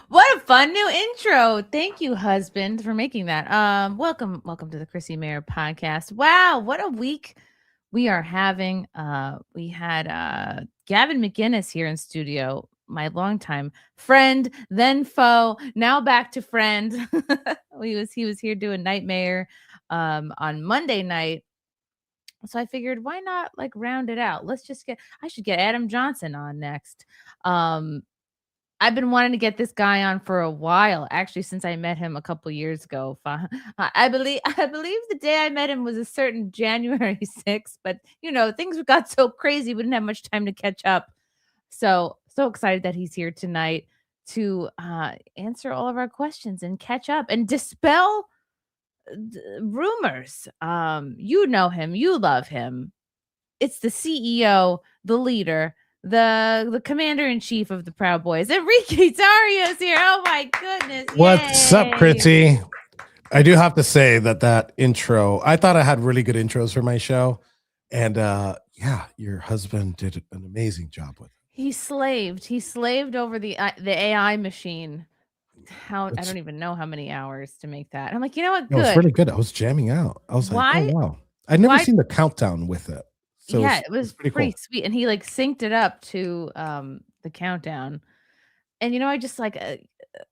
What a fun new intro. Thank you, husband, for making that. Welcome to the Chrissie Mayr podcast. Wow, what a week we are having. We had Gavin McGinnis here in studio, my longtime friend, then foe, now back to friend. He was here doing Nightmare on Monday night. So I figured, why not like round it out? I should get Adam Johnson on next. Um, I've been wanting to get this guy on for a while, actually, since I met him a couple years ago. I believe the day I met him was a certain January 6th, but things got so crazy we didn't have much time to catch up. So excited that he's here tonight to answer all of our questions and catch up and dispel rumors. You know him, you love him. It's the CEO, the leader, the commander in chief of the Proud Boys. Enrique Tarrio is here. Oh my goodness! What's up, Yay. Chrissie? I do have to say that intro, I thought I had really good intros for my show, and yeah, your husband did an amazing job with it. He slaved over the AI machine. I don't even know how many hours to make that. I'm like, you know what? It was Good. really good. I was jamming out. I was like, oh Why? wow, I'd never Why? seen the countdown with it, so Yeah, it's, it was it's pretty pretty cool. sweet, and he like synced it up to the countdown. And I just like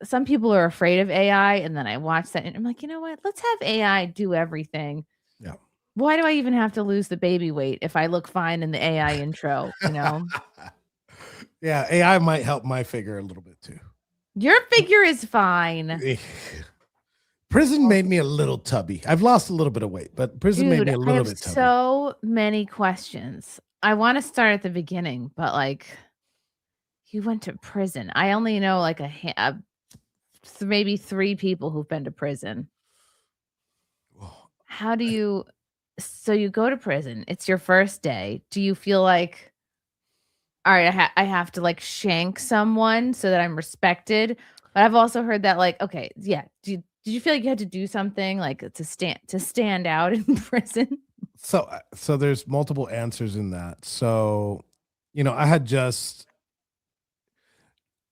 some people are afraid of AI, and then I watch that and I'm like, you know what? Let's have AI do everything. Yeah. Why do I even have to lose the baby weight if I look fine in the AI intro? Yeah, AI might help my figure a little bit too. Your figure is fine. Prison made me a little tubby. I've lost a little bit of weight, but prison made Dude, me a I little have bit tubby. so many questions. I want to start at the beginning, but like, you went to prison. I only know like maybe 3 people who've been to prison. How do you So you go to prison. It's your first day. Do you feel like, all right, I have to like shank someone so that I'm respected? But I've also heard that like, okay, yeah. Did you feel like you had to do something like to stand out in prison? So there's multiple answers in that. So, I had just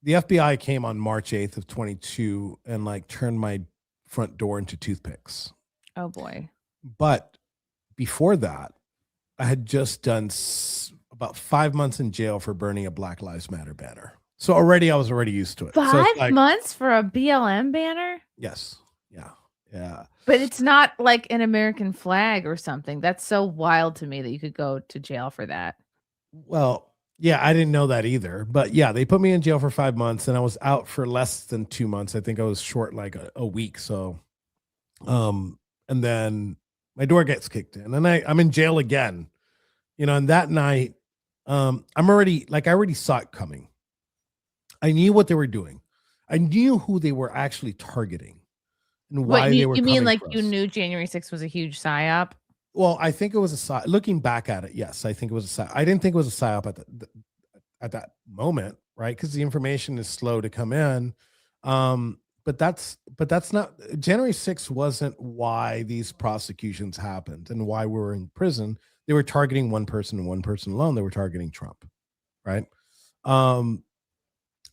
the FBI came on March 8th of 22 and like turned my front door into toothpicks. Oh boy. But before that, I had just done about 5 months in jail for burning a Black Lives Matter banner. So I was already used to it. So it's 5 like, months for a BLM banner? yes. Yeah. Yeah. But it's not like an American flag or something. That's so wild to me that you could go to jail for that. Well, yeah, I didn't know that either. But yeah, they put me in jail for 5 months and I was out for less than 2 months. I think I was short like a week. So and then my door gets kicked in and I'm in jail again. And that night, I already saw it coming. I knew what they were doing. I knew who they were actually targeting and What why they were you mean coming like for you us. knew January 6th was a huge psyop? Well, I think it was a psyop. Looking back at it, yes, I think it was a psyop. I didn't think it was a psyop at that moment, right? Because the information is slow to come in. But that's not January 6th wasn't why these prosecutions happened and why we were in prison. They were targeting one person and one person alone. They were targeting Trump, right?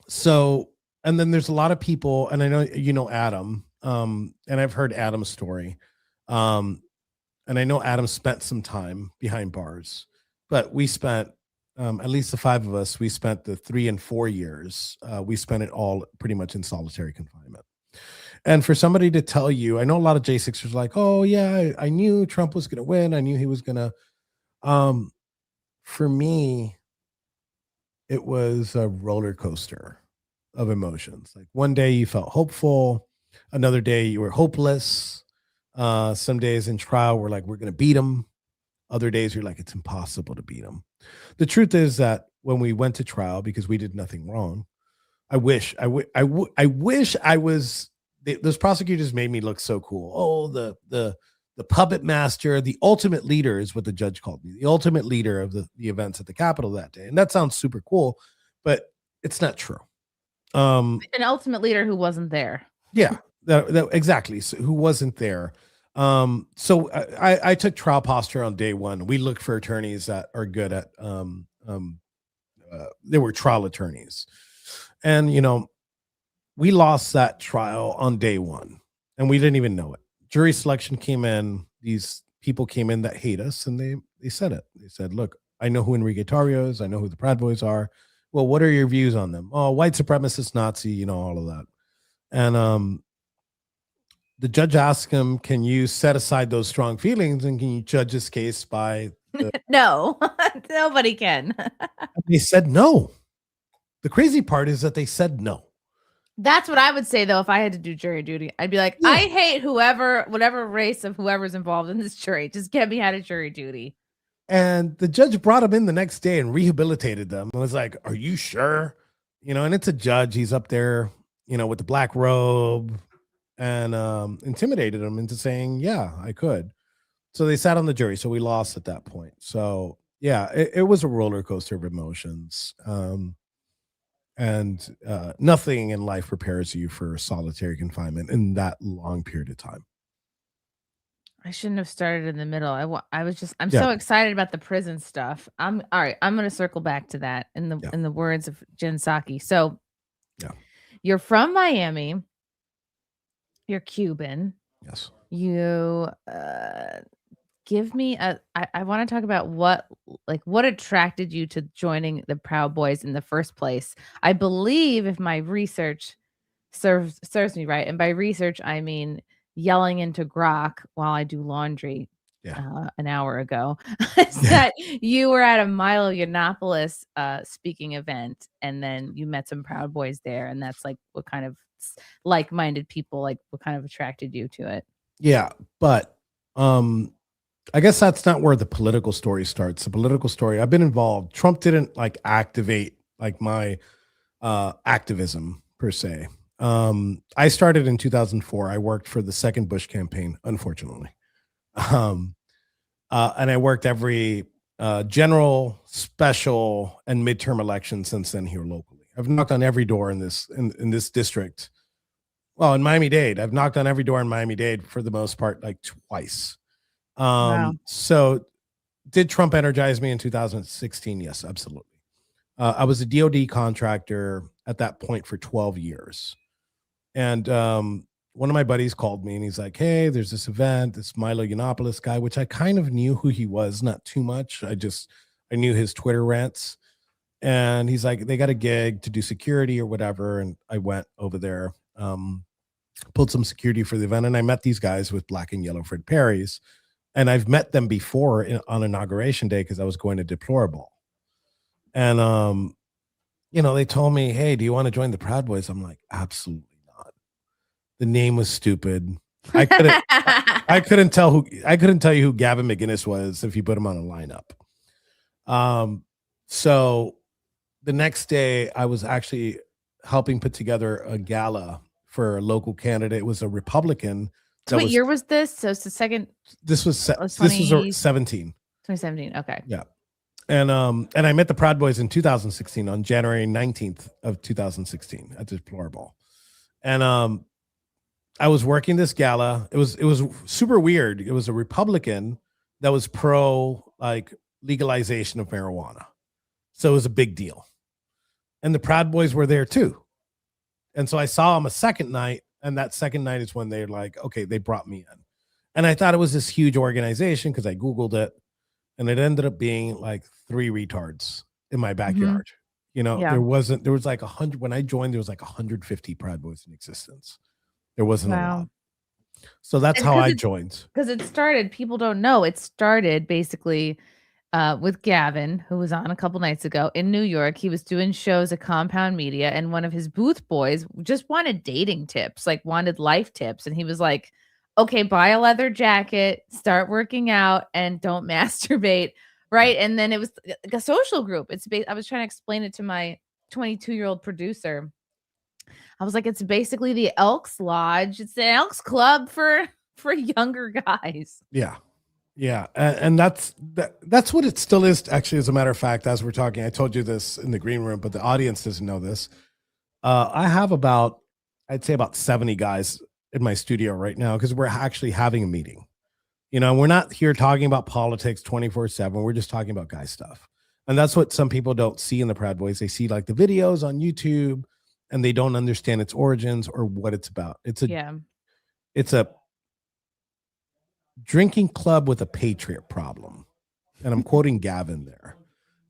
So and then there's a lot of people, and I know Adam, and I've heard Adam's story. And I know Adam spent some time behind bars, but we spent at least the 5 of us, we spent the 3 and 4 years, we spent it all pretty much in solitary confinement. And for somebody to tell you, I know a lot of J6ers like, oh yeah, I knew Trump was going to win. I knew he was going to. For me, it was a roller coaster of emotions. Like one day you felt hopeful, another day you were hopeless. Some days in trial we're like, we're going to beat him. Other days you're like, it's impossible to beat him. The truth is that when we went to trial, because we did nothing wrong, I wish I was. Those prosecutors made me look so cool. Oh, the puppet master, the ultimate leader is what the judge called me. The ultimate leader of the events at the Capitol that day, and that sounds super cool, but it's not true. An ultimate leader who wasn't there. Yeah, exactly. So who wasn't there? So I took trial posture on day one. We looked for attorneys that are good at they were trial attorneys, and We lost that trial on day one, and we didn't even know it. Jury selection came in. These people came in that hate us, and they said it. They said, "Look, I know who Enrique Tarrio is. I know who the Proud Boys are. Well, what are your views on them? Oh, white supremacist, Nazi, all of that." And the judge asked him, "Can you set aside those strong feelings and can you judge this case by the?" No, nobody can. They said no. The crazy part is that they said no. That's what I would say though if I had to do jury duty. I'd be like, Yeah. I hate whatever race of whoever's involved in this jury. Just get me out of jury duty. And the judge brought him in the next day and rehabilitated them. And was like, "Are you sure?" And it's a judge. He's up there, with the black robe, and intimidated him into saying, "Yeah, I could." So they sat on the jury. So we lost at that point. So yeah, it was a roller coaster of emotions. And nothing in life prepares you for solitary confinement in that long period of time. I shouldn't have started in the middle. I'm Yeah. so excited about the prison stuff. I'm all right. I'm going to circle back to that Yeah. in the words of Jen Psaki. So Yeah. you're from Miami. You're Cuban. Yes. You give me I want to talk about what attracted you to joining the Proud Boys in the first place. I believe if my research serves me right, and by research I mean yelling into Grok while I do laundry an hour ago, that you were at a Milo Yiannopoulos speaking event, and then you met some Proud Boys there, and that's like what kind of like-minded people, like what kind of attracted you to it? Yeah, but I guess that's not where the political story starts. The political story, I've been involved. Trump didn't like activate like my activism per se. I started in 2004. I worked for the second Bush campaign, unfortunately. And I worked every general, special, and midterm election since then here locally. I've knocked on every door in this district. Well, in Miami-Dade, I've knocked on every door in Miami-Dade for the most part, like twice. Wow. So did Trump energize me in 2016? Yes, absolutely. I was a DoD contractor at that point for 12 years. And one of my buddies called me and he's like, "Hey, there's this event, this Milo Yiannopoulos guy," which I kind of knew who he was, not too much. I knew his Twitter rants. And he's like, "They got a gig to do security or whatever." And I went over there, pulled some security for the event. And I met these guys with black and yellow Fred Perry's. And I've met them before on inauguration day because I was going to Deplorable. And, they told me, "Hey, do you want to join the Proud Boys?" I'm like, absolutely not. The name was stupid. I couldn't tell you who Gavin McInnes was if you put him on a lineup. So the next day I was actually helping put together a gala for a local candidate. It was a Republican. So what year was this? So it's the second. This was 17. 2017. Okay. Yeah. And I met the Proud Boys in 2016 on January 19th of 2016 at Deplorable. And I was working this gala. It was super weird. It was a Republican that was pro like legalization of marijuana. So it was a big deal. And the Proud Boys were there too. And so I saw them a second night, and that second night is when they're like, okay, they brought me in. And I thought it was this huge organization because I Googled it, and it ended up being like 3 retards in my backyard. Yeah. There was like 100 when I joined, there was like 150 Proud Boys in existence. There wasn't a lot. So that's how I joined. Because it started, people don't know, it started basically with Gavin, who was on a couple nights ago in New York. He was doing shows at Compound Media, and one of his booth boys just wanted dating tips, like wanted life tips. And he was like, "Okay, buy a leather jacket, start working out, and don't masturbate." Right. And then it was like a social group. I was trying to explain it to my 22-year-old producer. I was like, it's basically the Elks Lodge. It's the Elks Club for younger guys. Yeah. Yeah. And that's what it still is. Actually, as a matter of fact, as we're talking, I told you this in the green room, but the audience doesn't know this. I have I'd say about 70 guys in my studio right now because we're actually having a meeting. We're not here talking about politics 24/7. We're just talking about guy stuff. And that's what some people don't see in the Proud Boys. They see like the videos on YouTube and they don't understand its origins or what it's about. Yeah. It's a drinking club with a patriot problem. And I'm quoting Gavin there.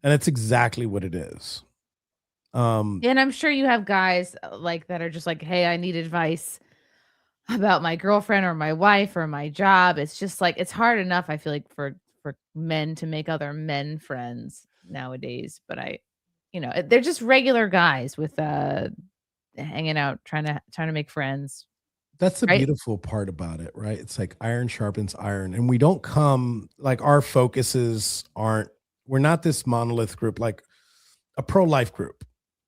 And it's exactly what it is. And I'm sure you have guys like that are just like, hey, I need advice about my girlfriend or my wife or my job. It's just like it's hard enough, I feel like, for men to make other men friends nowadays. But they're just regular guys with hanging out, trying to make friends, that's the right? beautiful part about it, right? It's like iron sharpens iron. And we don't come like our focuses aren't, we're not this monolith group like a pro-life group.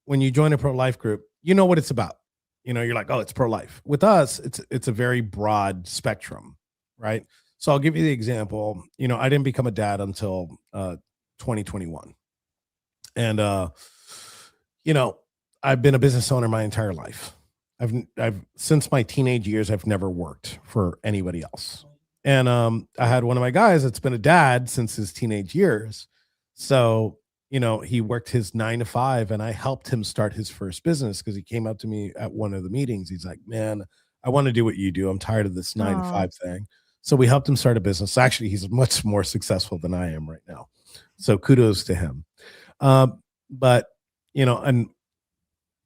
When you join a pro-life group, you know what it's about. You're like, oh, it's pro-life. With us, it's a very broad spectrum, right? So I'll give you the example. I didn't become a dad until 2021. And you know, I've been a business owner my entire life. I've since my teenage years, I've never worked for anybody else. And I had one of my guys that's been a dad since his teenage years. So, he worked his 9 to 5 and I helped him start his first business because he came up to me at one of the meetings. He's like, man, I want to do what you do. I'm tired of this 9 to 5 Oh. thing. So we helped him start a business. Actually, he's much more successful than I am right now. So kudos to him. But, and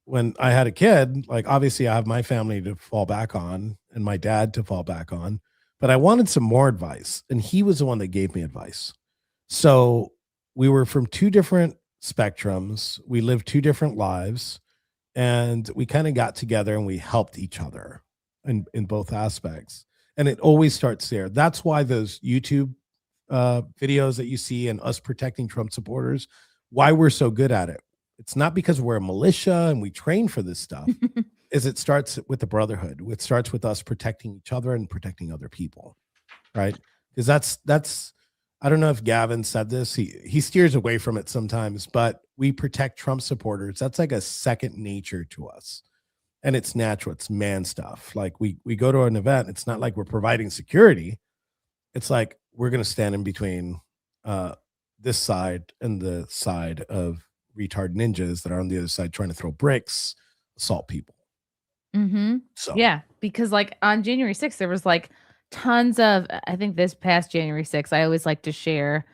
when I had a kid, like obviously I have my family to fall back on and my dad to fall back on, but I wanted some more advice. And he was the one that gave me advice. So we were from two different spectrums. We lived two different lives and we kind of got together and we helped each other in both aspects. And it always starts there. That's why those YouTube videos that you see and us protecting Trump supporters, why we're so good at it. It's not because we're a militia and we train for this stuff. Is it starts with the brotherhood. It starts with us protecting each other and protecting other people, right? Because that's I don't know if Gavin said this. He steers away from it sometimes, but we protect Trump supporters. That's like a second nature to us. And it's natural. It's man stuff. Like we go to an event. It's not like we're providing security. It's like we're going to stand in between this side and the side of retard ninjas that are on the other side trying to throw bricks, assault people. Mhm. So Yeah, because, like, on January 6th, there was, like, tons of I think this past January 6th, I always like to share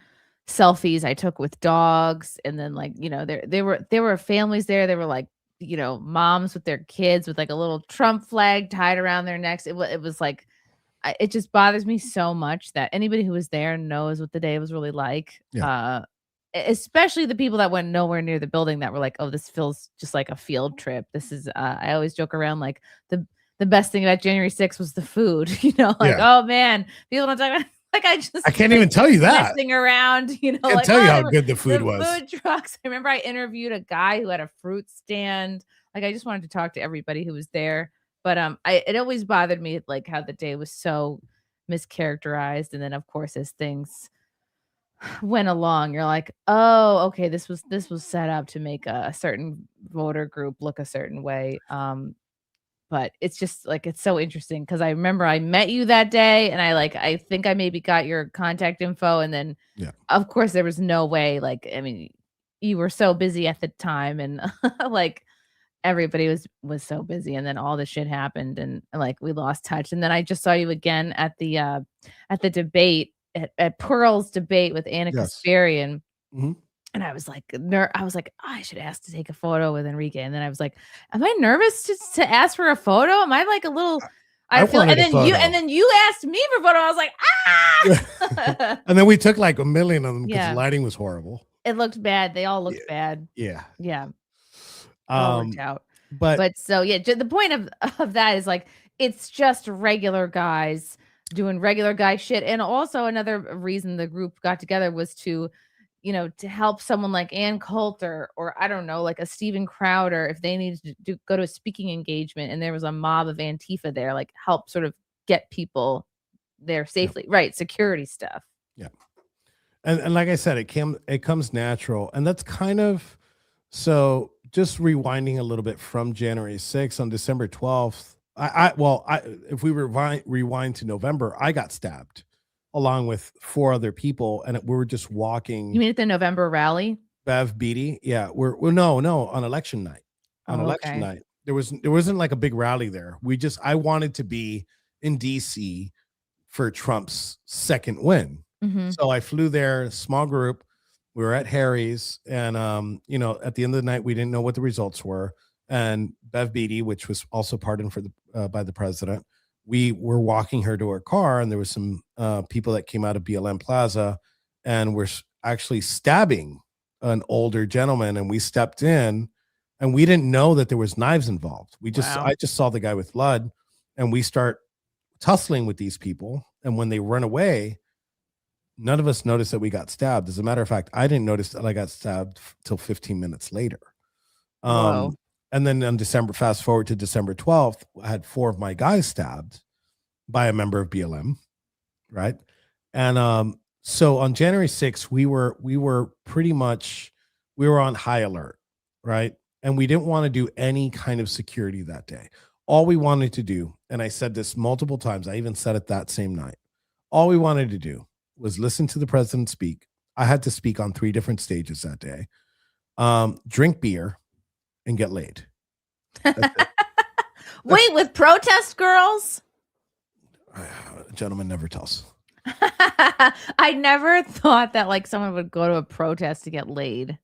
selfies I took with dogs, and then, like, there were families there, there were, like, moms with their kids with, like, a little Trump flag tied around their necks. It was like it just bothers me so much that anybody who was there knows what the day was really like, yeah, especially the people that went nowhere near the building that were like, "Oh, this feels just like a field trip." This is I always joke around like the best thing about January 6th was the food, like, yeah. "Oh, man, people don't talk about." Like, I I just can't even tell you that. messing around, I can't like, tell you "Oh, how there were good the food the was. food trucks." I remember I interviewed a guy who had a fruit stand. Like, I just wanted to talk to everybody who was there, but, it always bothered me, like, how the day was so mischaracterized, and then, of course, as things went along, you're like, "Oh, okay, this was set up to make a certain voter group look a certain way." But it's just, like, it's so interesting because I remember I met you that day, and I think I maybe got your contact info, and then, Yeah. of course, there was no way, like, I mean, you were so busy at the time, and, like, everybody was so busy, and then all this shit happened, and, like, we lost touch, and then I just saw you again at the debate, at Pearl's debate with Anna Yes. Kasparian, Mhm. and I was like, "Oh, I should ask to take a photo with Enrique," and then I was like, "Am I nervous to ask for a photo? Am I, like, a little." I I feel wanted a and photo. then you asked me for a photo, I was like, "Ah!" And then we took like a million of them because the Yeah, lighting was horrible. it looked bad, they all Yeah. looked bad. Yeah. Yeah. It all worked Um, out. but But so, yeah, the point of that is, like, it's just regular guys doing regular guy shit, and also another reason the group got together was to help someone like Ann Coulter or, I don't know, like a Steven Crowder if they needed to go to a speaking engagement and there was a mob of Antifa there, like, help sort of get people there yeah, safely. Right, security stuff. yeah. And like I said, it comes natural. And that's kind of so just rewinding a little bit from January 6th on December 12th. I if we rewind to November, I got stabbed along with four other people, and we were just You walking. mean at the November rally? Bev Beatty, yeah, we're no, on election night. On Oh, election okay. night. there wasn't like a big rally there. I wanted to be in DC for Trump's second win. Mm-hmm. So I flew there, small group. We were at Harry's, and at the end of the night, we didn't know what the results were. And Bev Beatty, which was also pardoned by the president, we were walking her to her car, and there was some people that came out of BLM Plaza, and were actually stabbing an older gentleman, and we stepped in, and we didn't know that there was knives involved. I just saw the guy with blood, and we start tussling with these people, and when they run away, none of us noticed that we got stabbed. As a matter of fact, I didn't notice that I got stabbed till 15 minutes later. Whoa. And then fast forward to December 12th, I had 4 of my guys stabbed by a member of BLM, right? And so on January 6th, we were pretty much, we were on high alert, right? And we didn't want to do any kind of security that day. All we wanted to do, and I said this multiple times, I even said it that same night, all we wanted to do was listen to the president speak. I had to speak on 3 different stages that day, drink beer, and get laid. Wait, with protest girls? Gentleman never tells. I never thought that like someone would go to a protest to get laid,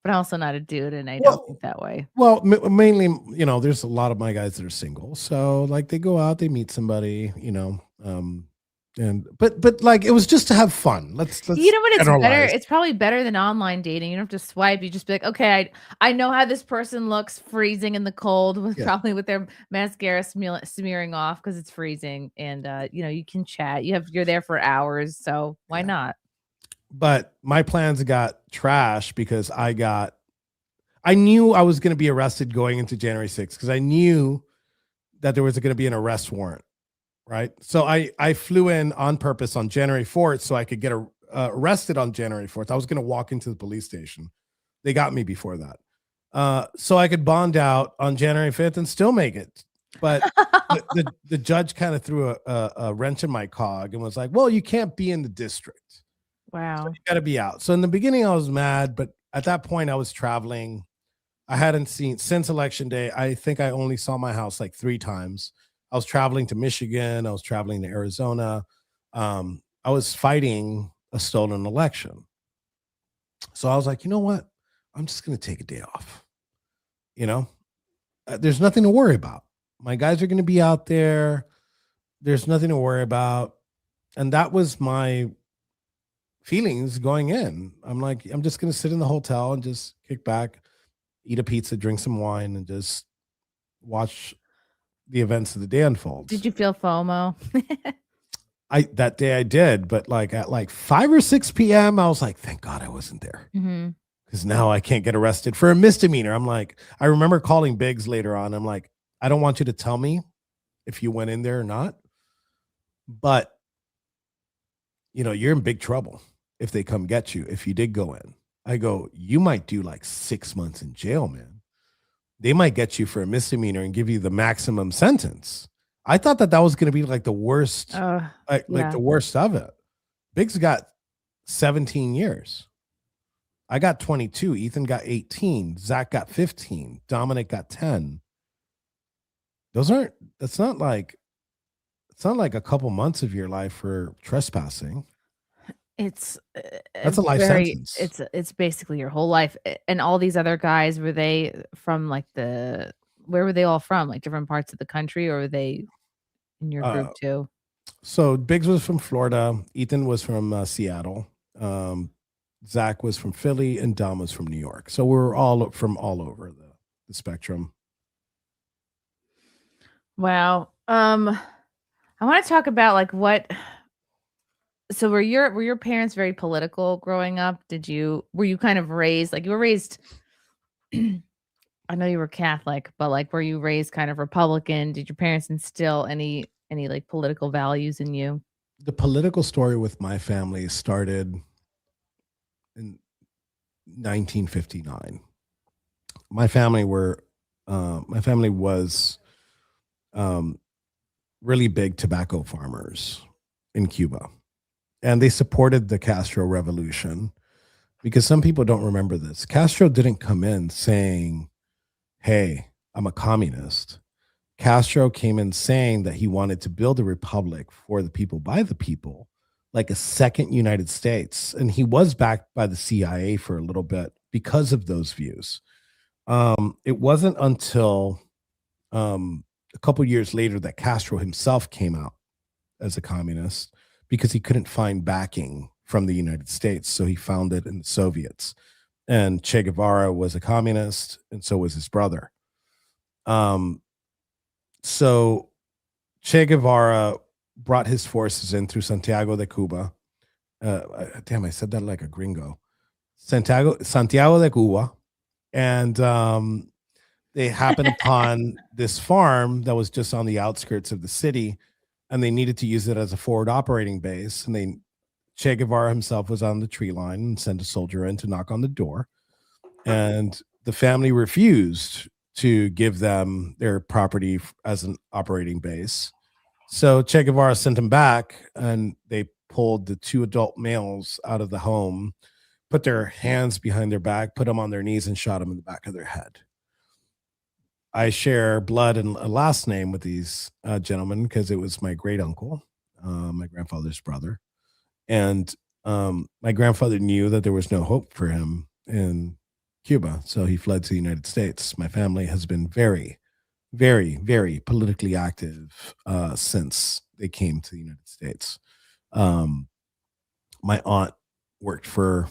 but I'm also not a dude, and I don't think that way. Well, mainly, there's a lot of my guys that are single, so like they go out, they meet somebody, but like it was just to have fun. Let's you know what, it's better, it's probably better than online dating. You don't have to swipe, you just be like, okay, I know how this person looks freezing in the cold probably with their mascara smearing off because it's freezing, and you can chat, you're there for hours, so why not? But my plans got trashed because I knew I was going to be arrested going into January 6th because I knew that there was going to be an arrest warrant. Right. So I flew in on purpose on January 4th so I could get arrested on January 4th. I was going to walk into the police station. They got me before that. So I could bond out on January 5th and still make it. But the judge kind of threw a wrench in my cog and was like, well, you can't be in the district. Wow. So you got to be out. So in the beginning, I was mad. But at that point, I was traveling. I hadn't seen since Election Day. I think I only saw my house like 3 times. I was traveling to Michigan. I was traveling to Arizona. I was fighting a stolen election. So I was like, you know what? I'm just going to take a day off. There's nothing to worry about. My guys are going to be out there. There's nothing to worry about. And that was my feelings going in. I'm like, I'm just going to sit in the hotel and just kick back, eat a pizza, drink some wine, and just watch the events of the day unfold. Did you feel FOMO? That day I did, but like at like 5 or 6 p.m., I was like, thank God I wasn't there. Because now I can't get arrested for a misdemeanor. I'm like, I remember calling Biggs later on. I'm like, I don't want you to tell me if you went in there or not, but you're in big trouble if they come get you. If you did go in, I go, you might do like 6 months in jail, man. They might get you for a misdemeanor and give you the maximum sentence. I thought that was going to be like the worst, like the worst of it. Biggs got 17 years. I got 22. Ethan got 18. Zach got 15. Dominic got 10. It's not like a couple months of your life for trespassing. That's a life sentence. It's basically your whole life. And all these other guys, were they from like where were they all from? Like different parts of the country, or were they in your group too? So Biggs was from Florida. Ethan was from Seattle. Zach was from Philly, and Dom was from New York. So we're all from all over the spectrum. Wow. I want to talk about like what. So were your parents very political growing up? Were you kind of raised like you were raised? I know you were Catholic, but like were you raised kind of Republican? Did your parents instill any like political values in you? The political story with my family started in 1959. My family was really big tobacco farmers in Cuba. And they supported the Castro revolution because some people don't remember this. Castro didn't come in saying, hey, I'm a communist. Castro came in saying that he wanted to build a republic for the people by the people, like a second United States. And he was backed by the CIA for a little bit because of those views. It wasn't until a couple years later that Castro himself came out as a communist because he couldn't find backing from the United States. So he found it in the Soviets. And Che Guevara was a communist, and so was his brother. Um, so Che Guevara brought his forces in through Santiago de Cuba. Damn, I said that like a gringo. Santiago de Cuba. And they happened upon this farm that was just on the outskirts of the city, and they needed to use it as a forward operating base. And Che Guevara himself was on the tree line and sent a soldier in to knock on the door. And the family refused to give them their property as an operating base. So Che Guevara sent him back, and they pulled the two adult males out of the home, put their hands behind their back, put them on their knees, and shot them in the back of their head. I share blood and a last name with these gentlemen because it was my great uncle, my grandfather's brother. And my grandfather knew that there was no hope for him in Cuba. So he fled to the United States. My family has been very, very, very politically active since they came to the United States. My aunt worked for,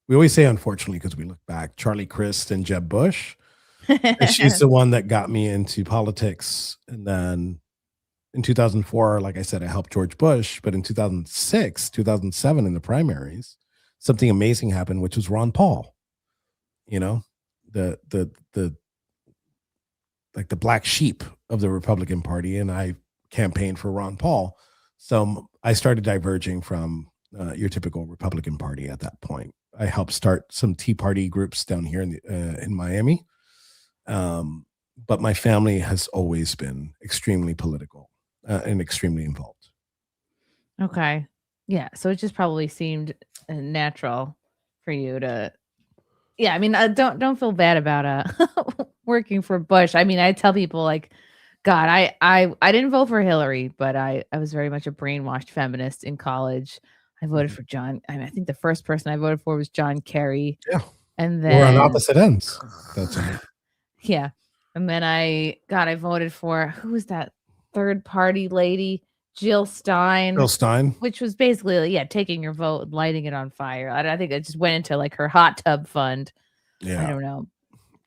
we always say unfortunately because we look back, Charlie Crist and Jeb Bush. And she's the one that got me into politics. And then in 2004, like I said, I helped George Bush. But in 2006, 2007, in the primaries, something amazing happened, which was Ron Paul. You know, the like the black sheep of the Republican Party, and I campaigned for Ron Paul. So I started diverging from your typical Republican Party at that point. I helped start some Tea Party groups down here in Miami. But my family has always been extremely political and extremely involved. Okay. Yeah. So it just probably seemed natural for you to. Yeah. I mean, don't feel bad about working for Bush. I mean, I tell people like, God, I didn't vote for Hillary, but I was very much a brainwashed feminist in college. I voted for John. I mean, I think the first person I voted for was John Kerry. Yeah. And We're on then opposite ends. That's right. yeah. And then I voted for who was that third party lady? Jill Stein. Bill Stein. Which was basically, yeah, taking your vote and lighting it on fire. I think it just went into like her hot tub fund. Yeah. I don't know.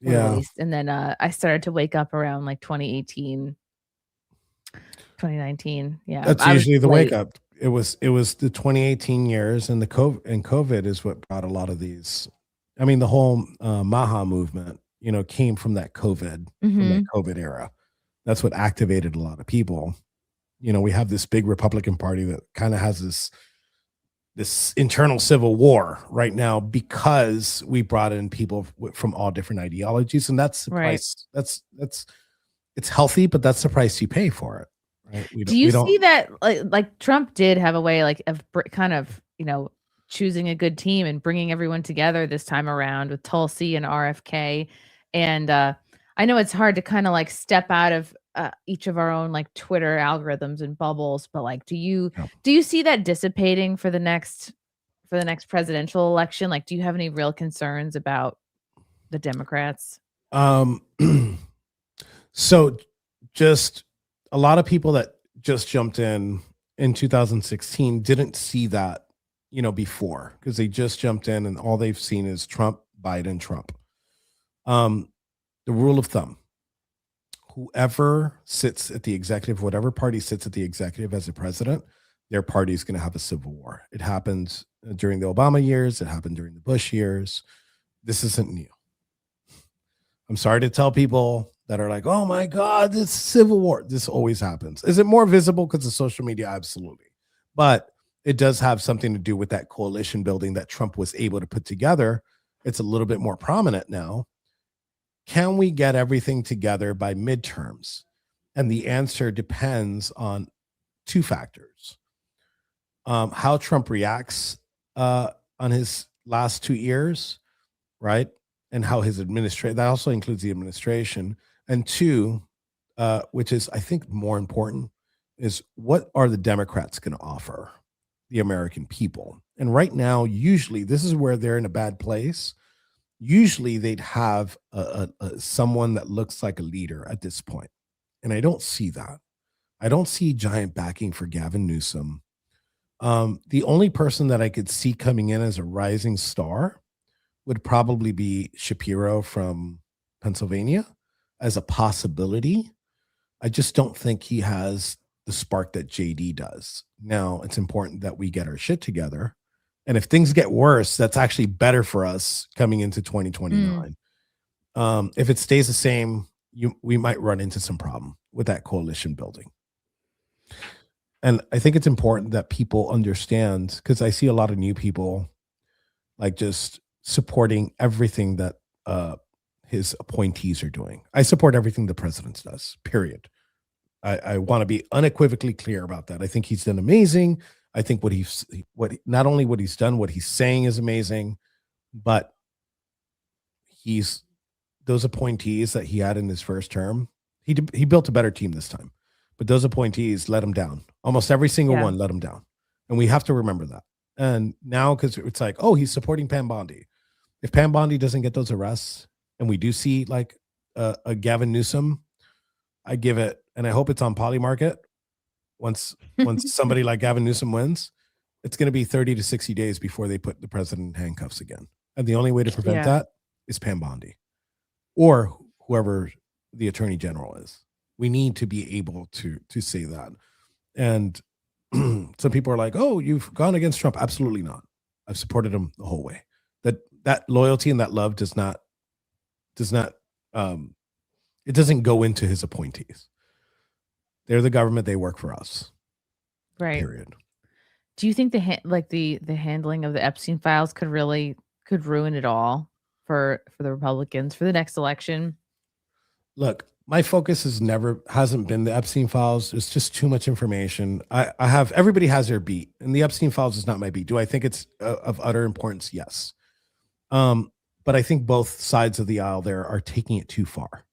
Yeah. And then I started to wake up around like 2018, 2019. Yeah. That's usually the wake up. It was the 2018 years, and COVID is what brought a lot of these. I mean, the whole Maha movement, came from that COVID, from that COVID era. That's what activated a lot of people. We have this big Republican Party that kind of has this internal civil war right now because we brought in people from all different ideologies, and that's the price. That's it's healthy, but that's the price you pay for it. Right? Do you see that like Trump did have a way like of kind of choosing a good team and bringing everyone together this time around with Tulsi and RFK, and I know it's hard to kind of like step out of each of our own like Twitter algorithms and bubbles, but like, do you see that dissipating for the next presidential election? Like, do you have any real concerns about the Democrats? So just a lot of people that just jumped in 2016 didn't see that, before, because they just jumped in and all they've seen is Trump, Biden, Trump. The rule of thumb: whoever sits at the executive, whatever party sits at the executive as a president, their party is going to have a civil war. It happened during the Obama years. It happened during the Bush years. This isn't new. I'm sorry to tell people that are like, oh my God, this civil war. This always happens. Is it more visible because of social media? Absolutely. But it does have something to do with that coalition building that Trump was able to put together. It's a little bit more prominent now. Can we get everything together by midterms? And the answer depends on two factors. How Trump reacts on his last 2 years, right? And how his administration, that also includes the administration, And two, which is I think more important, is what are the Democrats going to offer the American people? And right now, usually this is where they're in a bad place. Usually they'd have someone that looks like a leader at this point, and I don't see that. I don't see giant backing for Gavin Newsom. The only person that I could see coming in as a rising star would probably be Shapiro from Pennsylvania as a possibility. I just don't think he has the spark that JD does. Now, it's important that we get our shit together. And if things get worse, that's actually better for us coming into 2029. If it stays the same, we might run into some problem with that coalition building. And I think it's important that people understand, because I see a lot of new people like just supporting everything that his appointees are doing. I support everything the president does, period. I want to be unequivocally clear about that. I think he's done amazing. I think not only what he's done, what he's saying is amazing, but those appointees that he had in his first term, he built a better team this time. But those appointees let him down. Almost every single one let him down. And we have to remember that. And now, because it's like, oh, he's supporting Pam Bondi. If Pam Bondi doesn't get those arrests, and we do see like a Gavin Newsom, I give it, and I hope it's on Polymarket. Once somebody like Gavin Newsom wins, it's going to be 30 to 60 days before they put the president in handcuffs again. And the only way to prevent that is Pam Bondi or whoever the attorney general is. We need to be able to say that. And some people are like, oh, you've gone against Trump. Absolutely not. I've supported him the whole way. That loyalty and that love does not it doesn't go into his appointees. They're the government. They work for us. Right. Period. Do you think the handling of the Epstein files could ruin it all for the Republicans for the next election? Look, my focus hasn't been the Epstein files. It's just too much information. Everybody has their beat, and the Epstein files is not my beat. Do I think it's of utter importance? Yes. But I think both sides of the aisle there are taking it too far,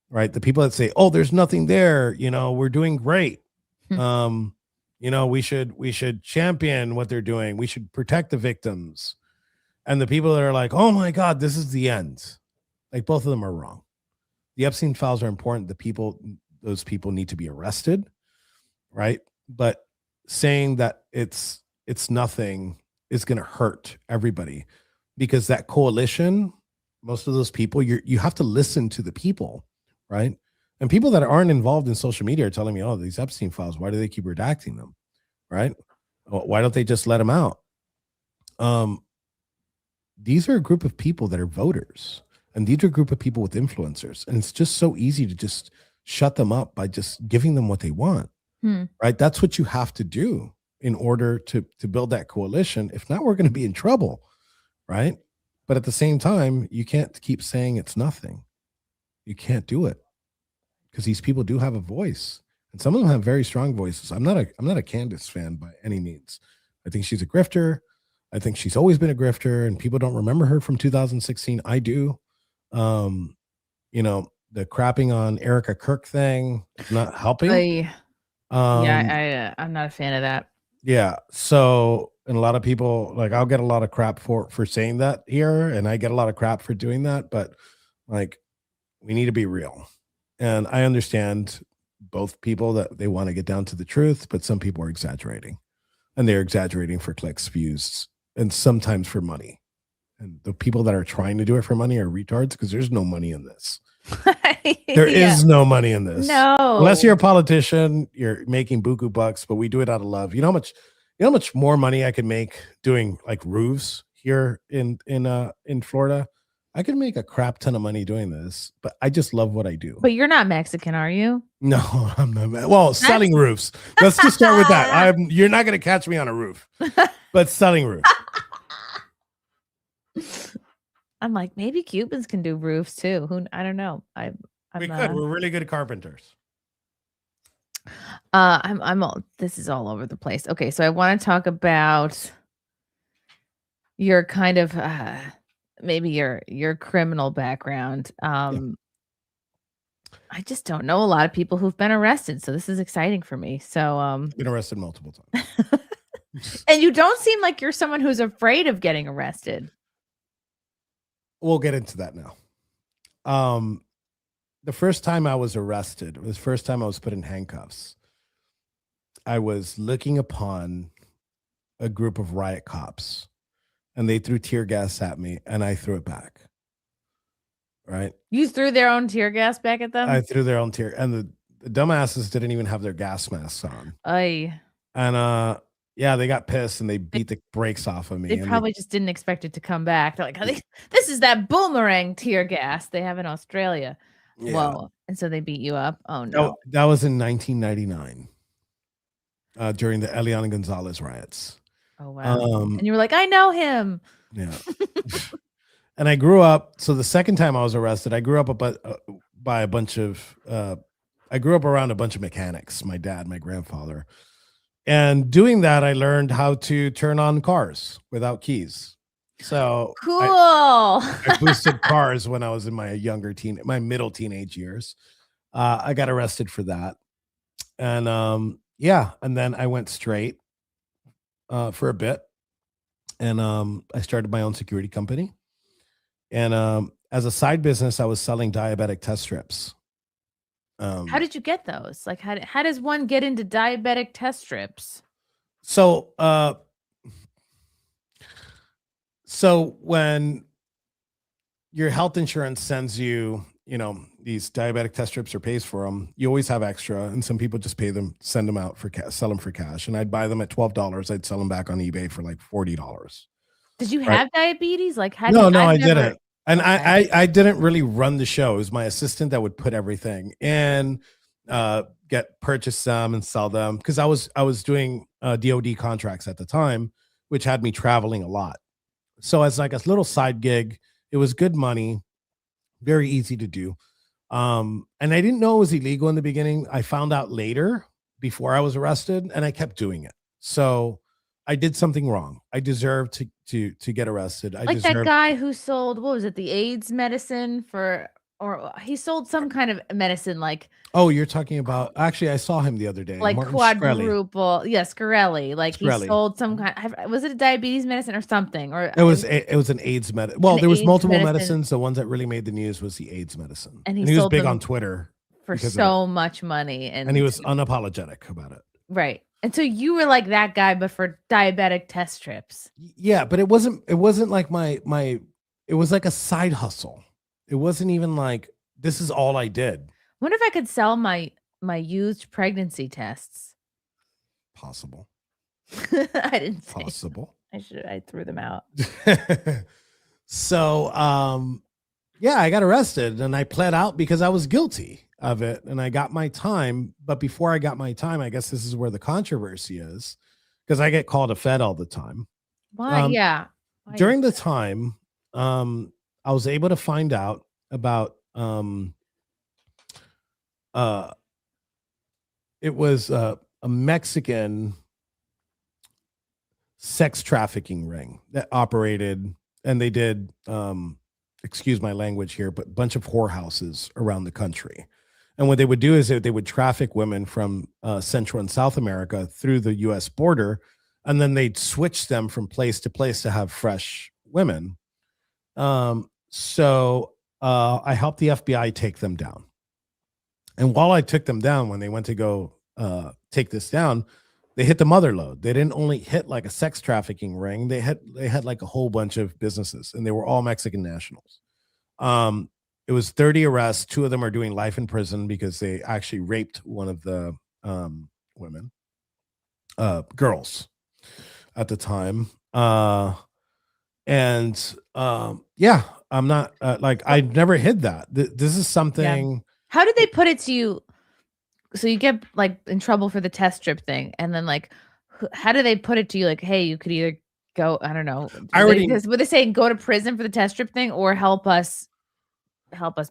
right? The people that say, oh, there's nothing there, we're doing great. We should champion what they're doing. We should protect the victims. And the people that are like, oh my God, this is the end. Like both of them are wrong. The Epstein files are important. Those people need to be arrested, right? But saying that it's nothing is going to hurt everybody, because that coalition, most of those people, you have to listen to the people, right? And people that aren't involved in social media are telling me, oh, these Epstein files, why do they keep redacting them, right? Why don't they just let them out? These are a group of people that are voters. And these are a group of people with influencers. And it's just so easy to just shut them up by just giving them what they want, right? That's what you have to do in order to build that coalition. If not, we're going to be in trouble, right? But at the same time, you can't keep saying it's nothing. You can't do it, because these people do have a voice. And some of them have very strong voices. I'm not a Candace fan by any means. I think she's a grifter. I think she's always been a grifter, and people don't remember her from 2016. I do. The crapping on Erica Kirk thing is not helping. I'm not a fan of that. Yeah. So, and a lot of people, like, I'll get a lot of crap for saying that here, and I get a lot of crap for doing that, but like, we need to be real. And I understand both people that they want to get down to the truth, but some people are exaggerating, and they're exaggerating for clicks, views, and sometimes for money. And the people that are trying to do it for money are retards, because there's no money in this. There is no money in this. No. Unless you're a politician, you're making buku bucks, but we do it out of love. You know how much more money I could make doing like roofs here in Florida? I could make a crap ton of money doing this, but I just love what I do. But you're not Mexican, are you? No, I'm not. Well, selling roofs. Let's just start with that. You're not going to catch me on a roof, but selling roofs. I'm like, maybe Cubans can do roofs too. I don't know. We could. We're really good carpenters. This is all over the place. Okay, so I want to talk about your kind of maybe your criminal background. I just don't know a lot of people who've been arrested, so this is exciting for me. So, I've been arrested multiple times. and you don't seem like you're someone who's afraid of getting arrested. We'll get into that now. The first time I was arrested, the first time I was put in handcuffs, I was looking upon a group of riot cops, and they threw tear gas at me, and I threw it back. Right? You threw their own tear gas back at them? I threw their own tear, and the dumbasses didn't even have their gas masks on. Ay. And yeah, they got pissed and they beat the brakes off of me. They and probably just didn't expect it to come back. They're like, this is that boomerang tear gas they have in Australia. Yeah. Whoa. And so they beat you up. Oh Oh, no. that was in 1999 during the Eliana Gonzalez riots. Oh wow. And you were like, I know him. Yeah. And I grew up. So the second time I was arrested, I grew up by a bunch of. I grew up around a bunch of mechanics. My dad, my grandfather, and doing that, I learned how to turn on cars without keys. So Cool. I boosted cars when I was in my middle teenage years. I got arrested for that, and yeah, and then I went straight for a bit, and I started my own security company. And as a side business, I was selling diabetic test strips. How did you get those? Like, how does one get into diabetic test strips? So when your health insurance sends you, these diabetic test strips or pays for them, you always have extra, and some people just send them out sell them for cash. And I'd buy them at $12. I'd sell them back on eBay for like $40. Did you have diabetes? Like, no, I didn't. And okay. I didn't really run the show. It was my assistant that would put everything and purchase them and sell them, because I was doing DoD contracts at the time, which had me traveling a lot. So as like a little side gig, it was good money, very easy to do. And I didn't know it was illegal in the beginning. I found out later, before I was arrested, and I kept doing it. So I did something wrong. I deserved to get arrested. That guy who sold, what was it, the AIDS medicine or he sold some kind of medicine like. Oh, you're talking about, actually, I saw him the other day. Like quadruple, Scarelli. Like Scarelli. He sold some kind. Was it a diabetes medicine or something? Or it was an AIDS medicine. Well, there was multiple medicines. The ones that really made the news was the AIDS medicine, and he was big on Twitter for so much money, and he was unapologetic about it. Right. And so you were like that guy, but for diabetic test strips. Yeah, but it wasn't like it was like a side hustle. It wasn't even like, this is all I did. Wonder if I could sell my used pregnancy tests. Possible. I didn't say possible. I threw them out. So yeah, I got arrested and I pled out because I was guilty of it, and I got my time. But before I got my time, I guess this is where the controversy is, because I get called a Fed all the time. Why? Yeah. Why during the time, I was able to find out about it was a Mexican sex trafficking ring that operated, and they did excuse my language here, but a bunch of whorehouses around the country. And what they would do is they would traffic women from Central and South America through the U.S. border, and then they'd switch them from place to place to have fresh women. So I helped the FBI take them down. And while I took them down, when they went to go take this down, they hit the mother lode. They didn't only hit like a sex trafficking ring. They had like a whole bunch of businesses, and they were all Mexican nationals. It was 30 arrests. 2 of them are doing life in prison because they actually raped one of the women, girls at the time. Yeah, I'm not I never hid that. This is something. Yeah. How did they put it to you? So you get like in trouble for the test strip thing, and then like, how do they put it to you? Like, hey, you could either go, I don't know. Were they saying go to prison for the test strip thing, or help us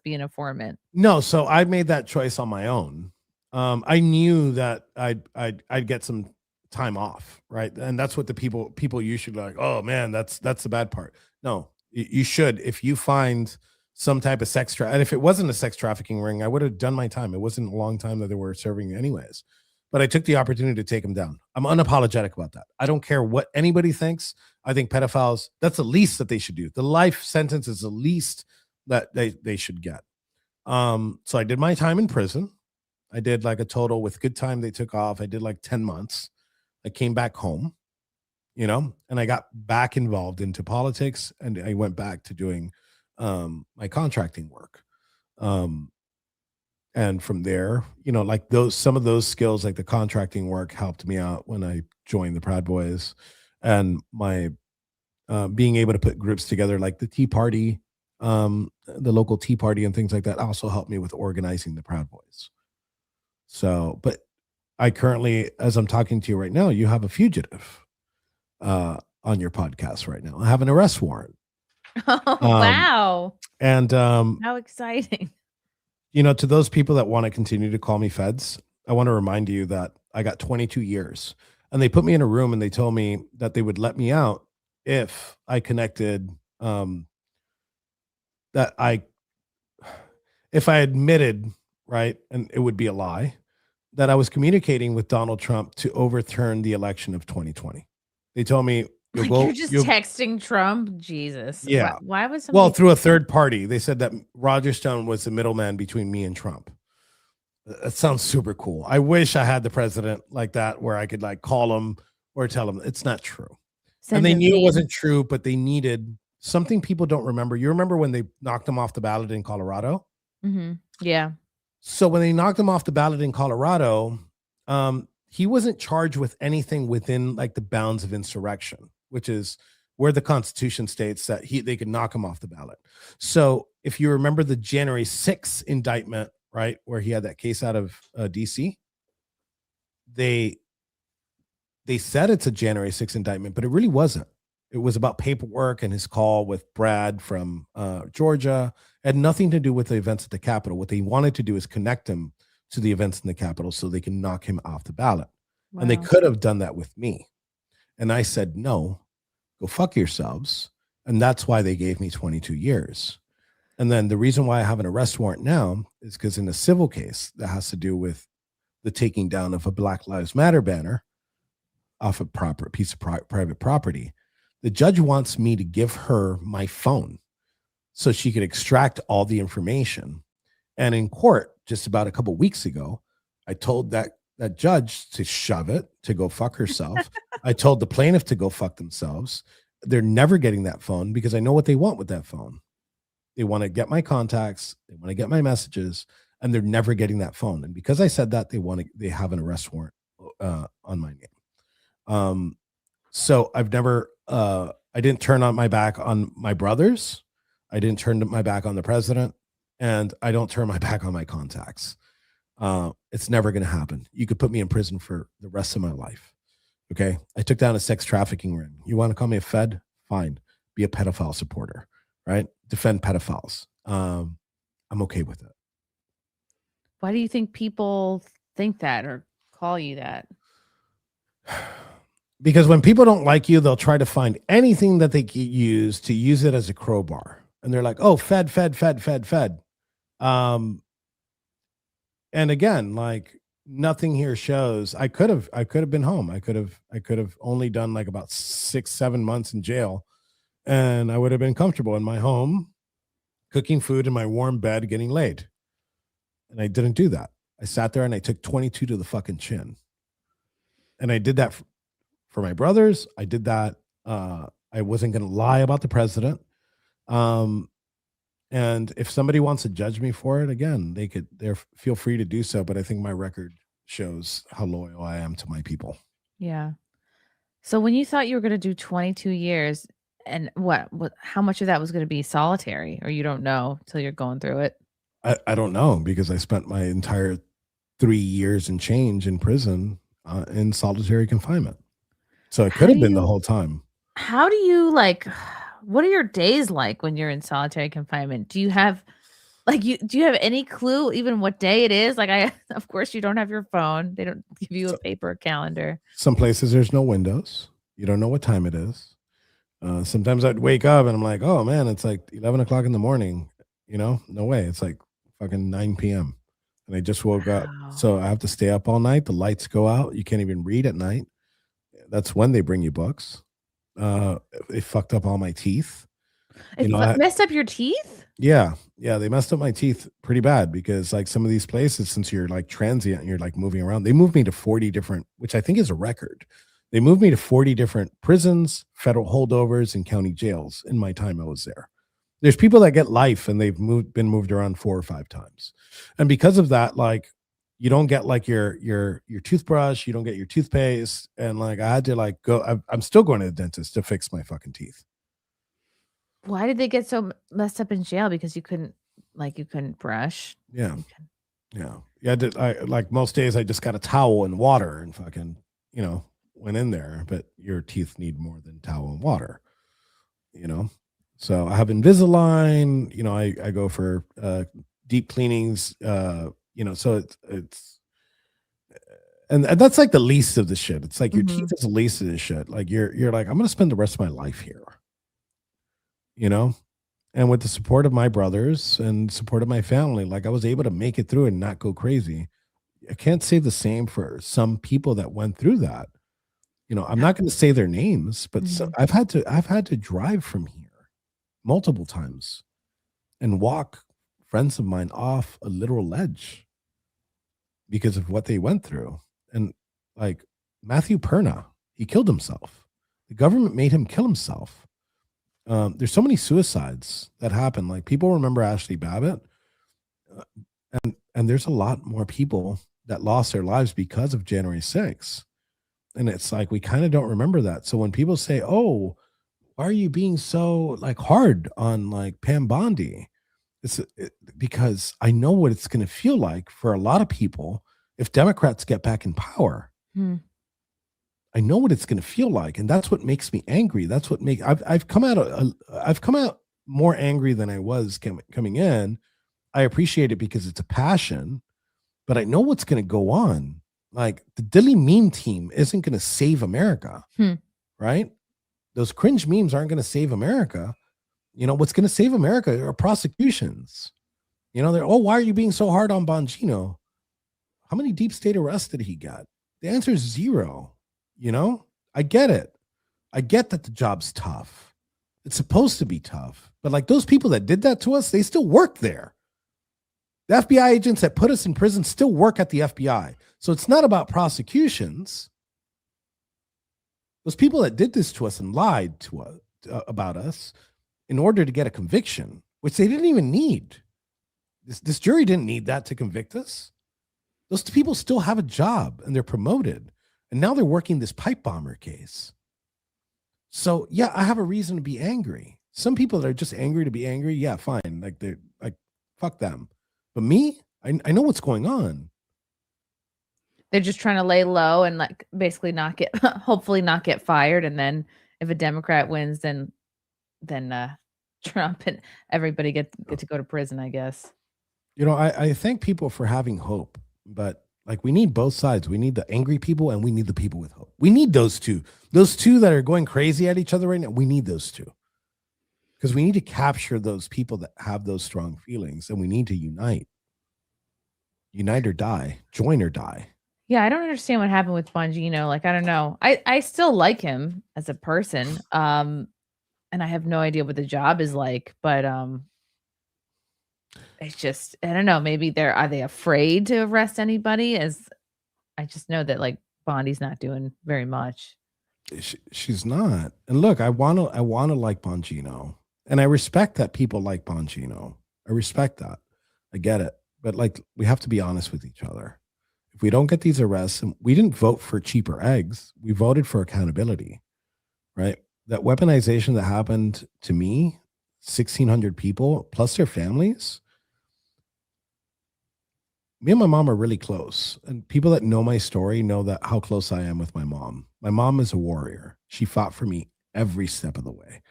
be an informant? No, so I made that choice on my own. I knew that I'd get some time off, right? And that's what the people usually like. Oh man, that's the bad part. No, you should, if you find some type of and if it wasn't a sex trafficking ring, I would have done my time. It wasn't a long time that they were serving anyways. But I took the opportunity to take them down. I'm unapologetic about that. I don't care what anybody thinks. I think pedophiles, that's the least that they should do. The life sentence is the least that they should get. So I did my time in prison. I did like a total with good time they took off. I did like 10 months. I came back home, and I got back involved into politics, and I went back to doing my contracting work. Um, and from there, like some of those skills, like the contracting work, helped me out when I joined the Proud Boys, and my being able to put groups together, like the Tea Party, the local Tea Party, and things like that, also helped me with organizing the Proud Boys. So, but I currently, as I'm talking to you right now, you have a fugitive on your podcast right now. I have an arrest warrant. Oh, wow. And how exciting. To those people that want to continue to call me feds, I want to remind you that I got 22 years, and they put me in a room and they told me that they would let me out if I connected, if I admitted, right, and it would be a lie, that I was communicating with Donald Trump to overturn the election of 2020. They told me, you're just texting Trump? Jesus. Yeah. Why was Well, through a third party. They said that Roger Stone was the middleman between me and Trump. That sounds super cool. I wish I had the president like that, where I could like call him or tell him it's not true. And they knew it wasn't true, but they needed something people don't remember. You remember when they knocked him off the ballot in Colorado? Mm-hmm. Yeah. So when they knocked him off the ballot in Colorado, he wasn't charged with anything within like the bounds of insurrection, which is where the Constitution states that they could knock him off the ballot. So if you remember the January 6th indictment, right, where he had that case out of DC, they said it's a January 6th indictment, but it really wasn't. It was about paperwork and his call with Brad from Georgia. It had nothing to do with the events at the Capitol. What they wanted to do is connect him to the events in the Capitol so they can knock him off the ballot. Wow. And they could have done that with me. And I said, no, go fuck yourselves. And that's why they gave me 22 years. And then the reason why I have an arrest warrant now is because in a civil case that has to do with the taking down of a Black Lives Matter banner off a piece of private property, the judge wants me to give her my phone so she could extract all the information. And in court, just about a couple of weeks ago, I told that judge to shove it, to go fuck herself. I told the plaintiff to go fuck themselves. They're never getting that phone because I know what they want with that phone. They want to get my contacts. They want to get my messages, and they're never getting that phone. And because I said that, they have an arrest warrant on my name. So I've never, I didn't turn on my back on my brothers. I didn't turn my back on the president, and I don't turn my back on my contacts. It's never going to happen. You could put me in prison for the rest of my life. Okay. I took down a sex trafficking ring. You want to call me a fed? Fine. Be a pedophile supporter, right? Defend pedophiles. I'm okay with it. Why do you think people think that or call you that? Because when people don't like you, they'll try to find anything that they can use to use it as a crowbar. And they're like, oh, fed. And again, like nothing here shows I could have been home. I could have only done like about 6-7 months in jail, and I would have been comfortable in my home, cooking food in my warm bed, getting laid. And I didn't do that. I sat there and I took 22 to the fucking chin. And I did that for my brothers. I did that. I wasn't going to lie about the president. And if somebody wants to judge me for it, again, they're feel free to do so. But I think my record shows how loyal I am to my people. Yeah. So when you thought you were going to do 22 years, and how much of that was going to be solitary, or you don't know till you're going through it? I don't know, because I spent my entire 3 years and change in prison in solitary confinement. So it could have been the whole time. How do you what are your days like when you're in solitary confinement? Do you have any clue even what day it is? Of course you don't have your phone. They don't give you a paper calendar. Some places there's no windows. You don't know what time it is. Sometimes I'd wake up and I'm like, oh man, it's like 11 o'clock in the morning. No way. It's like fucking 9 p.m. and I just woke up. Wow. So I have to stay up all night. The lights go out. You can't even read at night. That's when they bring you books. Uh, they fucked up all my teeth. It I messed up your teeth? yeah, they messed up my teeth pretty bad because like some of these places, since you're like transient and you're like moving around, they moved me to 40 different, which I think is a record. They moved me to 40 different prisons, federal holdovers, and county jails in my time I was there. There's people that get life and been moved around 4 or 5 times. And because of that, like you don't get like your toothbrush, you don't get your toothpaste. And like I had to like go, I'm still going to the dentist to fix my fucking teeth. Why did they get so messed up in jail? Because you couldn't brush? Yeah. You couldn't Yeah. Yeah. Like most days, I just got a towel and water and fucking, went in there. But your teeth need more than towel and water, you know? So I have Invisalign, I go for deep cleanings, so and that's like the least of the shit. It's like your teeth Mhm. is the least of the shit. Like you're like, I'm going to spend the rest of my life here, you know? And with the support of my brothers and support of my family, like I was able to make it through and not go crazy. I can't say the same for some people that went through that. I'm not going to say their names, but Mhm. I've had to drive from here multiple times and walk friends of mine off a literal ledge because of what they went through. And like Matthew Perna, he killed himself. The government made him kill himself. There's so many suicides that happen. Like people remember Ashley Babbitt, uh, and there's a lot more people that lost their lives because of January 6th. And it's like we kind of don't remember that. So when people say, "Oh, why are you being so like hard on like Pam Bondi?" Because I know what it's going to feel like for a lot of people if Democrats get back in power. Hmm. I know what it's going to feel like, and that's what makes me angry. That's what make I've come out more angry than I was coming in. I appreciate it because it's a passion, but I know what's going to go on. Like the Dilly meme team isn't going to save America, Hmm. right? Those cringe memes aren't going to save America. What's going to save America are prosecutions. They're, oh, why are you being so hard on Bongino? How many deep state arrests did he get? The answer is zero. I get it. I get that the job's tough. It's supposed to be tough. But like those people that did that to us, they still work there. The FBI agents that put us in prison still work at the FBI. So it's not about prosecutions. Those people that did this to us and lied to us about us in order to get a conviction, which they didn't even need. This jury didn't need that to convict us. Those people still have a job and they're promoted. And now they're working this pipe bomber case. So yeah, I have a reason to be angry. Some people that are just angry to be angry, yeah, fine. Like they're like, fuck them. But me, I know what's going on. They're just trying to lay low and, like, basically not get hopefully not get fired, and then if a Democrat wins, then Trump and everybody get to go to prison, I guess. I thank people for having hope, but like we need both sides. We need the angry people and we need the people with hope. We need those two. Those two that are going crazy at each other right now, we need those two. Because we need to capture those people that have those strong feelings and we need to unite. Unite or die, join or die. Yeah, I don't understand what happened with Bongino, like, I don't know. I still like him as a person, and I have no idea what the job is like, but, it's just I don't know, maybe are they afraid to arrest anybody? As I just know that, like, Bondi's not doing very much. She's not. And look, I want to like Bongino. And I respect that people like Bongino. I respect that. I get it. But like we have to be honest with each other. If we don't get these arrests, and we didn't vote for cheaper eggs, we voted for accountability, right? That weaponization that happened to me, 1,600 people plus their families. Me and my mom are really close. And people that know my story know that how close I am with my mom. My mom is a warrior. She fought for me every step of the way.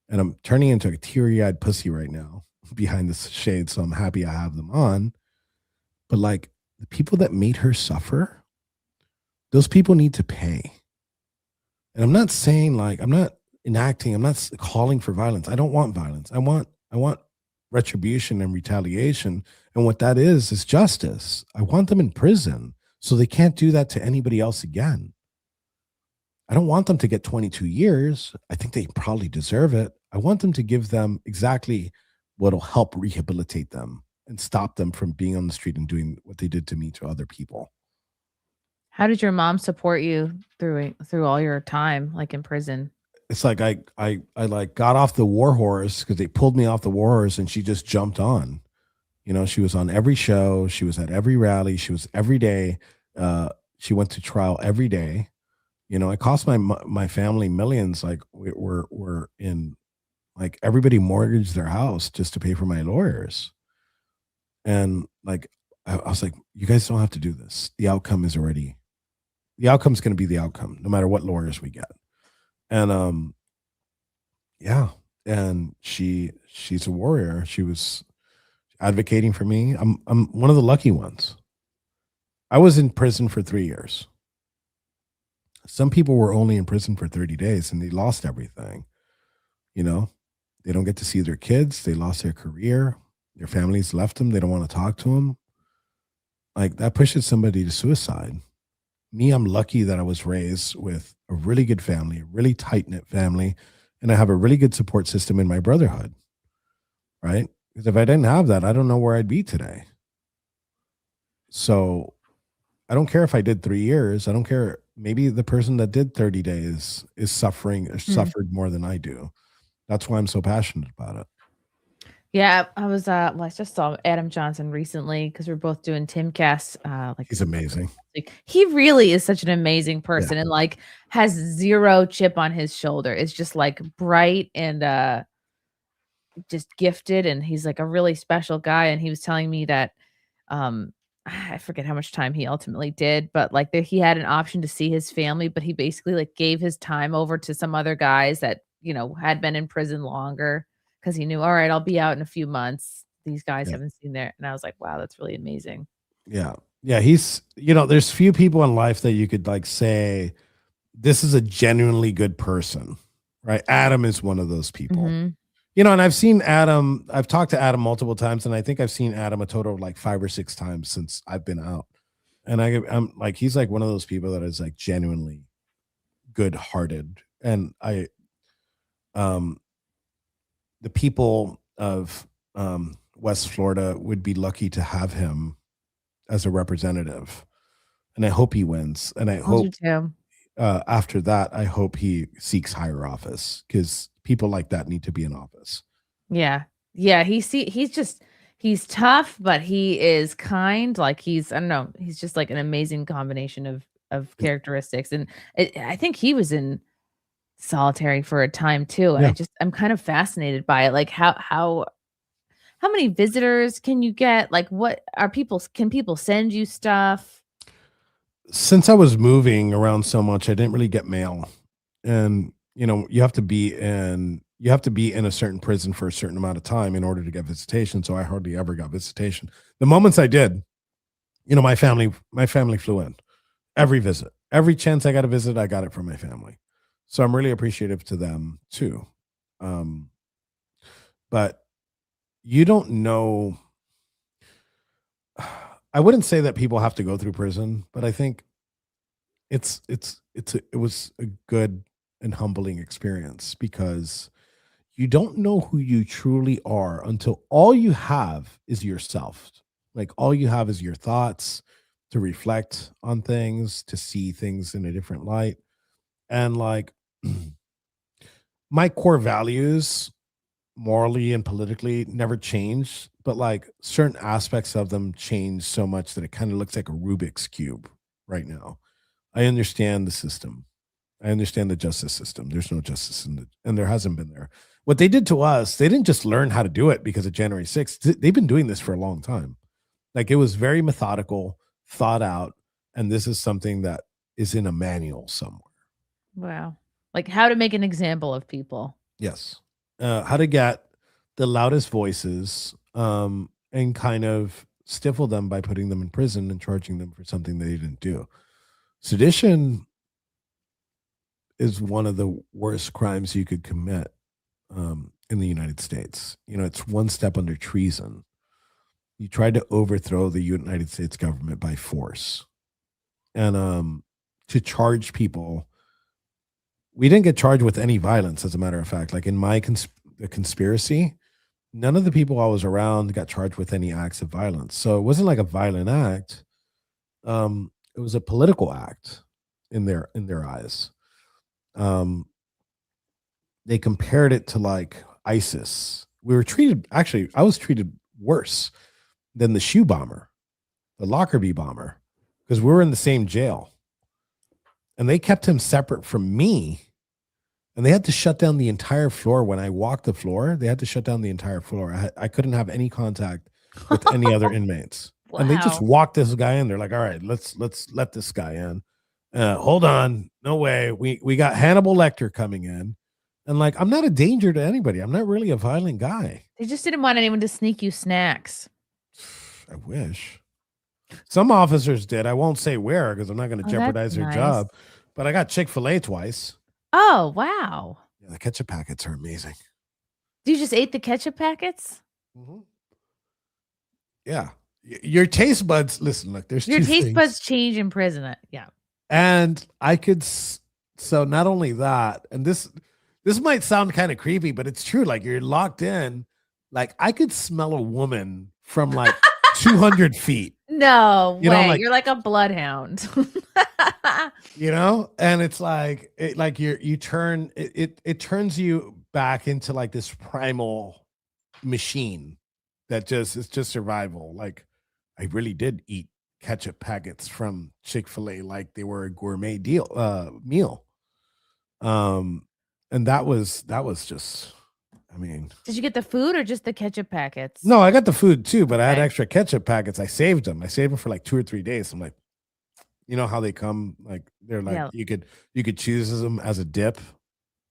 And I'm turning into a teary-eyed pussy right now behind this shade. So I'm happy I have them on. But like the people that made her suffer, those people need to pay. And I'm not saying like I'm not enacting, I'm not calling for violence. I don't want violence. I want retribution and retaliation. And what that is justice. I want them in prison so they can't do that to anybody else again. I don't want them to get 22 years. I think they probably deserve it. I want them to give them exactly what'll help rehabilitate them and stop them from being on the street and doing what they did to me to other people. How did your mom support you through all your time, like, in prison? It's like I like got off the war horse because they pulled me off the war horse and she just jumped on. You know, she was on every show, she was at every rally, she was every day. She went to trial every day. You know, it cost my family millions. Like we're in like everybody mortgaged their house just to pay for my lawyers. And like I was like, you guys don't have to do this. The outcome's going to be the outcome, no matter what lawyers we get. And yeah, and she's a warrior. She was advocating for me. I'm one of the lucky ones. I was in prison for 3 years. Some people were only in prison for 30 days and they lost everything. You know, they don't get to see their kids. They lost their career. Their families left them. They don't want to talk to them. Like that pushes somebody to suicide. Me, I'm lucky that I was raised with a really good family, a really tight knit family, and I have a really good support system in my brotherhood, right? Because if I didn't have that, I don't know where I'd be today. So I don't care if I did 3 years. I don't care. Maybe the person that did 30 days is suffering or Mm. suffered more than I do. That's why I'm so passionate about it. Yeah, I was, well, I just saw Adam Johnson recently because 'cause we're both doing Timcast, like, He's amazing. he really is such an amazing Yeah. person and, like, has 0 chip on his shoulder. It's just, like, bright and, just gifted, and he's, like, a really special guy, and he was telling me that, um, I forget how much time he ultimately did, but, like, that he had an option to see his family, but he basically, like, gave his time over to some other guys that, had been in prison longer because he knew, "Alright, I'll be out in a few months. These guys Yeah. haven't seen their." And I was like, "Wow, that's really amazing." Yeah. Yeah. There's few people in life that you could like say, this is a genuinely good person, right? Adam is one of those people. Mhm. And I've talked to Adam multiple times, and I think I've seen Adam a total of like 5 or 6 times since I've been out. And I'm like, he's like one of those people that is like genuinely good hearted. And um, the people of West Florida would be lucky to have him as a representative. And I hope he wins. And I I do hope too. after that, I hope he seeks higher office because people like that need to be in office. Yeah. Yeah, he's tough, but he is kind, like, I don't know, he's just, like, an amazing combination of characteristics, and I think he was in solitary for a time too, and Yeah. I'm kind of fascinated by it, like, how many visitors can you get? Like, what are people can people send you stuff? Since I was moving around so much, I didn't really get mail. And you have to be in a certain prison for a certain amount of time in order to get visitation. So I hardly ever got visitation. The moments I did, my family flew in every visit. Every chance I got a visit, I got it from my family. So I'm really appreciative to them too. Um, but you don't know. I wouldn't say that people have to go through prison, but I think it was a good and humbling experience because you don't know who you truly are until all you have is yourself. Like all you have is your thoughts to reflect on things, to see things in a different light. And like my core values morally and politically never changed, but like certain aspects of them change so much that it kind of looks like a Rubik's cube right now. I understand the system. I understand the justice system. There's no justice and there hasn't been there. What they did to us, they didn't just learn how to do it because of January 6th. They've been doing this for a long time. Like it was very methodical, thought out, and this is something that is in a manual somewhere. Wow. Like, how to make an example of people. Yes. How to get the loudest voices and kind of stifle them by putting them in prison and charging them for something they didn't do. Sedition is one of the worst crimes you could commit. in the United States. It's one step under treason. You tried to overthrow the United States government by force. And to charge people, we didn't get charged with any violence, as a matter of fact. Like in my the conspiracy, none of the people I was around got charged with any acts of violence. So it wasn't like a violent act. It was a political act in their eyes. Um, they compared it to like ISIS. We were treated, actually, I was treated worse than the shoe bomber, the Lockerbie bomber, because we were in the same jail. And they kept him separate from me. And they had to shut down the entire floor. When I walked the floor, they had to shut down the entire floor. I couldn't have any contact with any other inmates. And they just Wow. walked this guy in. They're like, all right, let's let this guy in. Hold on. No way. We got Hannibal Lecter coming in. And like, I'm not a danger to anybody. I'm not really a violent guy. They just didn't want anyone to sneak you snacks. I wish. Some officers did. I won't say where because I'm not going to Oh, jeopardize that's their nice. job. But I got Chick-fil-A twice. Oh, wow. Yeah, the ketchup packets are amazing. You just ate the ketchup packets? Mm-hmm. Yeah. Your taste buds, listen, look, there's Your two taste things. buds change in prison. Yeah. And I could, so not only that, and this might sound kind of creepy, but it's true. Like you're locked in. Like I could smell a woman from like 200 feet. No You know, way. like- You're like a bloodhound. And it's like you turn it turns you back into like this primal machine that it's just survival. Like I really did eat ketchup packets from Chick-fil-A like they were a gourmet meal. And that was just, I mean, Did you get the food or just the ketchup packets? no, I got the food too, but I had Okay. extra ketchup packets. I saved them for like 2 or 3 days. I'm like, you know how they come, like they're like, Yeah. you could choose them as a dip,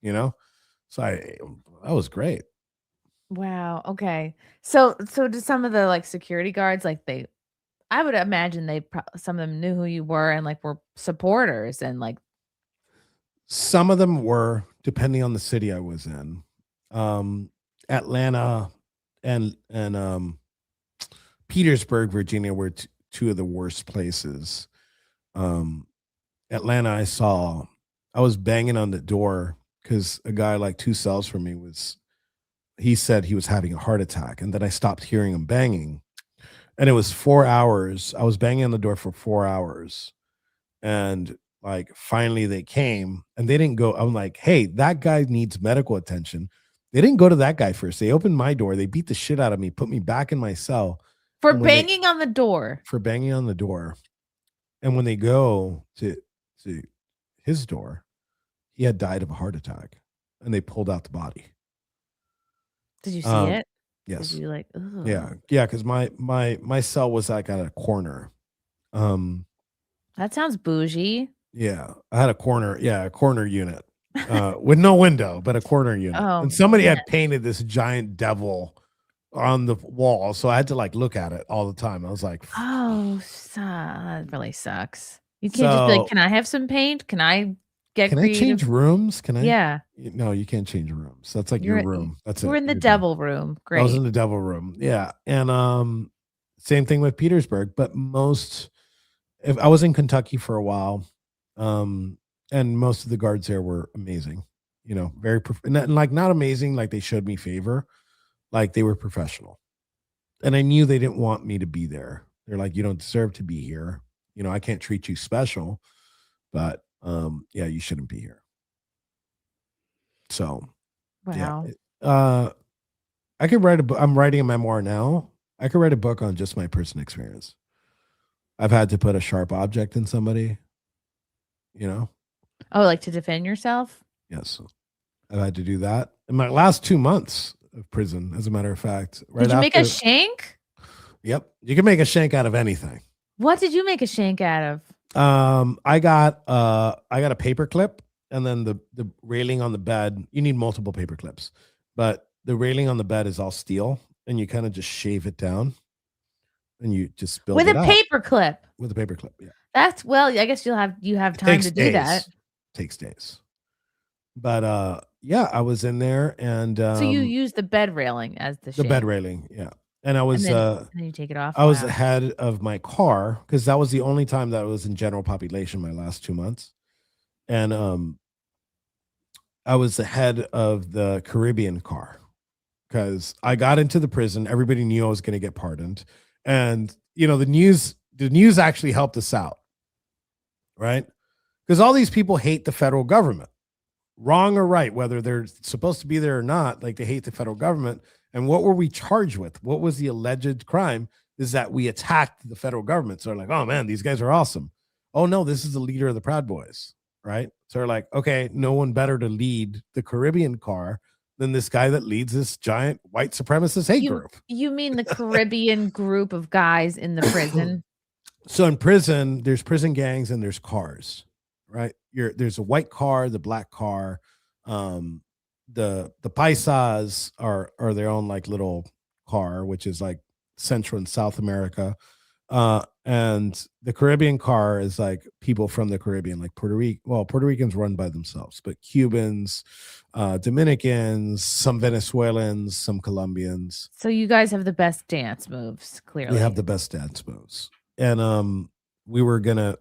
so that was great. Wow. Okay. So do some of the like security guards like I would imagine some of them knew who you were and like were supporters and like Some of them were, depending on the city I was in. Atlanta and Petersburg, Virginia were two of the worst places. Atlanta, I was banging on the door because a guy like 2 cells from me he said he was having a heart attack. And then I stopped hearing him banging. And it was 4 hours. I was banging on the door for 4 hours. And like finally they came and they didn't go. I'm like, hey, that guy needs medical attention. They didn't go to that guy first. They opened my door. They beat the shit out of me, put me back in my cell. for And when they- banging on the door. for banging on the door. And when they go to his door, he had died of a heart attack, and they pulled out the body. Did you see it? Yes. Did you like, ugh. Yeah. Because my cell was like at a corner. That sounds bougie. Yeah, I had a corner unit with no window, but a corner unit. Oh, And somebody man. had painted this giant devil on the wall, so I had to like look at it all the time. I was like, Oh, that really sucks. You can't just be So- like, "Can I have some paint? Can I get can I creative?" change rooms? Can I? Yeah. No, you can't change rooms. That's like You're your room. That's it. We're in the You're done. devil room. I was Great. in the devil room. Yeah. And same thing with Petersburg, but if I was in Kentucky for a while, and most of the guards there were amazing, very like not amazing like they showed me favor, like they were professional. And I knew they didn't want me to be there. They're like, you don't deserve to be here. I can't treat you special, but yeah, you shouldn't be here. So Wow. yeah. I could write a book. I'm writing a memoir now. I could write a book on just my personal experience. I've had to put a sharp object in somebody, Oh, like to defend yourself? Yes. I've had to do that in my last 2 months of prison, as a matter of fact. Did you make a shank? Yep. You can make a shank out of anything. What did you make a shank out of? I got a paper clip, and then the railing on the bed. You need multiple paper clips, but the railing on the bed is all steel, and you kind of just shave it down, and you just build With it a up paper clip. with a paper clip. Yeah. I guess you have time Takes to do days. that. Takes days. But yeah, I was in there, and So you use the bed railing as the the bed shank, railing, yeah, and and then you take it off? I was Wow. ahead of my car because that was the only time that I was in general population my last 2 months, and I was ahead of the Caribbean car because I got into the prison. Everybody knew I was going to get pardoned, and the news actually helped us out, right? Because all these people hate the federal government, wrong or right, whether they're supposed to be there or not. Like, they hate the federal government. And what were we charged with? What was the alleged crime? Is that we attacked the federal government. So they're like, oh man, these guys are awesome. Oh no, this is the leader of the Proud Boys, right? So they're like, okay, no one better to lead the Caribbean car than this guy that leads this giant white supremacist hate You group. you mean the Caribbean group of guys in the prison? So in prison, there's prison gangs and there's cars, right? There's a white car, the black car. Um, the paisas are their own like little car, which is like Central and South America. And the Caribbean car is like people from the Caribbean, like Puerto Rico. Well, Puerto Ricans run by themselves, but Cubans, Dominicans, some Venezuelans, some Colombians. So you guys have the best dance moves, We have clearly. the best dance moves. And we were gonna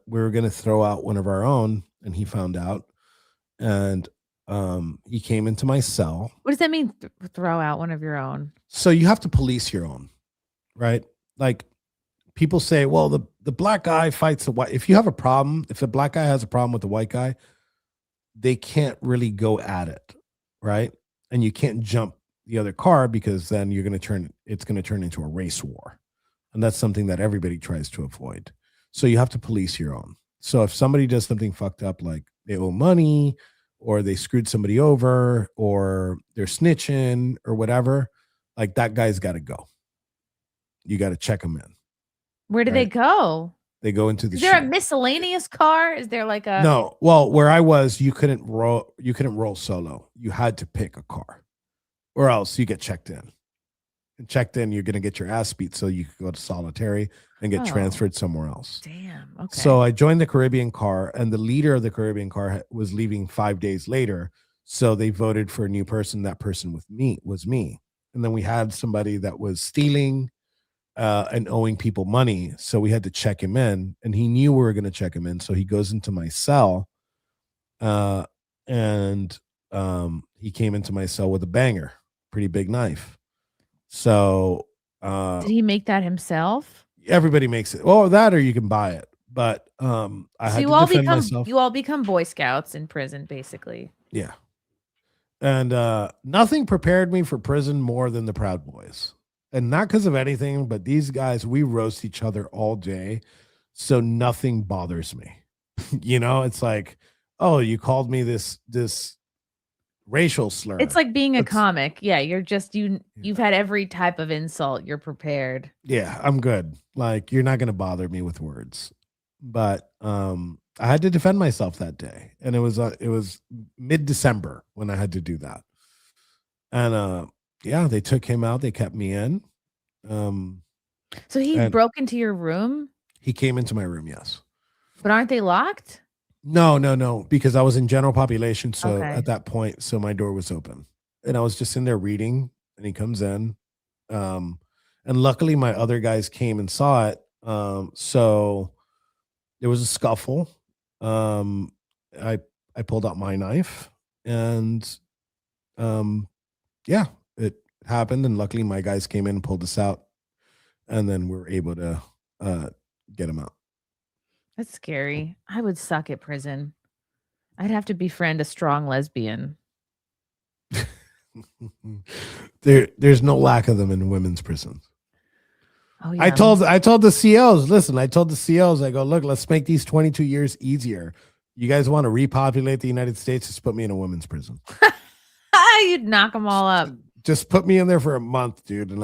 throw out one of our own, and he found out, and he came into my cell. What does that mean, throw out one of your own? So you have to police your own, right? Like, people say, well, the black guy fights the white. If you have a problem, if the black guy has a problem with the white guy, they can't really go at it, right? And you can't jump the other car because then it's going to turn into a race war. And that's something that everybody tries to avoid. So you have to police your own. So if somebody does something fucked up, like they owe money or they screwed somebody over or they're snitching or whatever, like, that guy's got to go. You got to check him in, Where do they right? go? They go into the Is there a shed. miscellaneous car? Is there like a No, well, where I was, you couldn't roll. You couldn't roll solo. You had to pick a car, or else you get checked in. And checked in, you're going to get your ass beat, so you could go to solitary and get Oh, transferred somewhere else. damn. So Okay. I joined the Caribbean car, and the leader of the Caribbean car was leaving 5 days later. So they voted for a new person. That person was me. And then we had somebody that was stealing and owing people money. So we had to check him in, and he knew we were going to check him in. So he goes into my cell, uh, and he came into my cell with a banger, pretty big knife. So uh, Did he make that himself? everybody makes it. Well, that or you can buy it. But I So had to defend you myself. all become Boy Scouts in prison, basically. Yeah. And nothing prepared me for prison more than the Proud Boys. And not because of anything, but these guys, we roast each other all day. So nothing bothers me. It's like, oh, you called me this racial It's slur. like being a That's comic. Yeah, you've had every type of insult. You're prepared. Yeah, I'm good. Like, you're not gonna bother me with words. But I had to defend myself that day. And it was mid-December when I had to do that. And yeah, they took him out, they kept me in. Um So he and broke into your room, he came into my room, yes. but aren't they locked? No, no, no, because I was in general population, so Okay. at that point, so my door was open. And I was just in there reading, and he comes in. Um and luckily my other guys came and saw it. So there was a scuffle. Um I I pulled out my knife, and um yeah, it happened, and luckily my guys came in and pulled us out, and then we were able to uh get him out. That's scary. I would suck at prison. I'd have to befriend a strong lesbian. There's no lack of them in women's prisons. Oh I yeah. told I told the COs, listen, I told the COs, I go, look, let's make these 22 years easier. You guys want to repopulate the United States? Just put me in a women's prison. You'd knock them all up. Just put me in there for a month, dude, and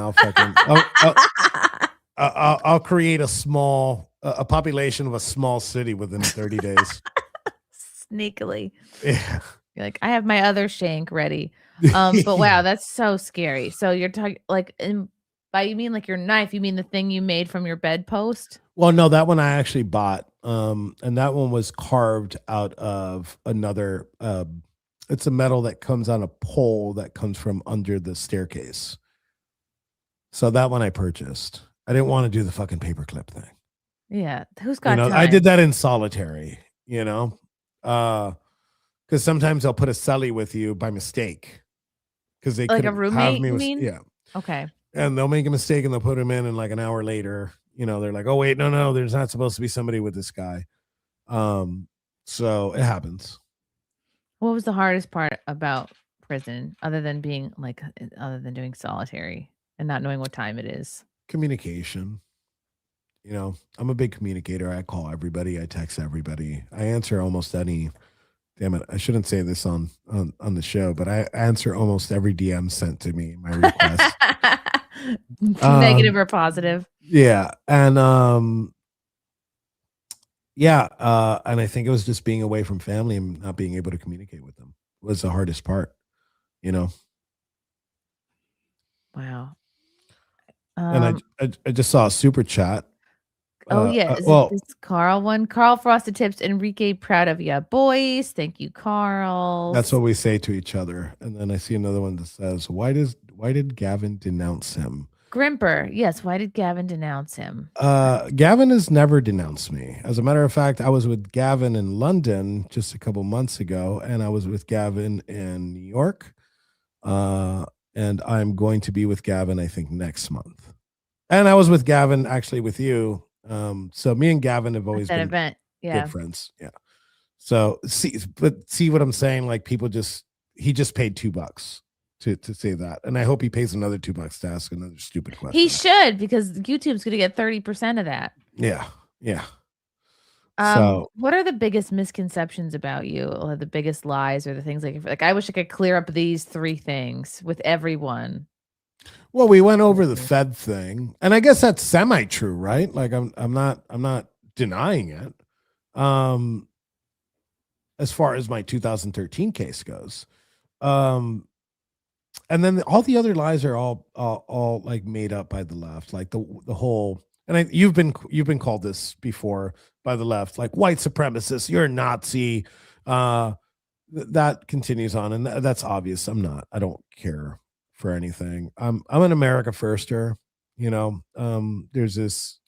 I'll create a population of a small city within 30 days. Sneakily. Yeah. You're like, I have my other shank ready. But wow, that's so scary. So you're talking like, by you mean like your knife, you mean the thing you made from your bedpost? Well, no, that one I actually bought. And that one was carved out of another It's a medal that comes on a pole that comes from under the staircase. So that one I purchased. I didn't want to do the fucking paperclip thing. Yeah. Who's got I did time? that in solitary, because sometimes they'll put a celly with you by mistake because they Like a couldn't have roommate, me you with, mean? yeah. Okay. And they'll make a mistake and they'll put him in, and like an hour later, they're like, oh, wait, no, there's not supposed to be somebody with this guy. So it happens. What was the hardest part about prison other than being like other than doing solitary and not knowing what time it is? Communication. I'm a big communicator. I call everybody. I text everybody. I answer almost any. Damn it! I shouldn't say this on the show, but I answer almost every DM sent to me. My request. Negative or positive? Yeah, and yeah, and I think it was just being away from family and not being able to communicate with them was the hardest part. Wow. And I just saw a super chat. Oh, yeah. Is it Well, this Carl one? Carl Frosted Tips, Enrique, proud of ya, boys. Thank you, that's Carls. what we say to each other. And then I see another one that says, why did Gavin denounce him? Grimper. Yes. Why did Gavin denounce him? Gavin has never denounced me. As a matter of fact, I was with Gavin in London just a couple months ago, and I was with Gavin in New York. And I'm going to be with Gavin, I think, next month. And I was with Gavin, actually, with you. So me and Gavin have At always that been event. Yeah. good friends. Yeah. So see what I'm saying? Like he just paid $2 to say that, and I hope he pays another $2 to ask another stupid question. He should, because YouTube's going to get 30% of that. Yeah. Yeah. So what are the biggest misconceptions about you, or the biggest lies, or the things like I wish I could clear up these 3 things with everyone? well, we went over the Fed thing, and I guess that's semi true, right? Like I'm not denying it. As far as my 2013 case goes. And then all the other lies are all like made up by the left, like the whole. And you've been called this before by the left, like white supremacist, you're a Nazi. That continues on, and that's obvious. I'm not. I don't care for anything. I'm an America firster. There's this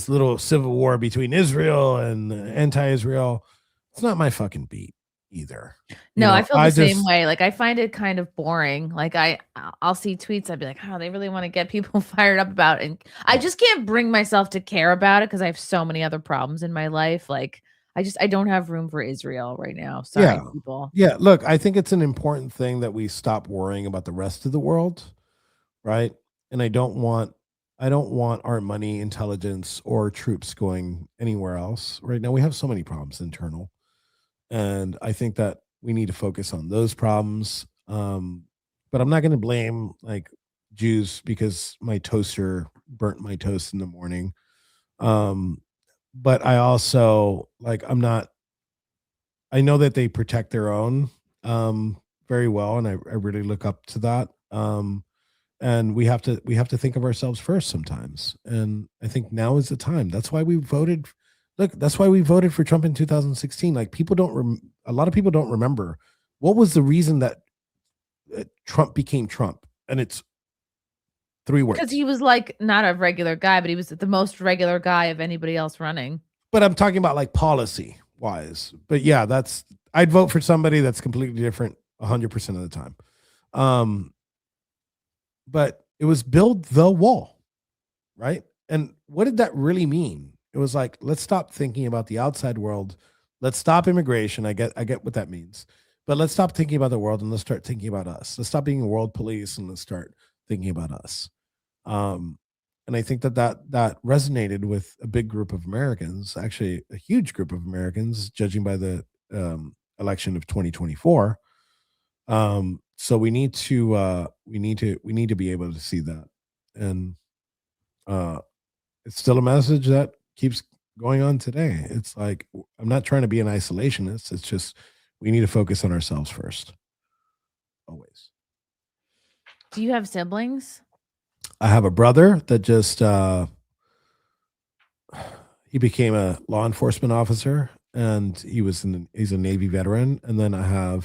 little civil war between Israel and anti-Israel. It's not my fucking beat either. No, I feel the same way. Like, I find it kind of boring. Like, I'll see tweets. I'd be like, oh, they really want to get people fired up about it. And I just can't bring myself to care about it because I have so many other problems in my life. Like, I don't have room for Israel right now. Sorry, people. Yeah. Look, I think it's an important thing that we stop worrying about the rest of the world, right? And I don't want our money, intelligence, or troops going anywhere else. Right now, we have so many problems internal, and I think that we need to focus on those problems. But I'm not going to blame like Jews because my toaster burnt my toast in the morning. But I also like I know that they protect their own very well, and I really look up to that. And we have to think of ourselves first sometimes. And I think now is the time. That's why we voted. Look, that's why we voted for Trump in 2016. Like a lot of people don't remember what was the reason that Trump became Trump, and it's 3 words. Because he was like not a regular guy, but he was the most regular guy of anybody else running. But I'm talking about like policy wise. But yeah, I'd vote for somebody that's completely different 100% of the time. But it was build the wall, right? And what did that really mean? It was like, let's stop thinking about the outside world. Let's stop immigration. I get what that means. But let's stop thinking about the world and let's start thinking about us. Let's stop being a world police and let's start thinking about us. And I think that resonated with a big group of Americans, actually a huge group of Americans, judging by the election of 2024. So we need to be able to see that, and it's still a message that keeps going on today. It's like I'm not trying to be an isolationist. It's just we need to focus on ourselves first, always. Do you have siblings? I have a brother that just he became a law enforcement officer and he's a Navy veteran. And then I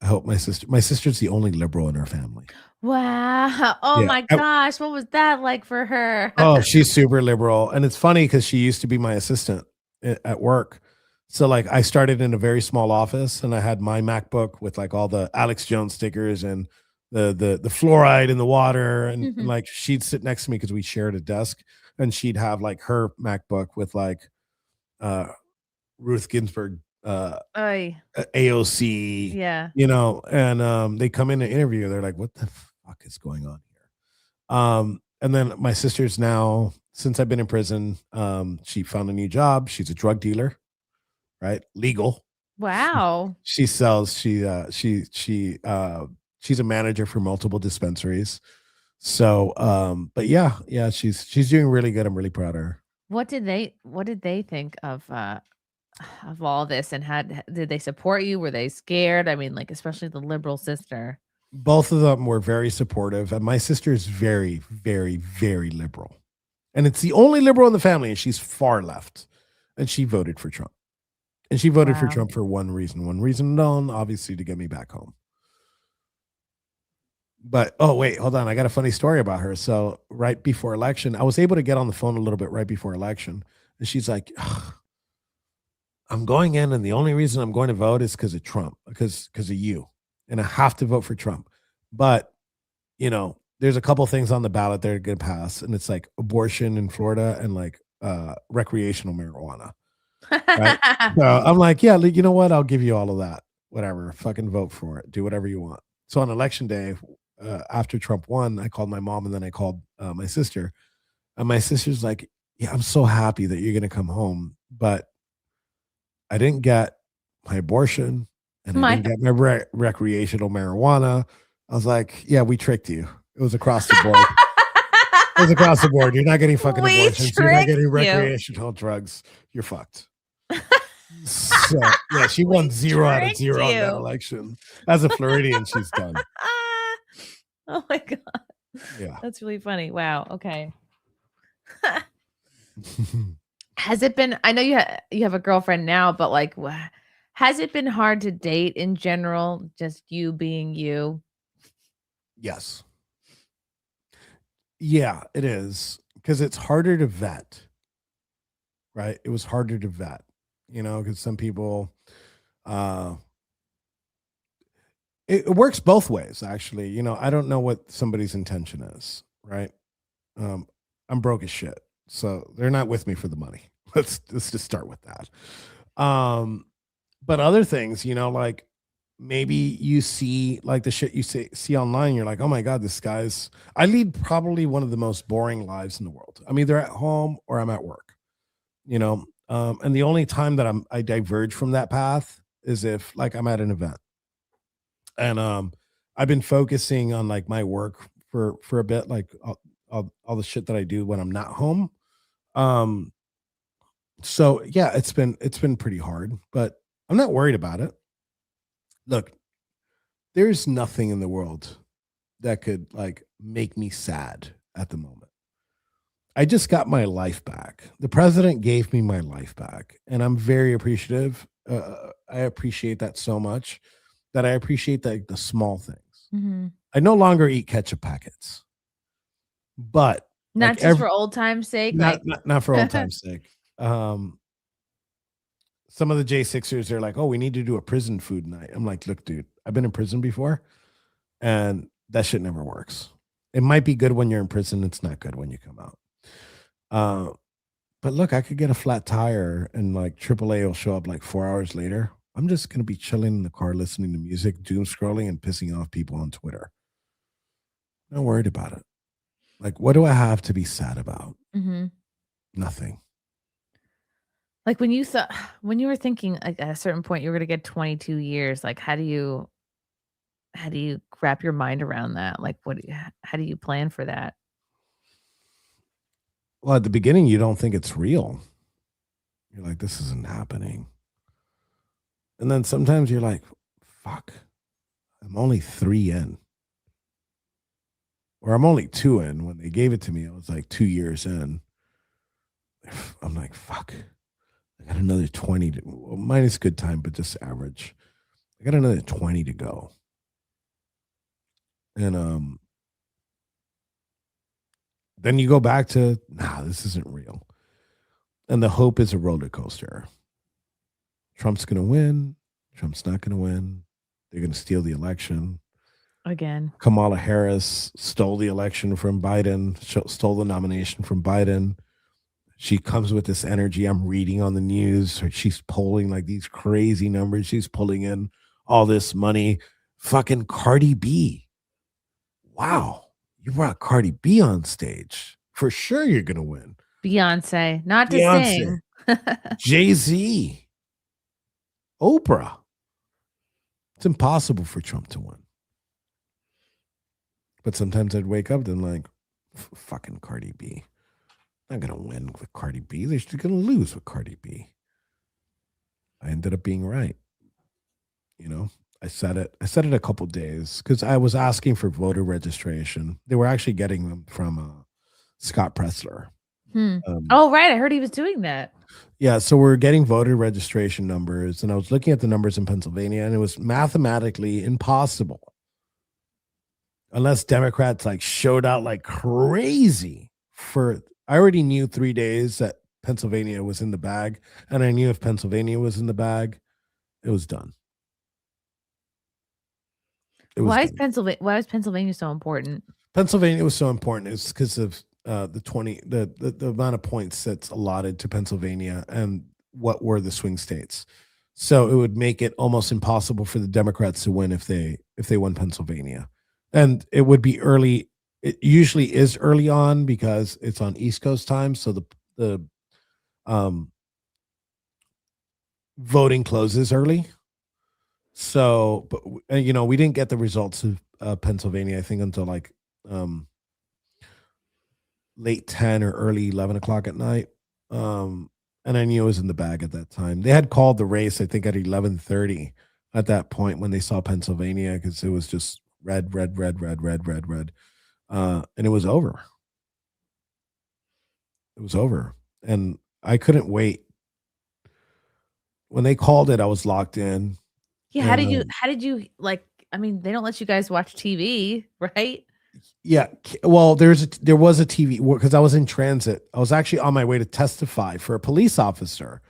hope my sister's the only liberal in her family. Wow. Oh Yeah. my gosh, what was that like for her? Oh, she's super liberal. And it's funny because she used to be my assistant at work. So like I started in a very small office and I had my MacBook with like all the Alex Jones stickers and the fluoride in the water. And Mhm. like she'd sit next to me because we shared a desk and she'd have like her MacBook with like uh Ruth Ginsburg Oy. AOC, Yeah. and they come in to interview. They're like, what the fuck is going on here? And then my sister's now, since I've been in prison, she found a new job. She's a drug dealer, right? Legal. Wow. She sells, she's a manager for multiple dispensaries. So, but yeah, she's doing really good. I'm really proud of her. What did they think of all this, and did they support you? Were they scared? I mean, like, especially the liberal sister. Both of them were very supportive, and my sister is very, very, very liberal. And it's the only liberal in the family, and she's far left. And she voted for Trump. And she voted for Wow. Trump for one reason alone, obviously to get me back home. But oh wait, hold on. I got a funny story about her. So right before election, I was able to get on the phone a little bit right before election. And she's like, "Ugh, I'm going in, and the only reason I'm going to vote is because of Trump, because of you. And I have to vote for Trump. But there's a couple things on the ballot that are going to pass, and it's like abortion in Florida and like recreational marijuana, right? So I'm like, yeah, you know what? I'll give you all of that. Whatever, fucking vote for it. Do whatever you want. So on election day, after Trump won, I called my mom and then I called my sister, and my sister's like, yeah, I'm so happy that you're going to come home, but I didn't get my abortion and I My didn't get my recreational marijuana. I was like, yeah, we tricked you. It was across the board. It was across the board. You're not getting fucking We abortions. You're not tricked getting you. recreational drugs. You're fucked. So yeah, she won We 0 out of 0 tricked on that you. election. As a Floridian, she's done. Oh my god. Yeah. That's really funny. Wow, okay. Has it been, I know you have a girlfriend now, but, like, has it been hard to date in general, just you being you? Yes. Yeah, it is. Because it's harder to vet, right? It was harder to vet, because some people uh it works both ways, actually. I don't know what somebody's intention is, right? Um, I'm broke as shit, so they're not with me for the money. Let's just start with that. Um, but other things, like maybe you see like the shit you see online. You're like, oh my god, this guy's. I lead probably one of the most boring lives in the world. I'm either at home or I'm at work. And the only time that I diverge from that path is if like I'm at an event and I've been focusing on like my work for a bit, like all the shit that I do when I'm not home. um so yeah, it's been pretty hard, but I'm not worried about it. Look, there's nothing in the world that could like make me sad at the moment. I just got my life back. The president gave me my life back, and I'm very appreciative. I appreciate that so much that I appreciate the small things. Mhm. I no longer eat ketchup packets, but like Not just for old time's sake, not, like not for old time's sake. Um, some of the J6ers are like, "Oh, we need to do a prison food night." I'm like, "Look, dude, I've been in prison before, and that shit never works. It might be good when you're in prison. It's not good when you come out." Uh, but look, I could get a flat tire, and like AAA will show up like 4 hours later. I'm just gonna be chilling in the car, listening to music, doom scrolling, and pissing off people on Twitter. Not worried about it. Like, what do I have to be sad about? Mhm. Nothing. Like, when you thought when you were thinking, like, at a certain point, you were gonna get 22 years, like, how do you wrap your mind around that? Like, how do you plan for that? Well, at the beginning, you don't think it's real. You're like, this isn't happening. And then sometimes you're like, fuck, I'm only 3 in, or I'm only 2 in. When they gave it to me, I was like 2 years in. I'm like, fuck. I got another 20 to, well, minus good time, but just average. I got another 20 to go. And then you go back to, nah, this isn't real. And the hope is a roller coaster. Trump's going to win. Trump's not going to win. They're going to steal the election. Again. Kamala Harris stole the election from Biden, stole the nomination from Biden. She comes with this energy. I'm reading on the news. She's polling like these crazy numbers. She's pulling in all this money. Fucking Cardi B. Wow. You brought Cardi B on stage. For sure you're going to win. Beyonce, not to Beyonce, sing. Jay-Z, Oprah. It's impossible for Trump to win. But sometimes I'd wake up and like, fucking Cardi B. I'm not going to win with Cardi B. They're going to lose with Cardi B. I ended up being right. You know, I said it. I said it a couple days because I was asking for voter registration. They were actually getting them from Scott Pressler. Oh, right. I heard he was doing that. Yeah, so we're getting voter registration numbers, and I was looking at the numbers in Pennsylvania, and it was mathematically impossible unless Democrats like showed out like crazy. I already knew 3 days that Pennsylvania was in the bag, and I knew if Pennsylvania was in the bag, it was done. Why is Pennsylvania so important? Pennsylvania was so important. It's because of the amount of points that's allotted to Pennsylvania and what were the swing states. So it would make it almost impossible for the Democrats to win if they won Pennsylvania. And it would be early. It usually is early on because it's on East Coast time. So the um, voting closes early. So, but we didn't get the results of Pennsylvania, I think, until like late 10 or early 11 o'clock at night. And I knew it was in the bag at that time. They had called the race, I think, at 11:30 at that point when they saw Pennsylvania because it was just red, red, red, red, red, red, red. And it was over. It was over. And I couldn't wait. When they called it, I was locked in. Yeah, And how did you like I mean, they don't let you guys watch TV, right? yeah, well, there was a TV because I was in transit. I was actually on my way to testify for a police officer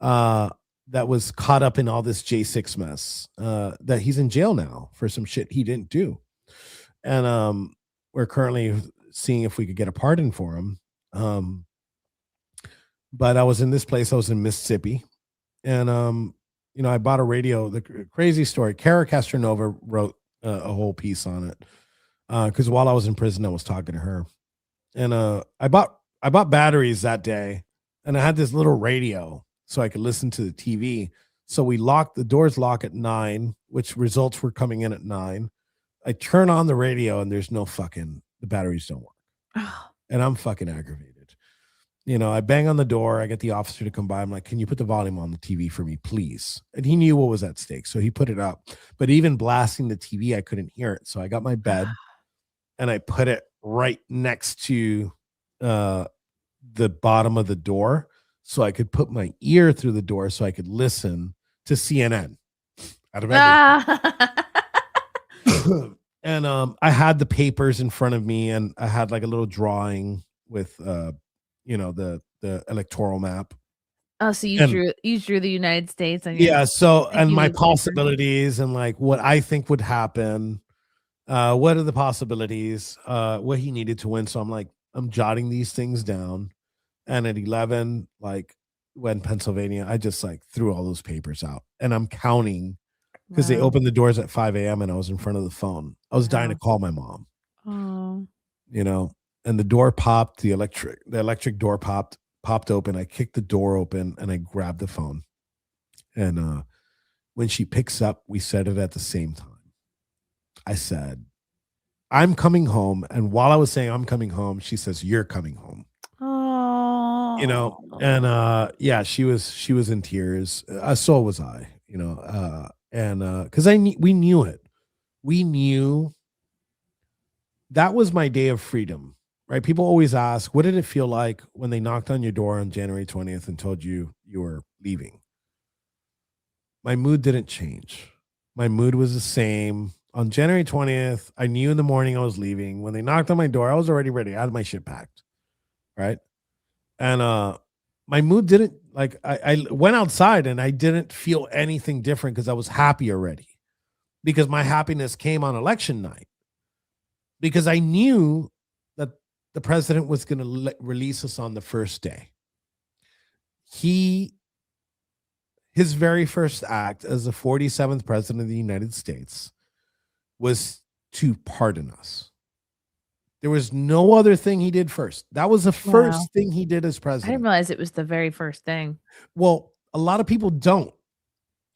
that was caught up in all this J6 mess. That he's in jail now for some shit he didn't do, and we're currently seeing if we could get a pardon for him. But I was in this place. I was in Mississippi, and I bought a radio. The crazy story. Kara Castronova wrote a whole piece on it because while I was in prison, I was talking to her, and I bought batteries that day, and I had this little radio so I could listen to the TV. So we locked the doors lock at 9, which results were coming in at 9. I turn on the radio and there's no fucking the batteries don't work, and I'm fucking aggravated. I bang on the door. I get the officer to come by. I'm like, can you put the volume on the TV for me, please? And he knew what was at stake. So he put it up. But even blasting the TV, I couldn't hear it. So I got my bed and I put it right next to the bottom of the door so I could put my ear through the door so I could listen to CNN out of everything. And I had the papers in front of me and I had like a little drawing with the electoral map. Oh, so you drew the United States on your Yeah, so and my paper. possibilities and like what I think would happen. What are the possibilities? What he needed to win. So I'm jotting these things down. And at 11, like when Pennsylvania, I just like threw all those papers out and I'm counting because they Wow. opened the doors at 5 a.m. and I was in front of the phone. I was dying to call my mom. Oh. And the door popped, the electric door popped open. I kicked the door open and I grabbed the phone. And when she picks up, we said it at the same time. I said, I'm coming home. And while I was saying I'm coming home, she says, you're coming home. Oh. And yeah, she was in tears. So was I, and because we knew it. We knew that was my day of freedom. right? People always ask, what did it feel like when they knocked on your door on January 20th and told you you were leaving? My mood didn't change. My mood was the same. On January 20th, I knew in the morning I was leaving. When they knocked on my door, I was already ready. I had my shit packed, right? And my mood didn't like I went outside and I didn't feel anything different because I was happy already. Because my happiness came on election night. Because I knew that the president was going to release us on the first day. He his very first act as the 47th president of the United States was to pardon us. There was no other thing he did first. That was the Wow. first thing he did as I didn't president. realize it was the very first thing. Well, a lot of people don't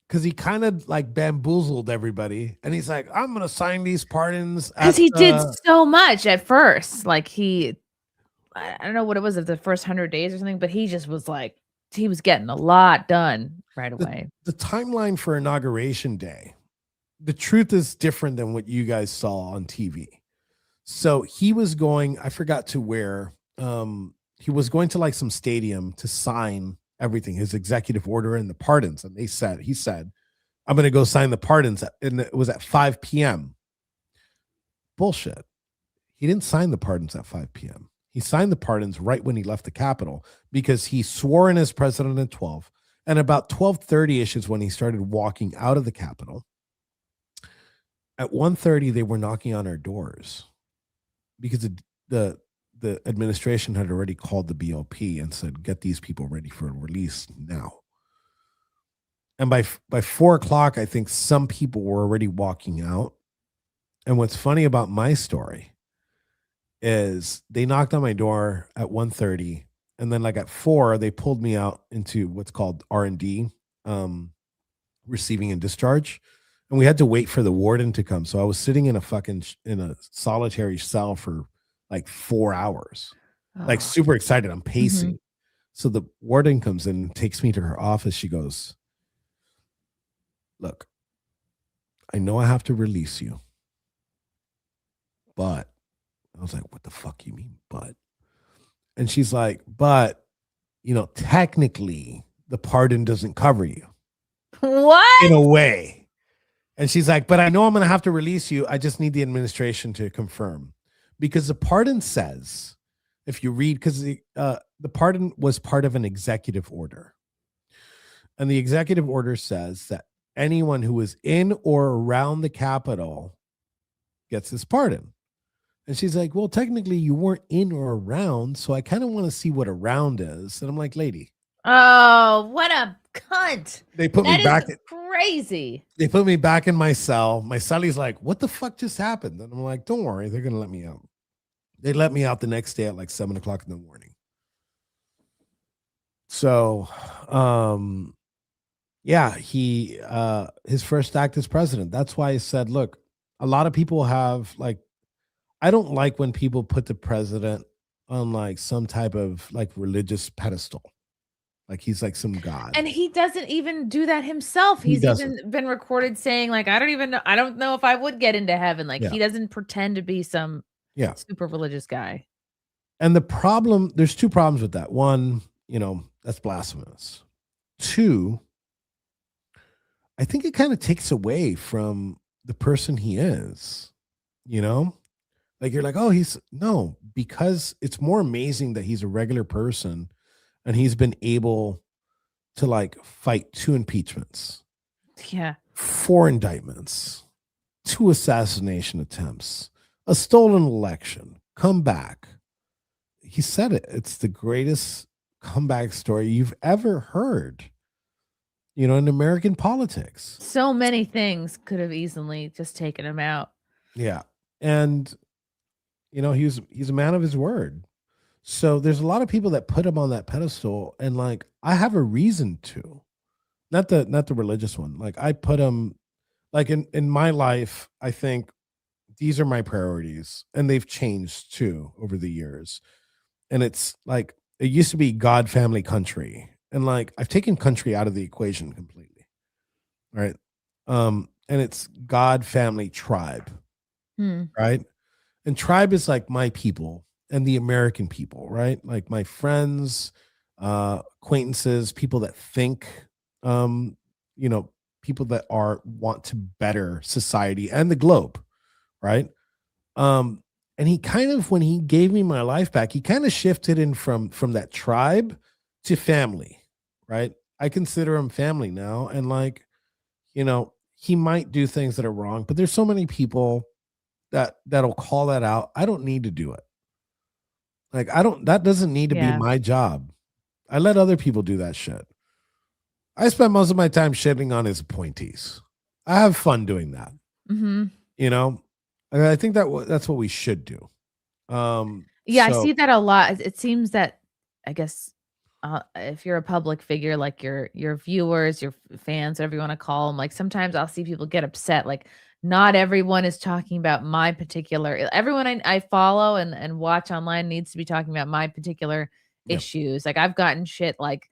because he kind of like bamboozled everybody. And he's like, I'm going to sign these pardons Because at he did the. so much at first. Like I don't know what it was of the first 100 days or something, but he just was like, he was getting a lot done right The, away. the timeline for Inauguration Day, the truth is different than what you guys saw on TV. So he was going, I forgot to where. He was going to like some stadium to sign everything, his executive order and the pardons. And he said, I'm going to go sign the pardons. And it was at 5 p.m. Bullshit. He didn't sign the pardons at 5 p.m. He signed the pardons right when he left the Capitol because he swore in as president at 12. And about 12:30ish is when he started walking out of the Capitol. At 1:30, they were knocking on our doors because the administration had already called the BLP and said, get these people ready for a release now. And by 4 o'clock, I think some people were already walking out. And what's funny about my story is they knocked on my door at 1:30, and then like at 4 they pulled me out into what's called R&D, receiving and discharge, and we had to wait for the warden to come. So I was sitting in a solitary cell for like 4 hours, like Oh. super excited. I'm Mhm. pacing. So the warden comes in and takes me to her office. She goes, look, I know I have to release you, but I was like, what the fuck you mean, but? And she's like, but, technically the pardon doesn't cover you in What? a way. And she's like, but I know I'm going to have to release you. I just need the administration to confirm. Because the pardon says, if you read, because the pardon was part of an executive order. And the executive order says that anyone who is in or around the Capitol gets this pardon. And she's like, well, technically you weren't in or around. So I kind of want to see what around is. And I'm like, lady, Oh, what a cunt. they put me That is back. crazy. They put me back in my cell. My cellie's like, what the fuck just happened? And I'm like, don't worry. They're going to let me out. They let me out the next day at like 7 o'clock in the morning. So, yeah, his first act as president. That's why I said, look, a lot of people have like, I don't like when people put the president on like some type of like religious pedestal. Like he's like some god. And he doesn't even do that himself. He He's doesn't. even been recorded saying like, I don't know if I would get into heaven. Like Yeah. he doesn't pretend to be some Yeah. super religious guy. And there's two problems with that. One, that's blasphemous. Two, I think it kind of takes away from the person he is, you know? Like you're like, oh, he's no, because it's more amazing that he's a regular person and he's been able to like fight 2 impeachments, Yeah. 4 indictments, 2 assassination attempts, a stolen election, come back. He said it. It's the greatest comeback story you've ever heard, in American politics. So many things could have easily just taken him out. Yeah. And he's a man of his word. So there's a lot of people that put him on that pedestal, and like I have a reason to. Not the religious one. Like I put him like in my life, I think these are my priorities, and they've changed too over the years. And it's like it used to be God, family, country. And like I've taken country out of the equation completely. Right. And it's God, family, tribe. Hmm. Right. And tribe is like my people. and the American people, right? Like my friends, acquaintances, people that think, um, you know, people that are want to better society and the globe, right? Um, and he kind of, when he gave me my life back, he kind of shifted in from that tribe to family, right? I consider him family now, and like, he might do things that are wrong, but there's so many people that'll call that out. I don't need to do it. Like I don't that doesn't need to be Yeah. my job. I let other people do that shit. I spend most of my time shitting on his appointees. I have fun doing that. Mhm. You know, and I think that's what we should do. Yeah, I So see that a lot. It seems that I guess, if you're a public figure, like your viewers, your fans, whatever you wanna call them, like, sometimes I'll see people get upset, like, not everyone is talking about my particular everyone I follow and watch online needs to be talking about my particular yeah, issues. Like, I've gotten shit like,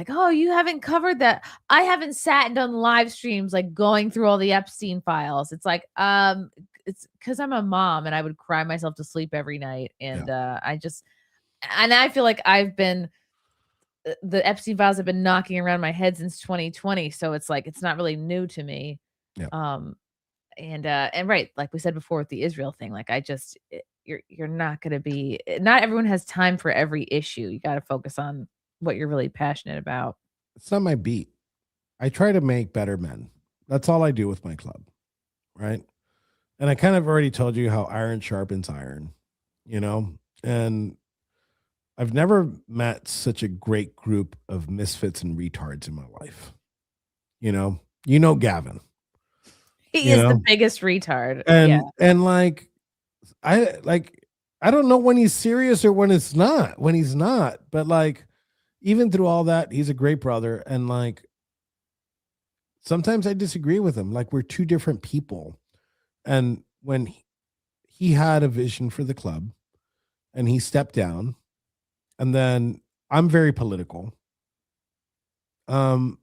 "Oh, you haven't covered that." I haven't sat and done live streams, like, going through all the Epstein files. It's like, it's because 'cause I'm a mom and I would cry myself to sleep every night, yeah, and, I feel like I've been the Epstein files have been knocking around my head since 2020, so it's like, it's not really new to me. yeah. Um, and right, like we said before with the Israel thing, like, you're not gonna be not everyone has time for every issue. You gotta focus on what you're really passionate about. It's not my beat. I try to make better men. That's all I do with my club, right? And I kind of already told you how iron sharpens iron, you know? And I've never met such a great group of misfits and retards in my life. Gavin, He you is the know, biggest retard. Yeah. and like I don't know when he's serious or when he's not, but like even through all that, he's a great brother. And like sometimes I disagree with him. Like we're two different people. And when he had a vision for the club and he stepped down, and then I'm very political. Um,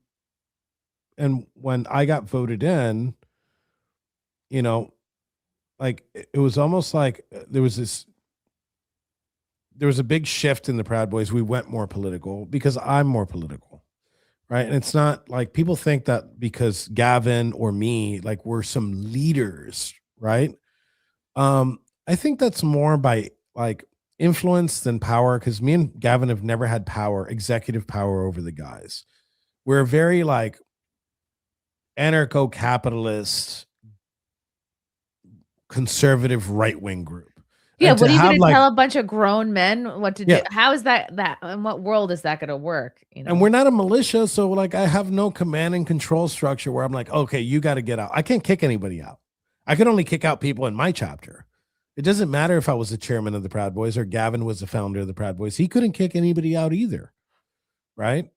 and when I got voted in, you know, like it was almost like there was a big shift in the Proud Boys. We went more political because I'm more political, right? And it's not like people think that because Gavin or me, like we're some leaders, right? I think that's more by like influence than power because me and Gavin have never had power, executive power over the guys. We're very like anarcho capitalist, conservative right wing group. Yeah, And to what are you have gonna like, tell a bunch of grown men what to do? yeah, How is that in what world is that gonna work, you and know? we're not a militia. So like I have no command and control structure where I'm like, okay, you got to get out. I can't kick anybody out. I can only kick out people in my chapter. It doesn't matter if I was the chairman of the Proud Boys or Gavin was the founder of the Proud Boys. He couldn't kick anybody out either. Right.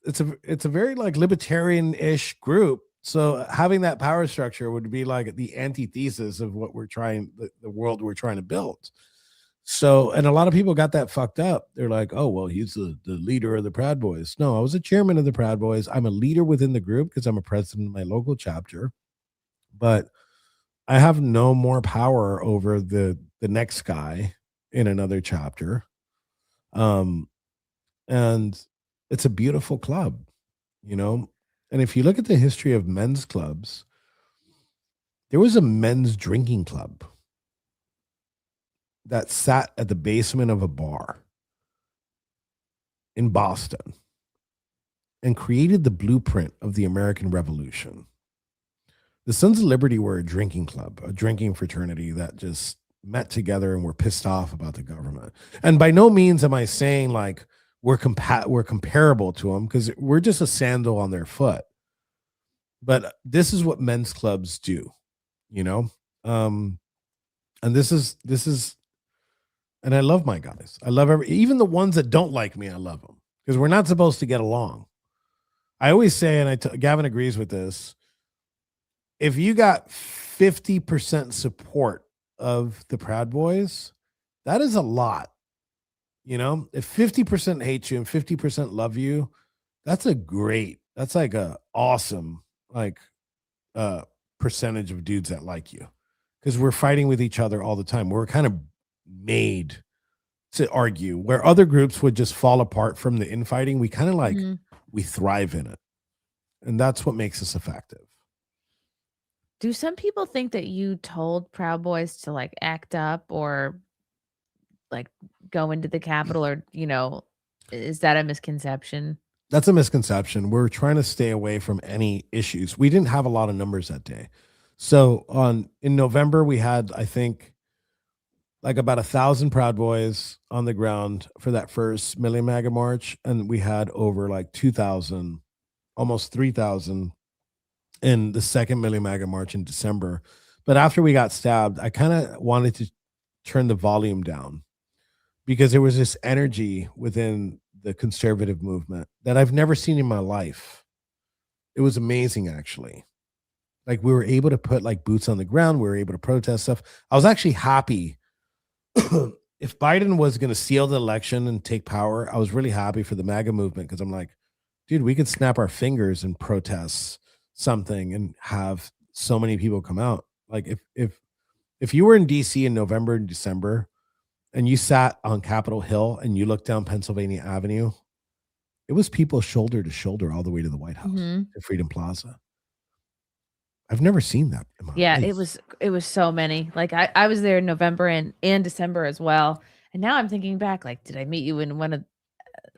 It's a very like libertarian-ish group. So having that power structure would be like the antithesis of what the world we're trying to build. So, and a lot of people got that fucked up. They're like, oh, well, he's the leader of the Proud Boys. No, I was a chairman of the Proud Boys. I'm a leader within the group because I'm a president of my local chapter, but I have no more power over the next guy in another chapter. Um, and it's a beautiful club, you know. And if you look at the history of men's clubs, there was a men's drinking club that sat at the basement of a bar in Boston and created the blueprint of the American Revolution. The Sons of Liberty were a drinking club, a drinking fraternity that just met together and were pissed off about the government. And by no means am I saying like we're comparable to them because we're just a sandal on their foot. But this is what men's clubs do, you know. Um, and this is and I love my guys. I love even the ones that don't like me. I love them because we're not supposed to get along. I always say, and Gavin agrees with this, if you got 50% support of the Proud Boys, that is a lot. You know, if 50% hate you and 50% love you, that's like a awesome, like, uh, percentage of dudes that like you because we're fighting with each other all the time. We're kind of made to argue, where other groups would just fall apart from the infighting. We kind of like, Mhm. we thrive in it. And that's what makes us effective. Do some people think that you told Proud Boys to, like, act up or, like, go into the Capitol or, is that a misconception? That's a misconception. We're trying to stay away from any issues. We didn't have a lot of numbers that day. So on in November, we had, I think, like about 1,000 Proud Boys on the ground for that first Million MAGA march. And we had over like 2,000, almost 3,000 in the second Million MAGA march in December. But after we got stabbed, I kind of wanted to turn the volume down because there was this energy within the conservative movement that I've never seen in my life. It was amazing, actually. Like we were able to put like boots on the ground. We were able to protest stuff. I was actually happy. If Biden was going to seal the election and take power, I was really happy for the MAGA movement because I'm like, dude, we could snap our fingers and protest something and have so many people come out. Like if you were in DC in November and December and you sat on Capitol Hill and you looked down Pennsylvania Avenue, it was people shoulder to shoulder all the way to the White House, Mhm. to Freedom Plaza. I've never seen that in my Yeah, life. it was so many. Like, I was there in November and December as well, and now I'm thinking back, like, did I meet you in one of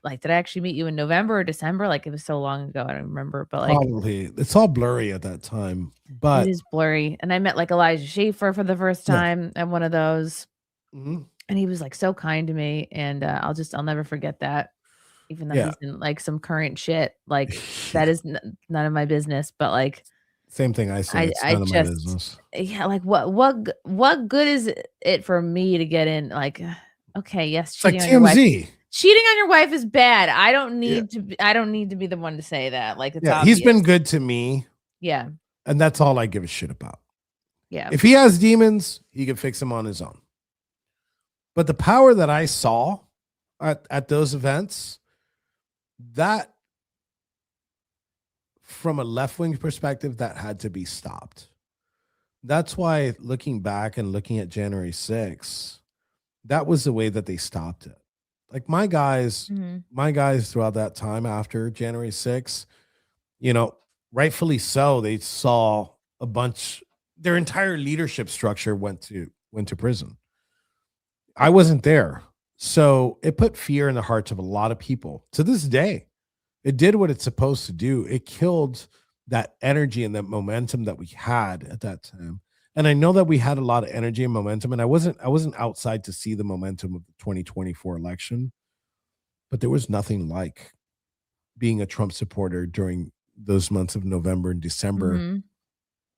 like, did I actually meet you in November or December? Like, it was so long ago, I don't remember, but, like, Probably. It's all blurry at that time, it but is blurry, and I met, like, Elijah Schaffer for the first yeah. time at one of those, Mhm. and he was, like, so kind to me, and, I'll never forget that, even though Yeah. he's in, like, some current shit, like, that Yeah. is none of my business, but, like, Same thing I say. It's I none of my just business. yeah, like, what good is it for me to get in, like, okay, yes, It's like cheating TMZ. on your wife is bad. Yeah. I don't need to be the one to say that, like, it's Yeah. He's been obvious. good to me, Yeah, and that's all I give a shit about. yeah. If he has demons, he can fix them on his own. But the power that I saw at those events, that from a left wing perspective, that had to be stopped. That's why looking back and looking at January 6th, that was the way that they stopped it. Like Mhm. my guys throughout that time after January 6th, you know, rightfully so, they saw a bunch, their entire leadership structure went to prison. I wasn't there. So it put fear in the hearts of a lot of people. To this day, it did what it's supposed to do. It killed that energy and that momentum that we had at that time. And I know that we had a lot of energy and momentum, and I wasn't outside to see the momentum of the 2024 election, but there was nothing like being a Trump supporter during those months of November and December. Mhm.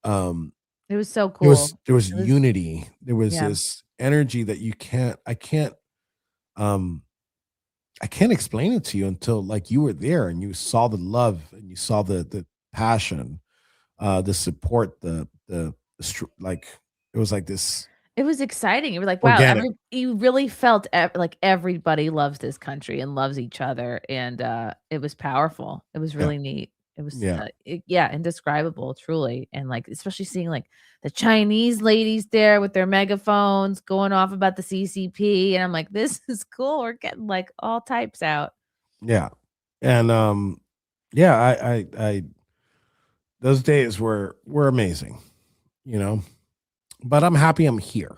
Um, It was so cool. there was It was unity. There was yeah. this energy that um I can't explain it to you until like you were there and you saw the love and you saw the passion, the support, like it was like this It was exciting. You were like, "Wow, organic. you really felt like everybody loves this country and loves each other," and, it was powerful. It was Yeah, really neat. It was, yeah, yeah, indescribable, truly, and, like, especially seeing, like, the Chinese ladies there with their megaphones going off about the CCP, and I'm like, "This is cool. We're getting, like, all types out." yeah, and yeah, I those days were amazing, you know. But I'm happy I'm here,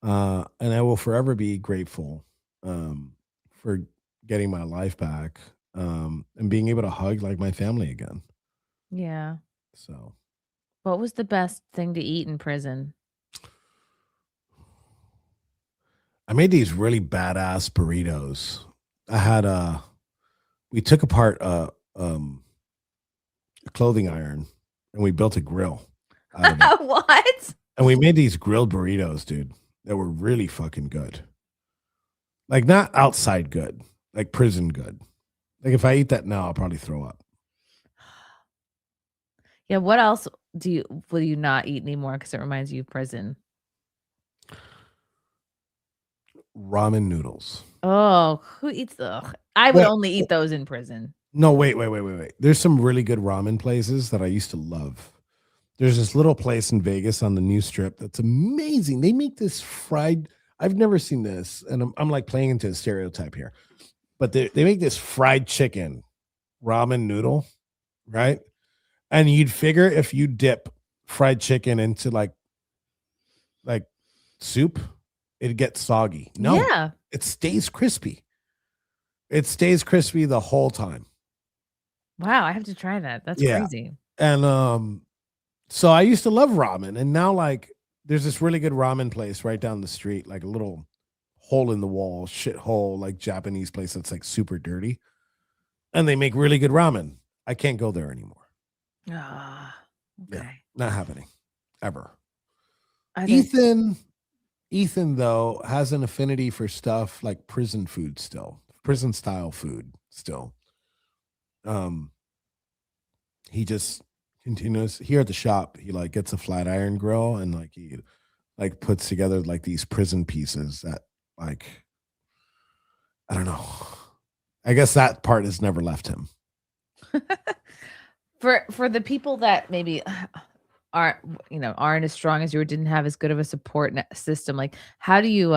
and I will forever be grateful for getting my life back, and being able to hug like my family again. Yeah. So What was the best thing to eat in prison? I made these really badass burritos. I had we took apart a clothing iron and we built a grill out of it. What? And we made these grilled burritos, dude, that were really fucking good. Like not outside good, like prison good. Like if I eat that now, I'll probably throw up. Yeah, what else will you not eat anymore because it reminds you of prison? Ramen noodles. Oh, who eats ugh, I would Well, only eat those in prison. no, wait. There's some really good ramen places that I used to love. There's this little place in Vegas on the new strip that's amazing. They make this fried. I've never seen this, and I'm like playing into a stereotype here, but they make this fried chicken ramen noodle, right? And you'd figure if you dip fried chicken into like soup, it gets soggy. No, Yeah. it stays crispy. It stays crispy the whole time. Wow, I have to try that. That's Yeah. crazy. And so I used to love ramen, and now like there's this really good ramen place right down the street, like a little hole in the wall, shit hole, like Japanese place that's like super dirty. And they make really good ramen. I can't go there anymore. Ah, Yeah, okay. not happening ever. I think Ethan, Ethan though has an affinity for stuff like prison food still, prison style food still. Um, he just continues here at the shop. He like gets a flat iron grill and like he like puts together like these prison pieces that like I don't know. I guess that part has never left him. for the people that maybe aren't aren't as strong as you or didn't have as good of a support system, like how do you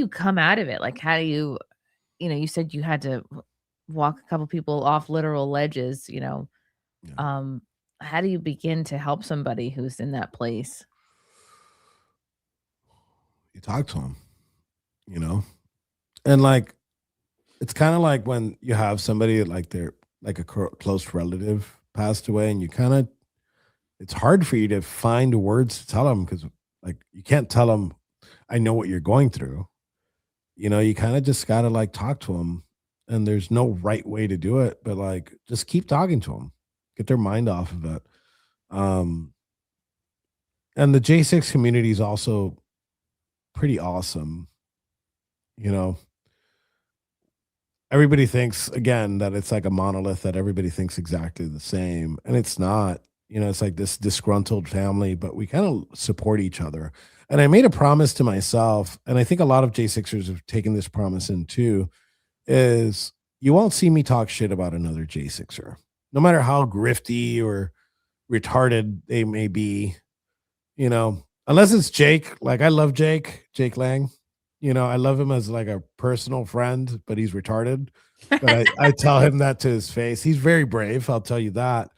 come out of it? Like how do you you said you had to walk a couple people off literal ledges, Yeah. um how do you begin to help somebody who's in that place? You talk to him, you know, and like it's kind of like when you have somebody like they're like a close relative passed away, and you kind of it's hard for you to find words to tell them because like you can't tell them I know what you're going through. You know, you kind of just got to like talk to them, and there's no right way to do it, but like just keep talking to them, get their mind off of it. Um, and the J6 community is also pretty awesome. You know, everybody thinks again that it's like a monolith that everybody thinks exactly the same, and it's not. You know, it's like this disgruntled family, but we kind of support each other. And I made a promise to myself, and I think a lot of J6ers have taken this promise in too, is you won't see me talk shit about another J6er. No matter how grifty or retarded they may be, you know, unless it's Jake. Like I love Jake Lang. You know, I love him as like a personal friend, but he's retarded. But I tell him that to his face. He's very brave, I'll tell you that.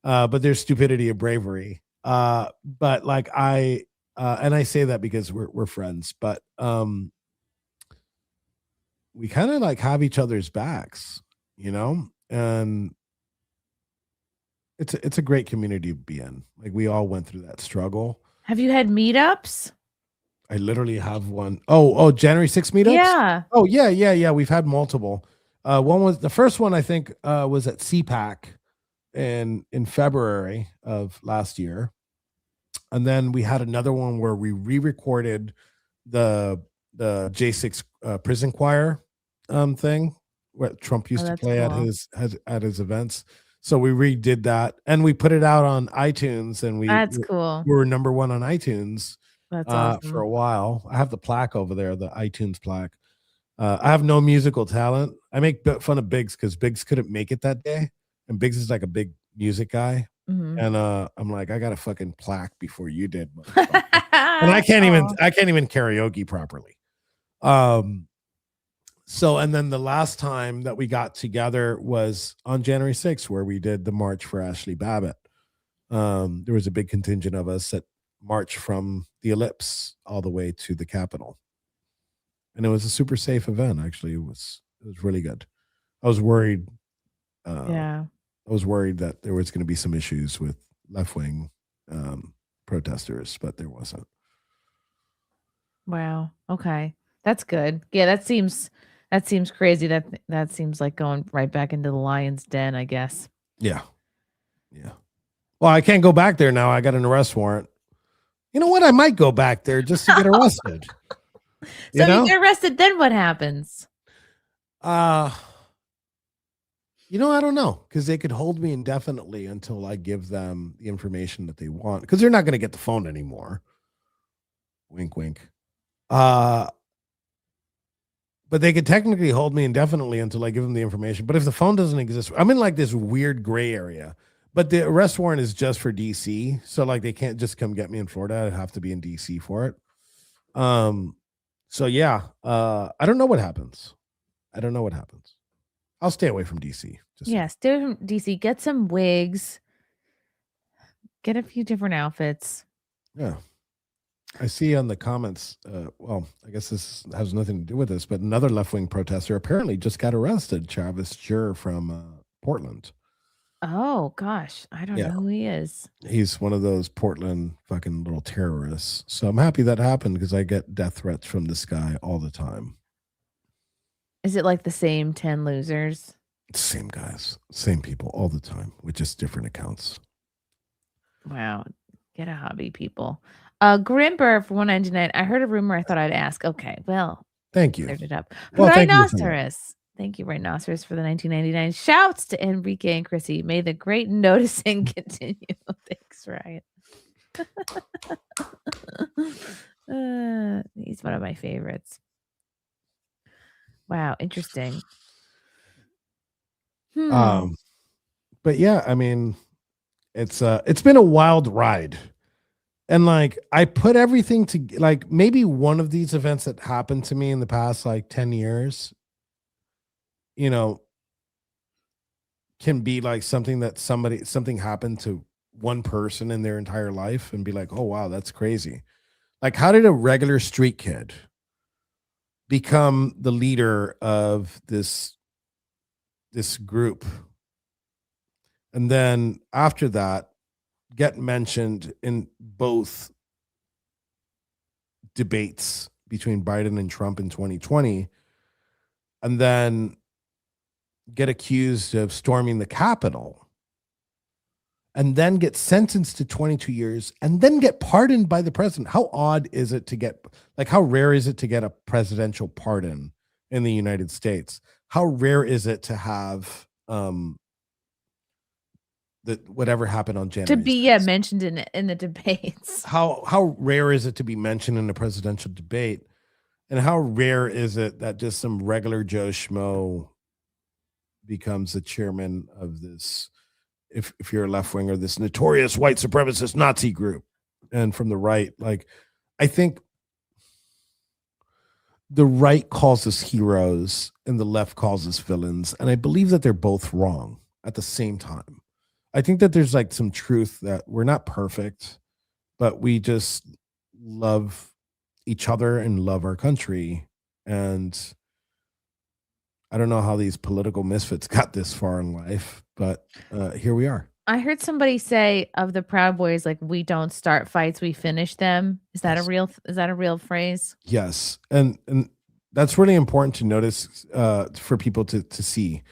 But there's stupidity and bravery. But like and I say that because we're friends, but we kind of like have each other's backs, you know, and it's a great community to be in. Like we all went through that struggle. Have you had meetups? I literally have one. Oh, January 6th meetups. Yeah. Oh yeah. We've had multiple. One was the first one I think was at CPAC in February of last year, and then we had another one where we re-recorded the J6 prison choir thing what Trump Oh, used to that's play cool. at his events. So we redid that and we put it out on iTunes, and That's we cool. were number one on iTunes That's for awesome. a while. I have the plaque over there, the iTunes plaque. I have no musical talent. I make fun of Biggs because Biggs couldn't make it that day, and Biggs is like a big music guy. Mhm. And I'm like, I got a fucking plaque before you did, motherfucker. And Aw. I can't even karaoke properly. Um, so and then the last time that we got together was on January 6th, where we did the March for Ashley Babbitt. There was a big contingent of us that marched from the Ellipse all the way to the Capitol. And it was a super safe event, actually. It was really good. I was worried uh, Yeah. I was worried that there was going to be some issues with left wing protesters, but there wasn't. Wow. Okay. That's good. Yeah, that seems crazy. That seems like going right back into the lion's den, I guess. Yeah. Yeah. Well, I can't go back there now. I got an arrest warrant. You know what? I might go back there just to get arrested. So You if you know? get arrested, then what happens? Uh you know, I don't know because they could hold me indefinitely until I give them the information that they want because they're not going to get the phone anymore. Wink, wink. Uh, but they could technically hold me indefinitely until I give them the information. But if the phone doesn't exist, I'm in like this weird gray area But the arrest warrant is just for DC. So like they can't just come get me in Florida. I have to be in DC for it. So yeah, I don't know what happens. I don't know what happens. I'll stay away from DC. Yeah, stay from DC. Get some wigs. Get a few different outfits. Yeah. I see on the comments, well, I guess this has nothing to do with this, but another left wing protester apparently just got arrested, Travis Jur from Portland. Oh, gosh. I don't know who he is. He's one of those Portland fucking little terrorists. So I'm happy that happened because I get death threats from this guy all the time. Is it like the same 10 losers? Same guys, same people all the time with just different accounts. Wow. Get a hobby, people. Grimber for 199. I heard a rumor. I thought I'd ask. Okay. Well, thank you. Cleared it up. Well, Rhinoceros. Thank you, Rhinoceros, for the 1999 shouts to Enrique and Chrissie. May the great noticing continue. Thanks, Ryan. He's one of my favorites. Wow, interesting. But yeah, I mean, it's been a wild ride. And like I put everything to like maybe one of these events that happened to me in the past like 10 years, you know, can be like something that something happened to one person in their entire life and be like, oh wow, that's crazy. Like, how did a regular street kid become the leader of this group? And then after that, get mentioned in both debates between Biden and Trump in 2020, and then get accused of storming the Capitol, and then get sentenced to 22 years, and then get pardoned by the president. How odd is it to get, like, how rare is it to get a presidential pardon in the United States? How rare is it to have that whatever happened on January to be mentioned in the debates? How rare is it to be mentioned in a presidential debate, and how rare is it that just some regular Joe Schmo becomes the chairman of this, if you're a left winger, this notorious white supremacist Nazi group? And from the right, like, I think the right calls us heroes and the left calls us villains, and I believe that they're both wrong at the same time. I think that there's like some truth that we're not perfect, but we just love each other and love our country. And I don't know how these political misfits got this far in life, but here we are. I heard somebody say of the Proud Boys, like, we don't start fights, we finish them. Is that a real phrase? Yes. And that's really important to notice for people to see.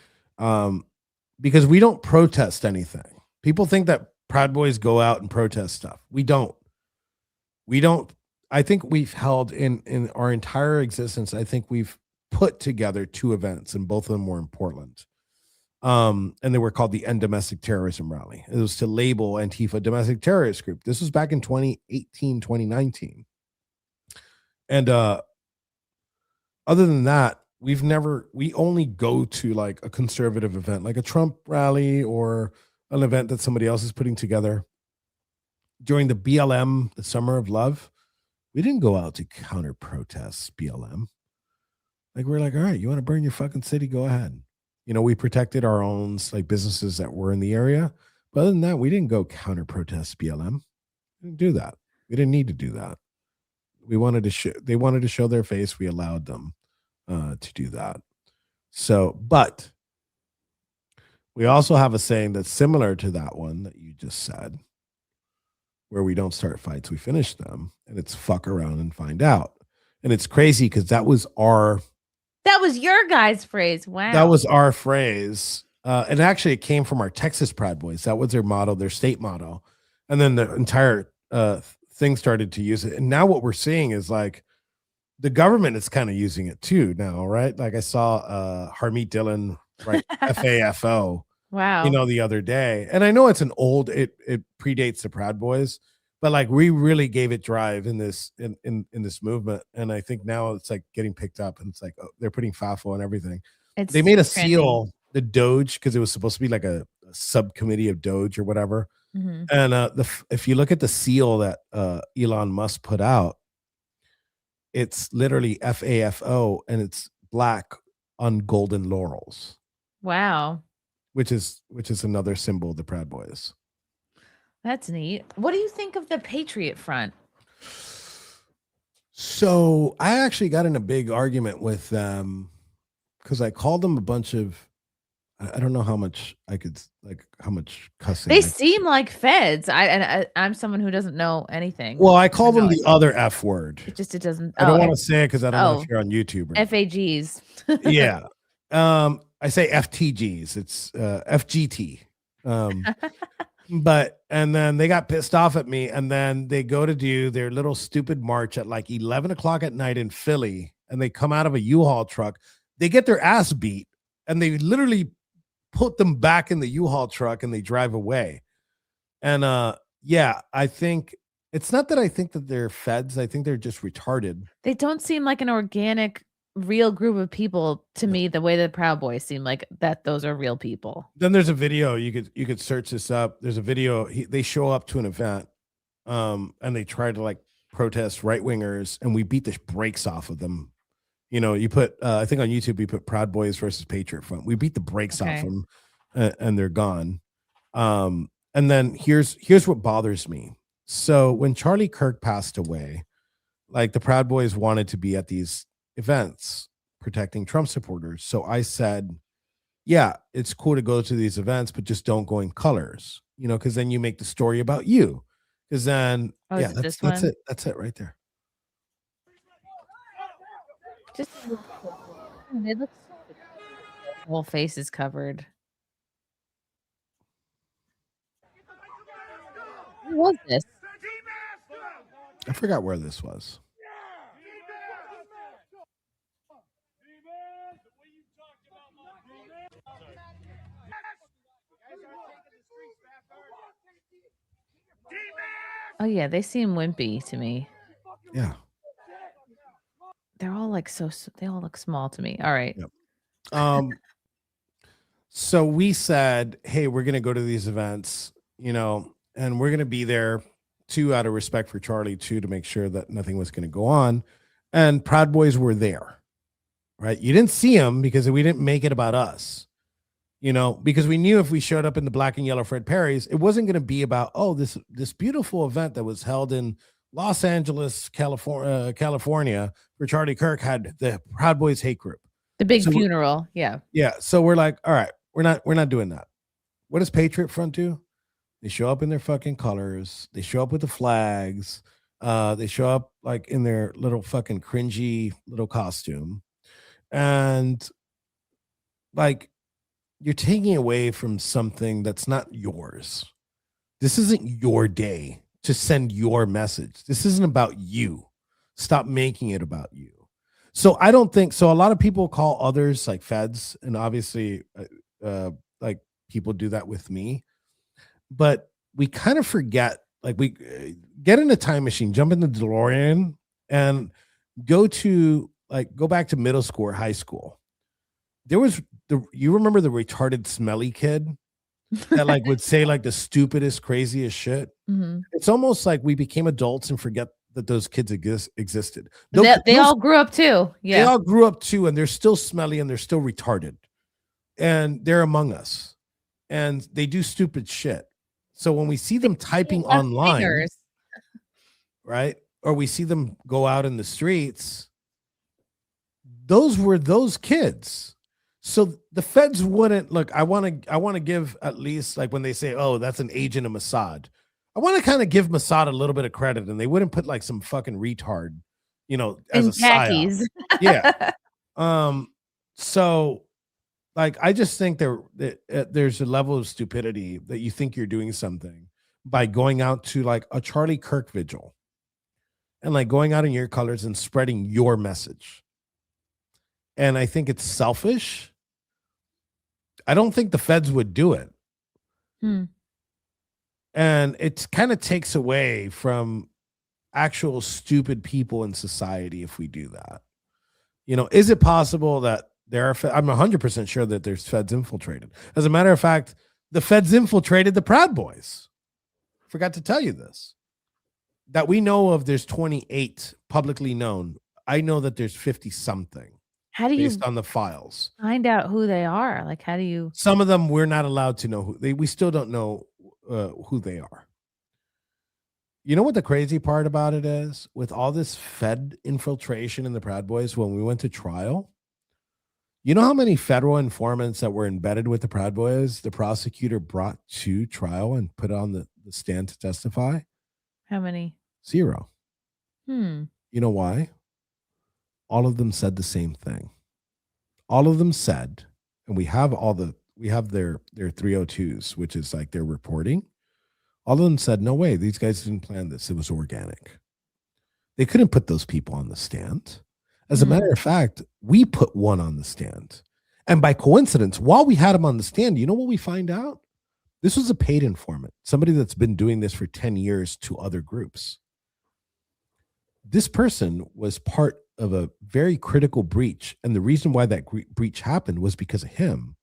Because we don't protest anything. People think that Proud Boys go out and protest stuff. We don't. I think we've held in our entire existence, I think we've put together 2 events, and both of them were in Portland. And they were called the End Domestic Terrorism Rally. It was to label Antifa domestic terrorist group. This was back in 2018, 2019. And other than that, we only go to like a conservative event, like a Trump rally or an event that somebody else is putting together. During the BLM, the Summer of Love, we didn't go out to counter protest BLM. Like, we're like, all right, you want to burn your fucking city? Go ahead. You know, we protected our own like businesses that were in the area. But other than that, we didn't go counter protest BLM. We didn't do that. We didn't need to do that. They wanted to show their face. We allowed them to do that. So, but we also have a saying that's similar to that one that you just said, where we don't start fights, we finish them. And it's fuck around and find out. And it's crazy because that was your guys' phrase. Wow. That was our phrase. And actually it came from our Texas Proud Boys. That was their motto, their state motto. And then the entire thing started to use it. And now what we're seeing is like the government is kind of using it too now, right? Like I saw Harmeet Dillon write FAFO, wow, you know, the other day. And I know it's it predates the Proud Boys, but like we really gave it drive in this this movement. And I think now it's like getting picked up, and it's like, oh, they're putting FAFO and everything. They made a seal, the Doge, because it was supposed to be like a subcommittee of Doge or whatever. Mhm. And if you look at the seal that Elon Musk put out, it's literally FAFO, and it's black on golden laurels, Wow. which is another symbol of the Proud Boys. That's neat. What do you think of the Patriot Front? So I actually got in a big argument with them because I called them a bunch of. I don't know how much I could like how much cussing. They I could seem say. like feds. I'm someone who doesn't know anything. Well, I I call them know the other F word. it doesn't. I don't Oh, want to say it because I don't know if oh, you're on YouTube or not. FAGs. Yeah. I say FTGs. It's FGT. Um, but and then they got pissed off at me, and then they go to do their little stupid march at like 11 o'clock at night in Philly, and they come out of a U-Haul truck. They get their ass beat, and they literally put them back in the U-Haul truck, and they drive away. And yeah, I think it's not that I think that they're feds. I think they're just retarded. They don't seem like an organic, real group of people to me. The way the Proud Boys seem like that, those are real people. Then there's a video you could search this up. There's a video they show up to an event, and they try to like protest right wingers, and we beat the brakes off of them. You know, you put I think on YouTube we put Proud Boys versus Patriot Front. We beat the brakes off Okay. them, and they're gone. And then here's what bothers me. So when Charlie Kirk passed away, like the Proud Boys wanted to be at these events protecting Trump supporters. So I said, yeah, it's cool to go to these events, but just don't go in colors, you know, because then you make the story about you. Because then, Oh, yeah, is it that's this one? it. That's it right there. Just it looks whole face is covered. Who was this? I forgot where this was. Oh yeah, they seem wimpy to me. Yeah. They're all like they all look small to me. All right. Yep. So we said, hey, we're gonna go to these events, you know, and we're gonna be there two out of respect for Charlie, two to make sure that nothing was gonna go on. And Proud Boys were there, right? You didn't see them because we didn't make it about us, you know, because we knew if we showed up in the black and yellow Fred Perry's, it wasn't going to be about, oh, this beautiful event that was held in Los Angeles, California, where Charlie Kirk had the Proud Boys hate group. The big So funeral. Yeah. yeah, so we're like, all right, we're not doing that. What does Patriot Front do? They show up in their fucking colors. They show up with the flags. They show up like in their little fucking cringy little costume, and like you're taking away from something that's not yours. This isn't your day to send your message. This isn't about you. Stop making it about you. So I don't think so. A lot of people call others like feds, and obviously, like people do that with me. But we kind of forget. Like we get in a time machine, jump in the DeLorean, and go back to middle school or high school. There was you remember the retarded smelly kid that like would say like the stupidest, craziest shit. Mhm. It's almost like we became adults and forget that those kids existed. They all grew up too. They Yeah. all grew up too, and they're still smelly and they're still retarded, and they're among us, and they do stupid shit. So when we see them typing Left online, fingers. right, or we see them go out in the streets, those were those kids. So the feds wouldn't look. I want to give at least like when they say, "Oh, that's an agent of Mossad." I want to kind of give Mossad a little bit of credit, and they wouldn't put like some fucking retard, you know, as In a psyop. khakis. Yeah. So like I just think there's a level of stupidity that you think you're doing something by going out to like a Charlie Kirk vigil and like going out in your colors and spreading your message. And I think it's selfish. I don't think the feds would do it. Hmm. And it kind of takes away from actual stupid people in society if we do that. You know, is it possible that there are I'm 100% sure that there's feds infiltrated. As a matter of fact, the feds infiltrated the Proud Boys. Forgot to tell you this. That we know of, there's 28 publicly known. I know that there's 50 something How do based you on the files. find out who they are? Like, how do you? Some of them we're not allowed to know we still don't know who they are. You know what the crazy part about it is? With all this Fed infiltration in the Proud Boys, when we went to trial, you know how many federal informants that were embedded with the Proud Boys the prosecutor brought to trial and put on the stand to testify? How many? 0. Hmm. You know why? All of them said the same thing. All of them said, and we have their 302s, which is like their reporting. All of them said, no way, these guys didn't plan this. It was organic. They couldn't put those people on the stand. As a matter of fact, we put one on the stand. And by coincidence, while we had him on the stand, you know what we find out? This was a paid informant, somebody that's been doing this for 10 years to other groups. This person was part of a very critical breach. And the reason why that breach happened was because of him.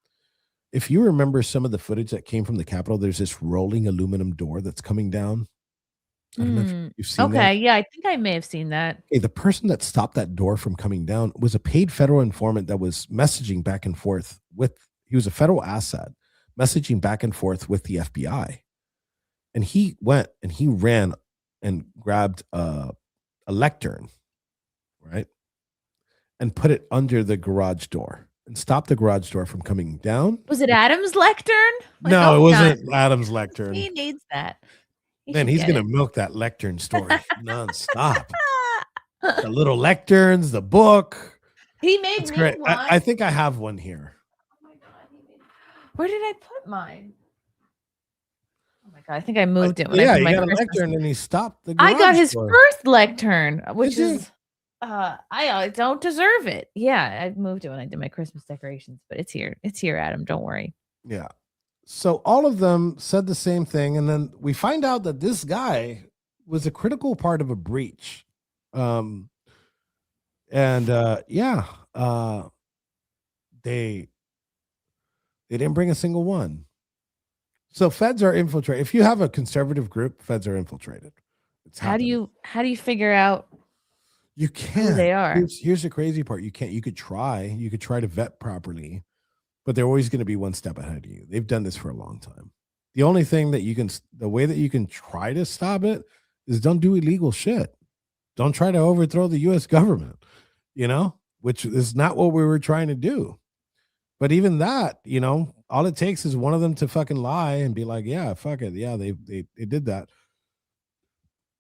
If you remember some of the footage that came from the Capitol, there's this rolling aluminum door that's coming down. I don't know if you've seen that. Okay, yeah, I think I may have seen that. Okay, the person that stopped that door from coming down was a paid federal informant that was messaging back and forth he was a federal asset, messaging back and forth with the FBI. And he went and he ran and grabbed a lectern, right? And put it under the garage door and stopped the garage door from coming down. Was it Adam's lectern? No, it wasn't Adam's lectern. He needs that. Man, he's going to milk that lectern story nonstop. The little lecterns, the book. He made me great. one. I think I have one here. Oh my God. Where did I put mine? Oh my God, I think I moved it. Yeah, he got a lectern and he stopped the garage I got his door. first lectern, which is I don't deserve it. Yeah, I moved it when I did my Christmas decorations, but it's here. It's here, Adam. Don't worry. Yeah. So all of them said the same thing, and then we find out that this guy was a critical part of a breach. They didn't bring a single one. So feds are infiltrated. If you have a conservative group, feds are infiltrated. How do you figure out you can't who they are? Here's the crazy part. You can't. You could try to vet properly, but they're always going to be one step ahead of you. They've done this for a long time. The only thing that the way that you can try to stop it is don't do illegal shit. Don't try to overthrow the U.S. government, which is not what we were trying to do. But even that, all it takes is one of them to fucking lie and be like, yeah, fuck it. Yeah, they did that.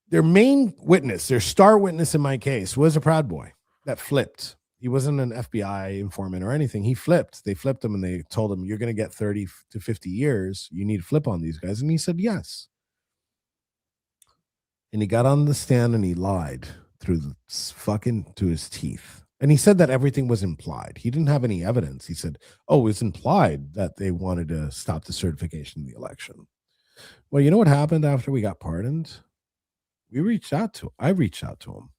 Their main witness, their star witness in my case, was a Proud Boy that flipped. He wasn't an FBI informant or anything. He flipped. They flipped him and they told him, you're going to get 30 to 50 years. You need to flip on these guys. And he said, yes. And he got on the stand and he lied to his teeth. And he said that everything was implied. He didn't have any evidence. He said, oh, it was implied that they wanted to stop the certification of the election. Well, you know what happened after we got pardoned? I reached out to him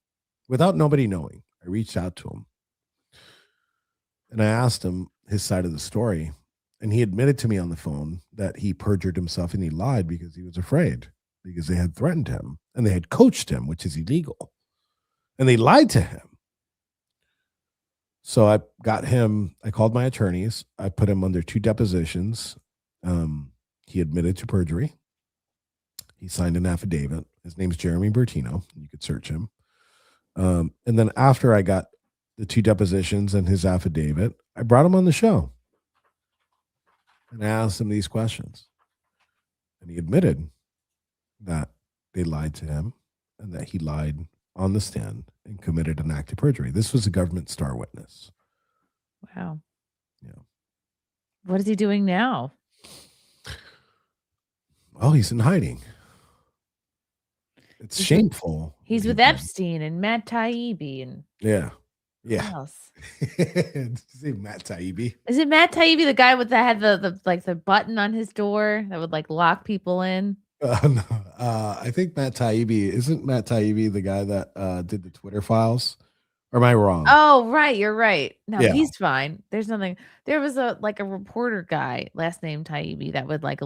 without nobody knowing. I reached out to him and I asked him his side of the story. And he admitted to me on the phone that he perjured himself and he lied because he was afraid, because they had threatened him and they had coached him, which is illegal. And they lied to him. So I called my attorneys. I put him under 2 depositions. He admitted to perjury. He signed an affidavit. His name's Jeremy Bertino. You could search him. And then after I got the 2 depositions and his affidavit, I brought him on the show. And I asked him these questions. And he admitted that they lied to him and that he lied on the stand and committed an act of perjury. This was a government star witness. Wow. Yeah. What is he doing now? Oh, he's in hiding. It's shameful. He's with Epstein and Matt Taibbi and yeah. Who else? Is it Matt Taibbi? Is it Matt Taibbi, the guy had the button on his door that would lock people in? No. I think isn't Matt Taibbi the guy that did the Twitter files Or am I wrong? Oh, right, you're right. No, Yeah. he's fine. There's nothing. There was a reporter guy, last name Taibbi, that would, that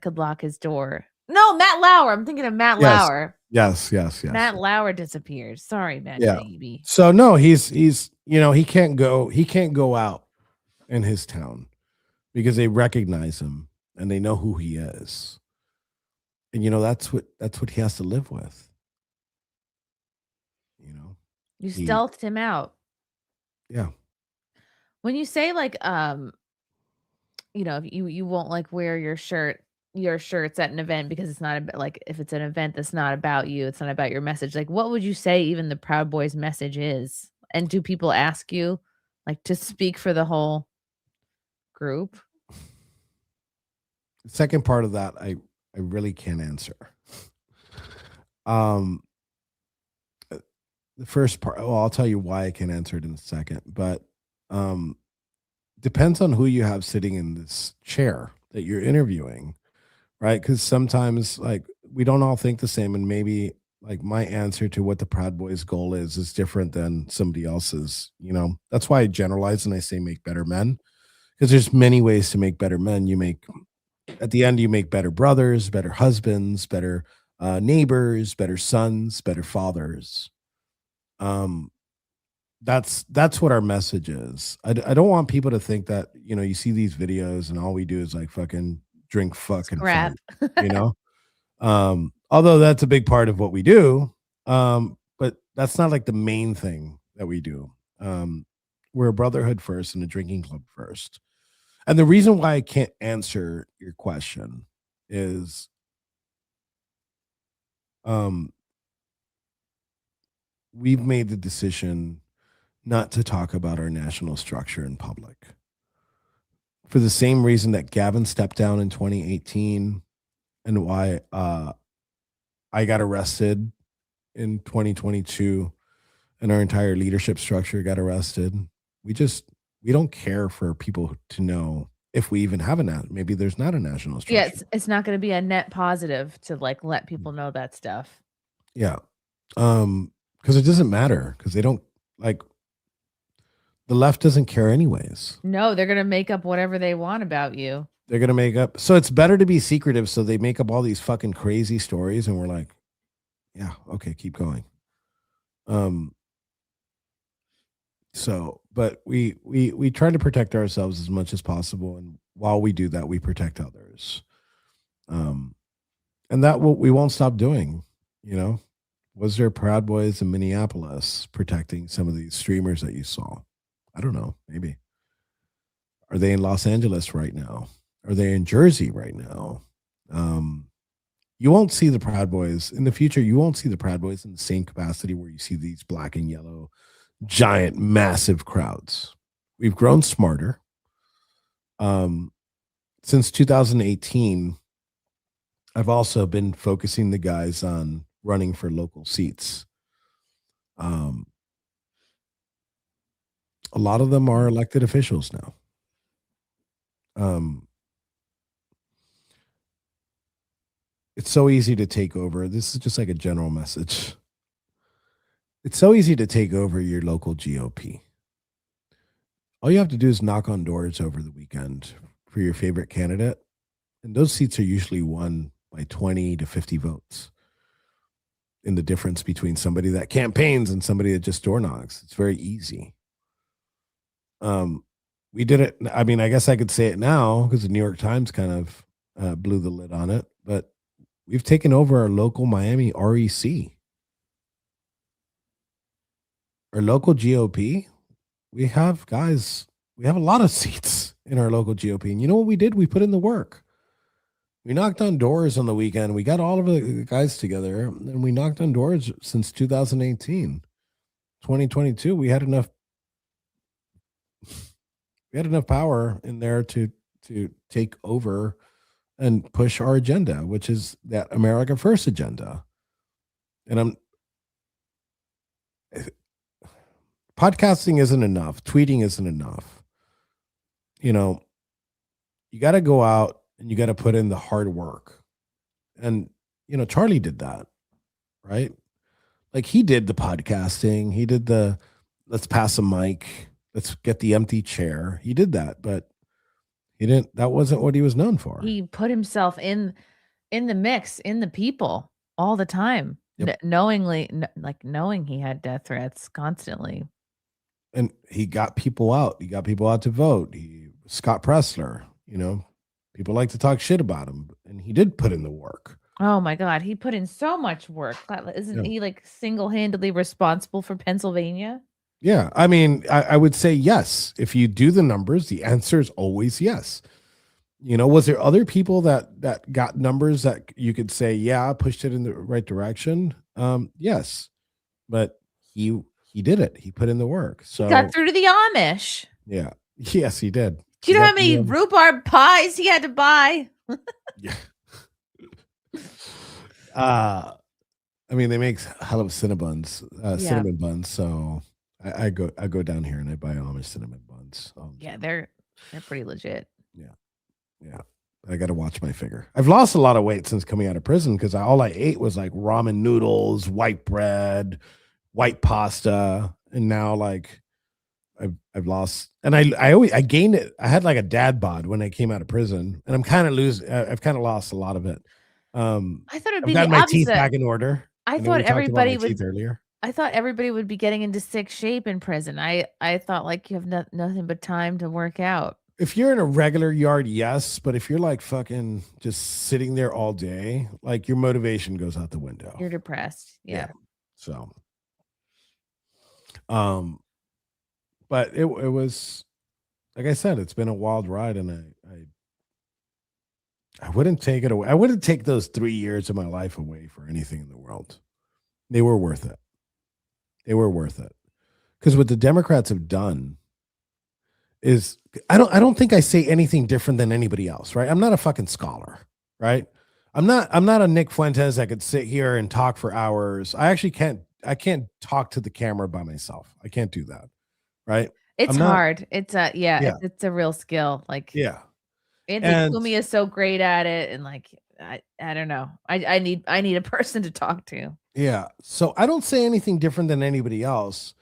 could lock his door. No, Matt Lauer, I'm thinking of Matt Yes. Lauer. Yes. Yes. Yes. Matt Lauer disappeared. Sorry, Matt Yeah. Taibbi. So no, he's he can't go out in his town because they recognize him and they know who he is. And that's what he has to live with. You know. You He stealthed him out. Yeah. When you say, if you won't, wear your shirts at an event because it's not about, if it's an event that's not about you, it's not about your message, what would you say even the Proud Boys message is? And do people ask you, to speak for the whole group? The second part of that I really can't answer. Um the first part, well, I'll tell you why I can answer it in a second, but um depends on who you have sitting in this chair that you're interviewing, right? Because sometimes we don't all think the same, and maybe my answer to what the Proud Boys goal is different than somebody else's. That's why I generalize and I say make better men, because there's many ways to make better men. At the end, you make better brothers, better husbands, better neighbors, better sons, better fathers. um that's what our message is. I don't want people to think that you see these videos and all we do is fucking drink, fucking Scrap. fight, you know although that's a big part of what we do. But that's not the main thing that we do. We're a brotherhood first and a drinking club first. And the reason why I can't answer your question is um we've made the decision not to talk about our national structure in public, for the same reason that Gavin stepped down in 2018, and why I got arrested in 2022, and our entire leadership structure got arrested. We just we don't care for people to know if we even have maybe there's not a national Yeah, structure. it's not gonna be a net positive to, let people know that stuff. Yeah. Because it doesn't matter, because they don't like the left doesn't care anyways. No, they're gonna make up whatever they want about you. They're gonna make up, so it's better to be secretive, so they make up all these fucking crazy stories and we're like, yeah, okay, keep going. Um but we try to protect ourselves as much as possible, and while we do that, we protect others. Um and that we won't stop doing, you know. Was there Proud Boys in Minneapolis protecting some of these streamers that you saw? I don't know, maybe. Are they in Los Angeles right now? Are they in Jersey right now? Um, you won't see the Proud Boys in the future. You won't see the Proud Boys in the same capacity where you see these black and yellow, giant, massive crowds. We've grown smarter. Um, since 2018, I've also been focusing the guys on running for local seats. Um, a lot of them are elected officials now. Um, it's so easy to take over. This is just like a general message. It's so easy to take over your local GOP. All you have to do is knock on doors over the weekend for your favorite candidate, and those seats are usually won by 20 to 50 votes. In the difference between somebody that campaigns and somebody that just door knocks, it's very easy. We did it. I mean, I guess I could say it now because the New York Times kind of blew the lid on it, but we've taken over our local Miami REC. Our local GOP, we have guys, we have a lot of seats in our local GOP. And you know what we did? We put in the work. We knocked on doors on the weekend. We got all of the guys together and we knocked on doors since 2018. 2022, we had enough power in there to take over and push our agenda, which is that America First agenda. And podcasting isn't enough. Tweeting isn't enough. You know, you got to go out and you got to put in the hard work. And Charlie did that, right? Like he did the podcasting, he did the let's pass a mic, let's get the empty chair. He did that, but he didn't. That wasn't what he was known for. He put himself in the mix, in the people all the time, Yep. knowingly, like knowing he had death threats constantly. And he got people out. He got people out to vote. Scott Pressler, people like to talk shit about him, and he did put in the work. Oh my God, he put in so much work. Isn't Yeah. he like single-handedly responsible for Pennsylvania? Yeah. I mean, I would say yes. If you do the numbers, the answer is always yes. Was there other people that got numbers that you could say, yeah, pushed it in the right direction? Yes. But he did it. He put in the work. He got So through to the Amish. yeah. Yes, he did. Do you He know got how many rhubarb pies he had to buy? yeah. I mean, they make hell of cinnabuns, Yeah. cinnamon buns. So I go down here and I buy Amish cinnamon buns. Yeah, they're pretty legit. Yeah. Yeah. I got to watch my figure. I've lost a lot of weight since coming out of prison because all I ate was like ramen noodles, white bread, white pasta, and now like I've lost, and I gained it. I had like a dad bod when I came out of prison, and I'm kind of losing. I've kind of lost a lot of it. I thought it'd I've be the gotten my teeth opposite. back in order. I know thought we talked about my everybody teeth would. earlier. I thought everybody would be getting into sick shape in prison. I thought like you have nothing but time to work out. If you're in a regular yard, yes, but if you're like fucking just sitting there all day, like your motivation goes out the window. You're depressed. Yeah. So, but it was like I said, it's been a wild ride, and I wouldn't take it away. I wouldn't take those 3 years of my life away for anything in the world. They were worth it. They were worth it. Because what the Democrats have done is I don't think I say anything different than anybody else, right? I'm not a fucking scholar, right? I'm not a Nick Fuentes that could sit here and talk for hours. I can't talk to the camera by myself. I can't do that. Right? It's I'm not hard. It's a Yeah. it's a real skill. Like Yeah. Anthony And Cumia is so great at it, and like I don't know. I need a person to talk to. yeah. So I don't say anything different than anybody else.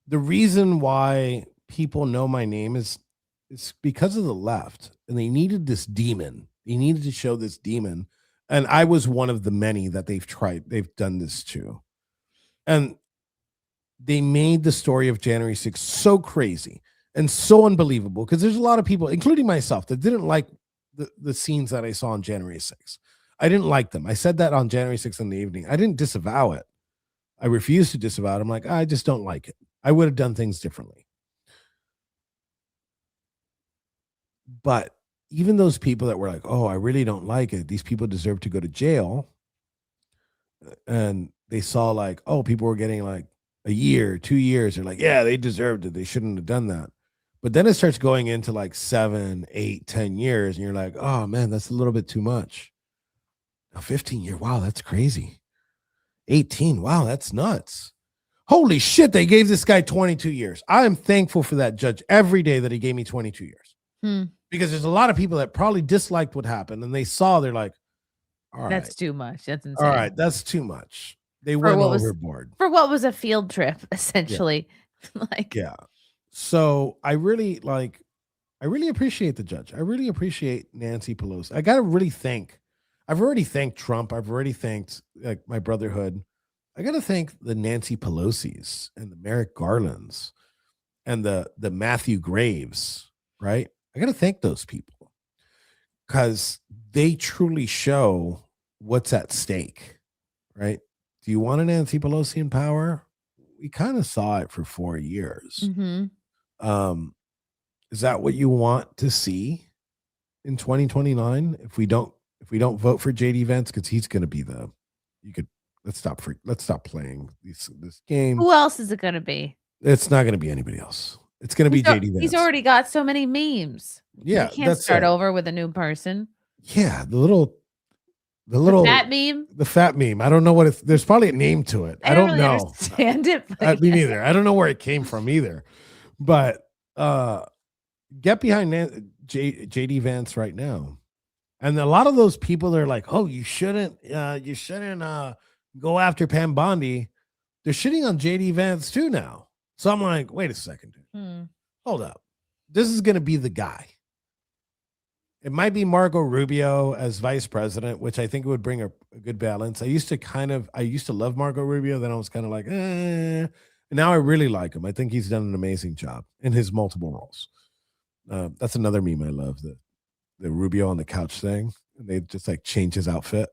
The reason why people know my name is it's because of the left, and they needed this demon. They needed to show this demon, and I was one of the many that they've done this to. And they made the story of January 6th so crazy and so unbelievable because there's a lot of people, including myself, that didn't like the scenes that I saw on January 6th. I didn't like them. I said that on January 6th in the evening. I didn't disavow it. I refused to disavow it. I'm like, I just don't like it. I would have done things differently. But even those people that were like, oh, I really don't like it, these people deserve to go to jail. And they saw like, oh, people were getting like a year, 2 years. They're like, yeah, they deserved it. They shouldn't have done that. But then it starts going into like 7, 8, 10 years. And you're like, oh man, that's a little bit too much. Now 15 year, wow, that's crazy. 18, wow, that's nuts. Holy shit, they gave this guy 22 years. I am thankful for that judge every day that he gave me 22 years. Because there's a lot of people that probably disliked what happened, and they saw, they're like, all right. That's too much. That's insane. All right, that's too much. They went overboard. For what was a field trip, essentially. Like, yeah. So I really appreciate the judge. I really appreciate Nancy Pelosi. I gotta really thank. I've already thanked Trump. I've already thanked like my brotherhood. I gotta thank the Nancy Pelosi's and the Merrick Garlands and the Matthew Graves, right? I gotta thank those people because they truly show what's at stake, right? Do you want a Nancy Pelosi in power? We kind of saw it for 4 years. Is that what you want to see in 2029? If we don't vote for JD Vance, because he's going to be let's stop playing this game. Who else is it going to be? It's not going to be anybody else. It's going to be JD Vance. He's already got so many memes. Yeah, he can't start over with a new person. Yeah, the fat meme. The fat meme. I don't know what it's. There's probably a name to it. I don't really know. Understand it. Me neither. I don't know where it came from either. But get behind JD Vance right now. And a lot of those people are like, "Oh, you shouldn't go after Pam Bondi." they're shitting on JD Vance too now. So I'm like, wait a second, dude. Hold up. This is going to be the guy. It might be Marco Rubio as vice president, which I think would bring a good balance. I used to love Marco Rubio. Then I was kind of like, And now I really like him. I think he's done an amazing job in his multiple roles. That's another meme I love, the Rubio on the couch thing. And they just like change his outfit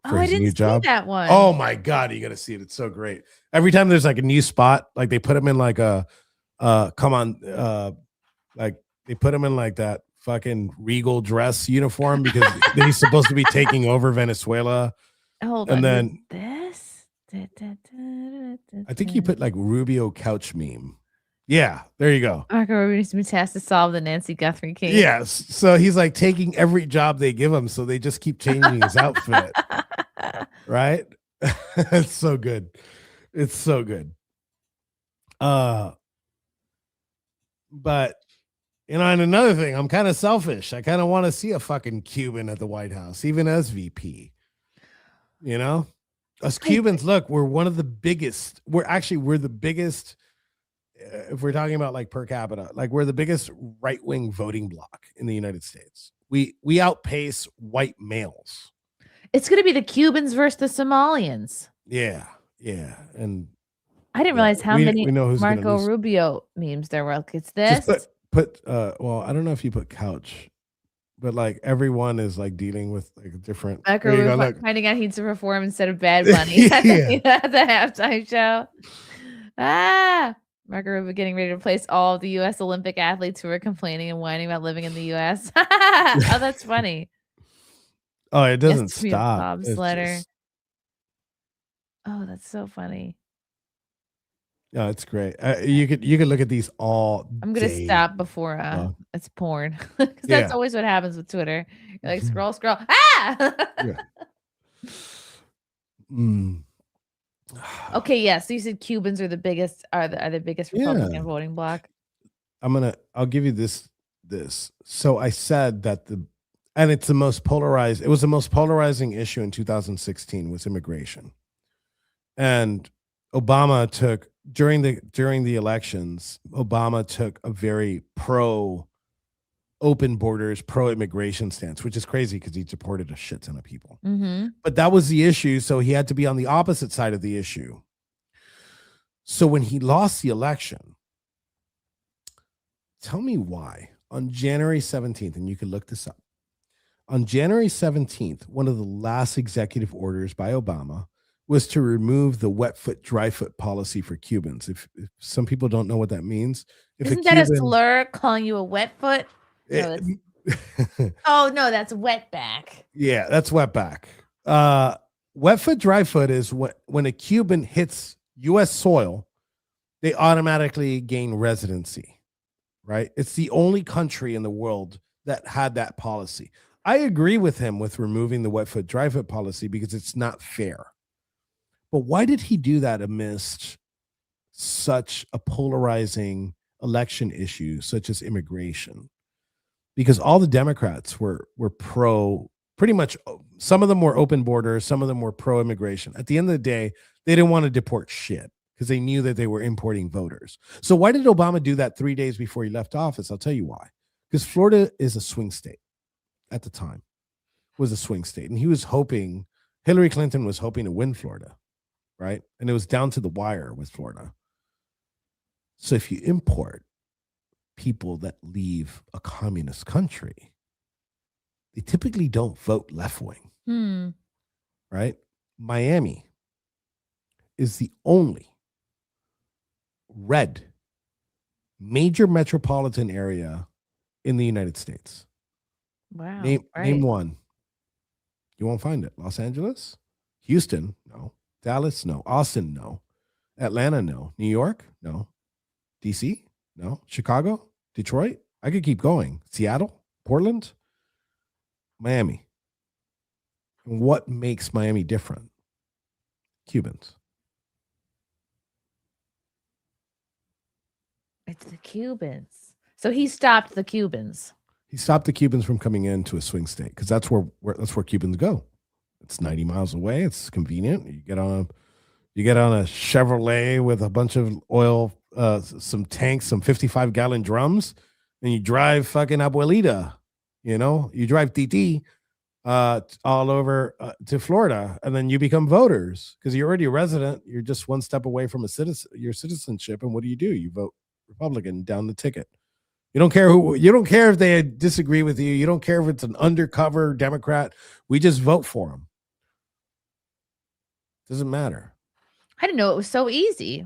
for his new job. That one. Oh my God, you got to see it. It's so great. Every time there's like a new spot, like they put him in like like they put him in like that fucking regal dress uniform because he's supposed to be taking over Venezuela. Hold and on. Then this? I think you put like Rubio couch meme. Yeah, there you go. Marco Rubio has to solve the Nancy Guthrie case. Yes. So he's like taking every job they give him. So they just keep changing his outfit. Right? It's so good. It's so good. But and another thing, I'm kind of selfish. I kind of want to see a fucking Cuban at the White House, even as VP. Us Cubans, look, we're one of the biggest. We're the biggest. If we're talking about like per capita, like we're the biggest right-wing voting bloc in the United States. We outpace white males. It's going to be the Cubans versus the Somalians. Yeah. And I didn't realize how many we know who's Marco Rubio memes there were. Like, it's this. Just well, I don't know if you put couch, but like everyone is like dealing with like a different. Marco Rubio finding out he'd to perform instead of Bad Bunny at the halftime show. Marco Rubio getting ready to replace all of the U.S. Olympic athletes who are complaining and whining about living in the U.S. Oh, that's funny. Oh, it doesn't stop. Bobsledder. Oh, that's so funny. Yeah, it's great. You could look at these all. I'm gonna stop before it's porn because that's always what happens with Twitter. You're like scroll. Okay, yeah. So you said Cubans are the biggest are the biggest Republican voting bloc. I'll give you this. So I said that it's the most polarized. It was the most polarizing issue in 2016 was immigration, and Obama took during the elections. Obama took a very pro open borders, pro immigration stance, which is crazy because he deported a shit ton of people. But that was the issue, so he had to be on the opposite side of the issue. So when he lost the election, tell me why on January 17th, and you can look this up. On January 17th, one of the last executive orders by Obama was to remove the wet foot, dry foot policy for Cubans. If some people don't know what that means. Isn't that a slur calling you a wet foot? No, oh, no, that's wetback. Yeah, that's wetback. Wet foot, dry foot is when a Cuban hits U.S. soil, they automatically gain residency, right? It's the only country in the world that had that policy. I agree with him with removing the wet foot, dry foot policy because it's not fair. But why did he do that amidst such a polarizing election issue, such as immigration? Because all the Democrats were pro, pretty much. Some of them were open borders, some of them were pro immigration. At the end of the day, they didn't want to deport shit because they knew that they were importing voters. So why did Obama do that 3 days before he left office? I'll tell you why. Because Florida is a swing state at the time, was a swing state. And Hillary Clinton was hoping to win Florida. Right. And it was down to the wire with Florida. So if you import people that leave a communist country, they typically don't vote left wing. Right. Miami is the only red major metropolitan area in the United States. Wow. Name one. You won't find it. Los Angeles, Houston, no. Dallas, no. Austin, no. Atlanta, no. New York, no. DC, no. Chicago, Detroit. I could keep going. Seattle, Portland, Miami. And what makes Miami different? Cubans. It's the Cubans. So he stopped the Cubans. He stopped the Cubans from coming into a swing state because that's where Cubans go. It's 90 miles away. It's convenient. You You get on a Chevrolet with a bunch of oil, some tanks, some 55-gallon drums, and you drive fucking Abuelita. You drive TT all over to Florida, and then you become voters because you're already a resident. You're just one step away from your citizenship. And what do? You vote Republican down the ticket. You don't care who. You don't care if they disagree with you. You don't care if it's an undercover Democrat. We just vote for them. Doesn't matter. I didn't know it was so easy.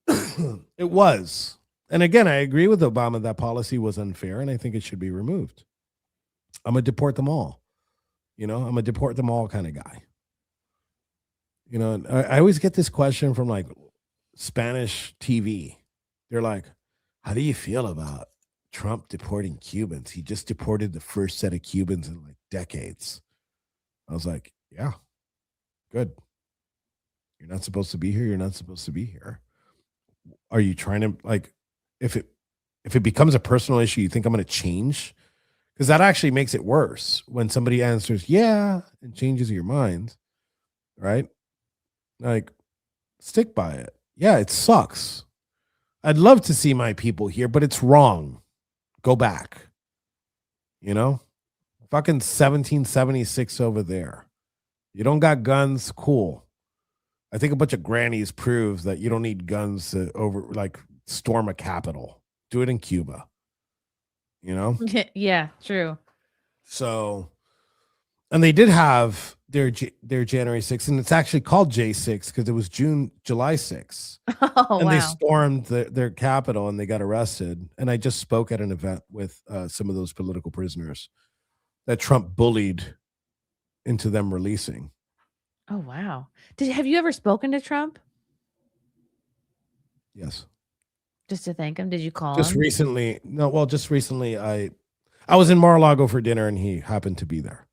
It was. And again, I agree with Obama that policy was unfair, and I think it should be removed. I'm going to deport them all. I'm a deport them all kind of guy. I always get this question from like Spanish TV. They're like, how do you feel about Trump deporting Cubans? He just deported the first set of Cubans in like decades. I was like, yeah, good. You're not supposed to be here. You're not supposed to be here. Are you trying to like, if it becomes a personal issue, you think I'm going to change? Because that actually makes it worse when somebody answers, yeah, and changes your mind, right? Like, stick by it. Yeah, it sucks. I'd love to see my people here, but it's wrong. Go back. Fucking 1776 over there. You don't got guns? Cool. I think a bunch of grannies proves that you don't need guns to storm a capital. Do it in Cuba. Yeah, true. So, and they did have their January 6th, and it's actually called J6 because it was July 6th. Oh, and wow. They stormed their capital and they got arrested. And I just spoke at an event with some of those political prisoners that Trump bullied into them releasing. Oh, wow. Have you ever spoken to Trump? Yes. Just to thank him? Did you call Just him? recently. No, well, just recently I was in Mar-a-Lago for dinner and he happened to be there.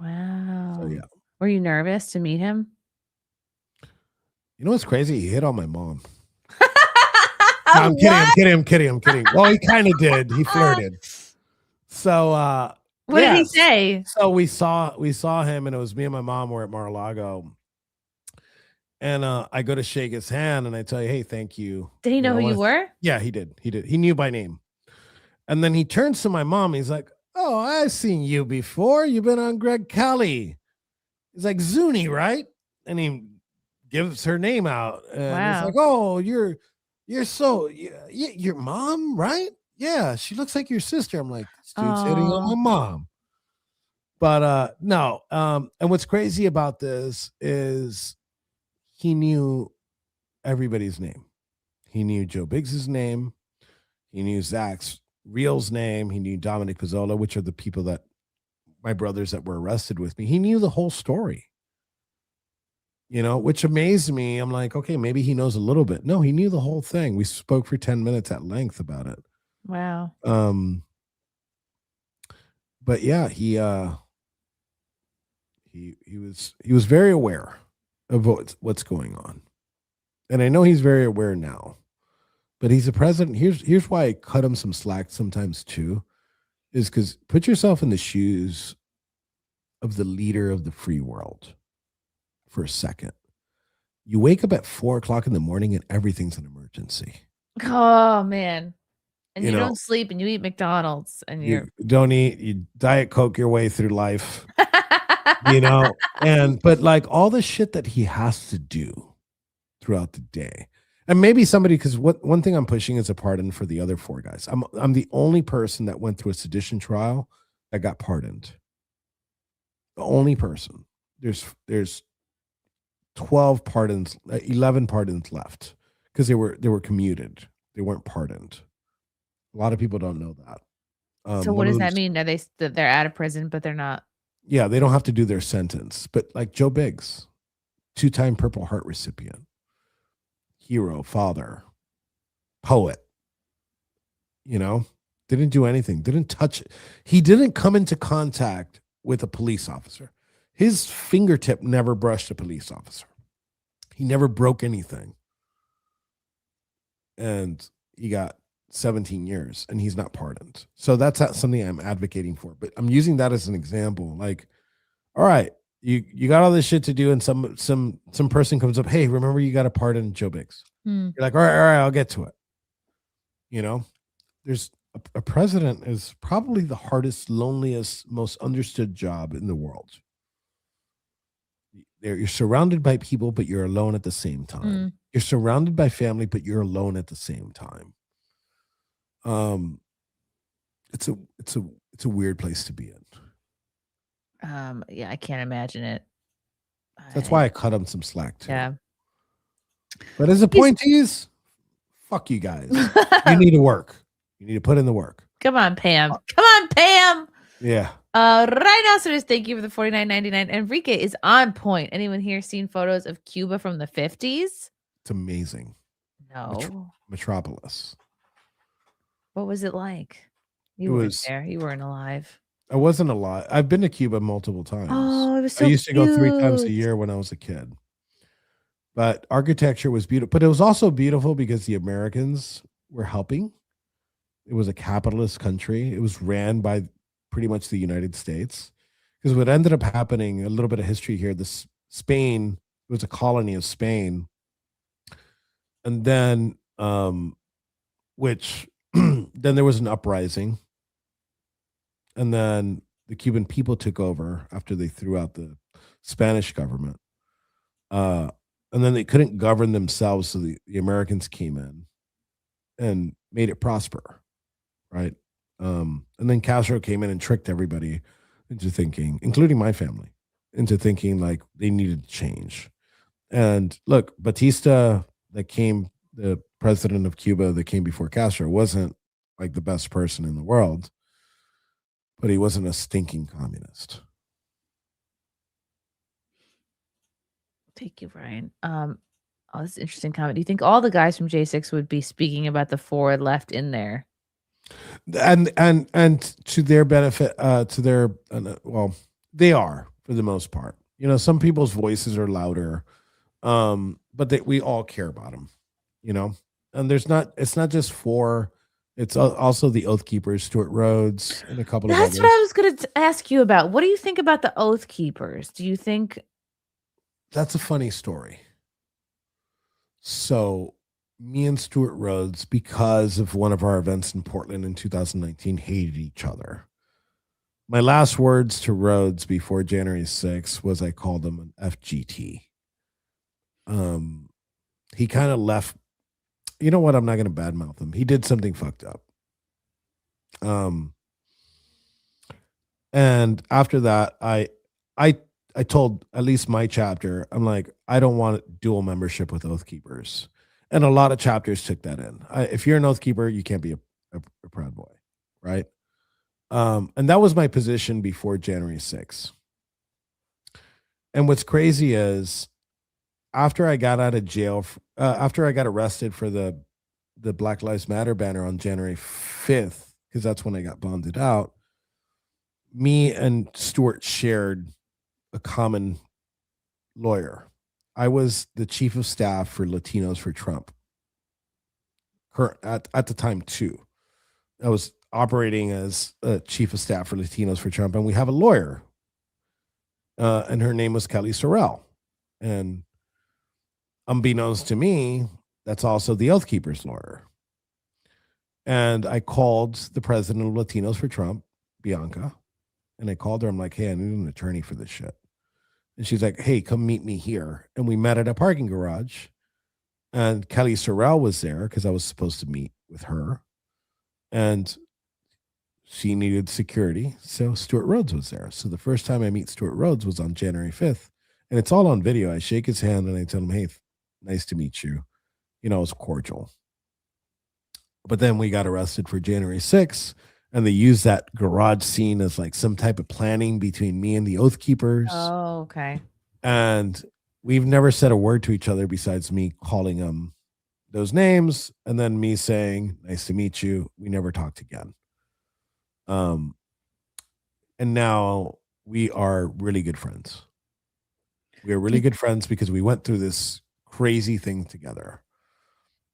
Wow. So, yeah. Were you nervous to meet him? You know what's crazy? He hit on my mom. No, I'm kidding. Well, he kind of did. He flirted. So, what did he say? So we saw him, and it was me and my mom were at Mar-a-Lago. And I go to shake his hand, and I tell you, hey, thank you. Did he know who you were? Yeah, he did. He knew by name. And then he turns to my mom. He's like, oh, I've seen you before. You've been on Greg Kelly. He's like, Zuni, right? And he gives her name out. And wow. He's like, oh, you're your mom, right? Yeah, she looks like your sister. I'm like, this dude's hitting on my mom. But no. And what's crazy about this is he knew everybody's name. He knew Joe Biggs's name. He knew Zach's Real's name. He knew Dominic Pizzola, which are the people that my brothers that were arrested with me. He knew the whole story. Which amazed me. I'm like, okay, maybe he knows a little bit. No, he knew the whole thing. We spoke for 10 minutes at length about it. Wow. But yeah, he was very aware of what's going on. And I know he's very aware now. But he's a president. Here's why I cut him some slack sometimes too, is because put yourself in the shoes of the leader of the free world for a second. You wake up at 4:00 in the morning and everything's an emergency. Oh man. And you don't sleep and you eat McDonald's and you don't eat, you Diet Coke your way through life. But like all the shit that he has to do throughout the day. And maybe somebody, because one thing I'm pushing is a pardon for the other 4 guys. I'm the only person that went through a sedition trial that got pardoned. The only person. There's 12 pardons, 11 pardons left because they were commuted. They weren't pardoned. A lot of people don't know that. So what does that mean? Are they're out of prison, but they're not? Yeah, they don't have to do their sentence. But like Joe Biggs, 2-time Purple Heart recipient. Hero, father, poet, didn't do anything, didn't touch it. He didn't come into contact with a police officer. His fingertip never brushed a police officer. He never broke anything. And he got 17 years and he's not pardoned. So that's not something I'm advocating for, but I'm using that as an example. Like, all right, You got all this shit to do, and some person comes up, hey, remember you got a part in Joe Biggs. Hmm. You're like, all right, I'll get to it. You know, there's a president is probably the hardest, loneliest, most understood job in the world. You're surrounded by people, but you're alone at the same time. Hmm. You're surrounded by family, but you're alone at the same time. Um, it's a weird place to be in. Yeah, I can't imagine it. That's why I cut him some slack too. Yeah. But as appointees, fuck you guys. You need to work. You need to put in the work. Come on, Pam. Come on, Pam. Yeah. Right now, so just thank you for the $49.99. Enrique is on point. Anyone here seen photos of Cuba from the 50s? It's amazing. No. Metropolis. What was it like? You It weren't was there. You weren't alive. I wasn't alive. I've been to Cuba multiple times. Oh, it was so I used to go 3 times a cute. year when I was a kid. But architecture was beautiful. But it was also beautiful because the Americans were helping. It was a capitalist country. It was ran by pretty much the United States. Because what ended up happening, a little bit of history here, this Spain was a colony of Spain. And then which then there was an uprising. And then the Cuban people took over after they threw out the Spanish government. And then they couldn't govern themselves, so the Americans came in and made it prosper, right? And then Castro came in and tricked everybody into thinking, including my family, into thinking like they needed to change. And look, Batista, the president of Cuba that came before Castro, wasn't like the best person in the world, but he wasn't a stinking communist. Thank you, Brian. Oh, this is interesting comment. Do you think all the guys from J6 would be speaking about the 4 left in there? And to their benefit, to their well, they are for the most part. You know, some people's voices are louder, but we all care about them. You know, and it's not just 4. It's also the Oath Keepers, Stuart Rhodes, and a couple of others. That's what I was going to ask you about. What do you think about the Oath Keepers? Do you think that's a funny story? So, me and Stuart Rhodes, because of one of our events in Portland in 2019, hated each other. My last words to Rhodes before January 6th was I called him an FGT. He kind of left. You know what? I'm not going to badmouth him. He did something fucked up. And after that, I told at least my chapter, I'm like, I don't want dual membership with Oath Keepers. And a lot of chapters took that in. If you're an Oath Keeper, you can't be a Proud Boy, right? And that was my position before January 6th. And what's crazy is after I got out of jail, after I got arrested for the Black Lives Matter banner on January 5th, because that's when I got bonded out, me and Stuart shared a common lawyer. I was the chief of staff for Latinos for Trump. At the time too, I was operating as a chief of staff for Latinos for Trump, and we have a lawyer, and her name was Kelly Sorrell. And unbeknownst to me, that's also the Oath Keepers lawyer. And I called the president of Latinos for Trump, Bianca, and I called her. I'm like, hey, I need an attorney for this shit. And she's like, hey, come meet me here. And we met at a parking garage. And Kelly Sorrell was there because I was supposed to meet with her. And she needed security. So Stuart Rhodes was there. So the first time I meet Stuart Rhodes was on January 5th. And it's all on video. I shake his hand and I tell him, hey, nice to meet you. You know, it was cordial. But then we got arrested for January 6th. And they used that garage scene as like some type of planning between me and the Oath Keepers. Oh, okay. And we've never said a word to each other besides me calling them those names and then me saying, nice to meet you. We never talked again. And now we are really good friends. We are really good friends because we went through this crazy thing together.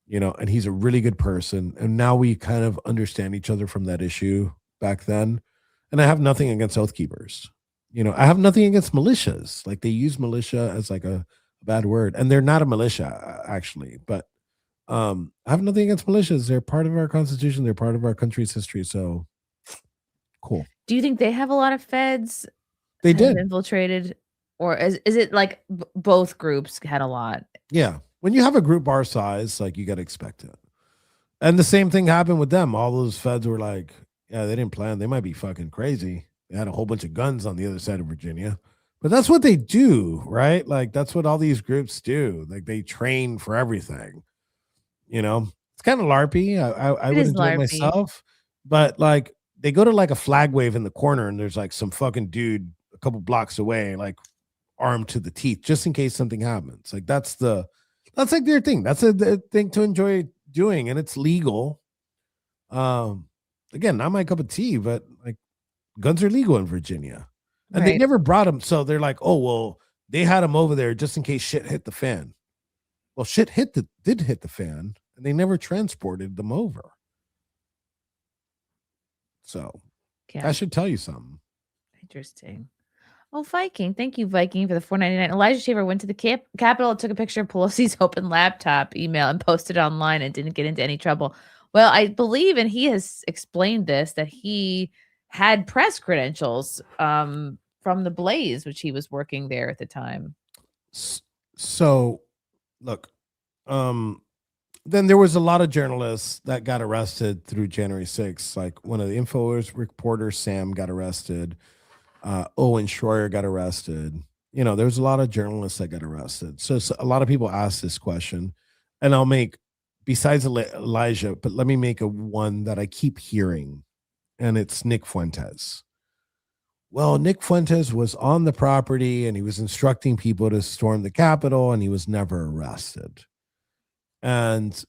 You know, and he's a really good person. And now we kind of understand each other from that issue back then. And I have nothing against Oath Keepers. I have nothing against militias. Like they use militia as like a bad word, and they're not a militia actually. But I have nothing against militias. They're part of our constitution. They're part of our country's history. So cool. Do you think they have a lot of feds They have did. infiltrated, or is it like both groups had a lot? Yeah. When you have a group our size, like you got to expect it. And the same thing happened with them. All those feds were like, yeah, they didn't plan. They might be fucking crazy. They had a whole bunch of guns on the other side of Virginia. But that's what they do, right? Like that's what all these groups do. Like they train for everything. It's kind of LARPy. I It would is enjoy it LARPy. myself, but like they go to like a flag wave in the corner, and there's like some fucking dude a couple blocks away, like armed to the teeth, just in case something happens. Like that's like their thing. That's a thing to enjoy doing, and it's legal. Um, Again, not my cup of tea, but like guns are legal in Virginia, and they Right. never brought them. So they're like, oh well, they had them over there just in case shit hit the fan. Well, shit did hit the fan, and they never transported them over. So Yeah. that should tell you something. Interesting. Oh, Viking. Thank you, Viking, for the 4.99. Elijah Shaver went to the Capitol, took a picture of Pelosi's open laptop email and posted it online and didn't get into any trouble. Well, I believe, and he has explained this, that he had press credentials from the Blaze, which he was working there at the time. So, look, um, then there was a lot of journalists that got arrested through January 6th. Like one of the InfoWars reporters, Sam, got arrested. Owen Schroyer got arrested. There was a lot of journalists that got arrested. So a lot of people ask this question, and I'll make, besides Elijah, but let me make a one that I keep hearing, and it's Nick Fuentes. Well, Nick Fuentes was on the property and he was instructing people to storm the Capitol, and he was never arrested. And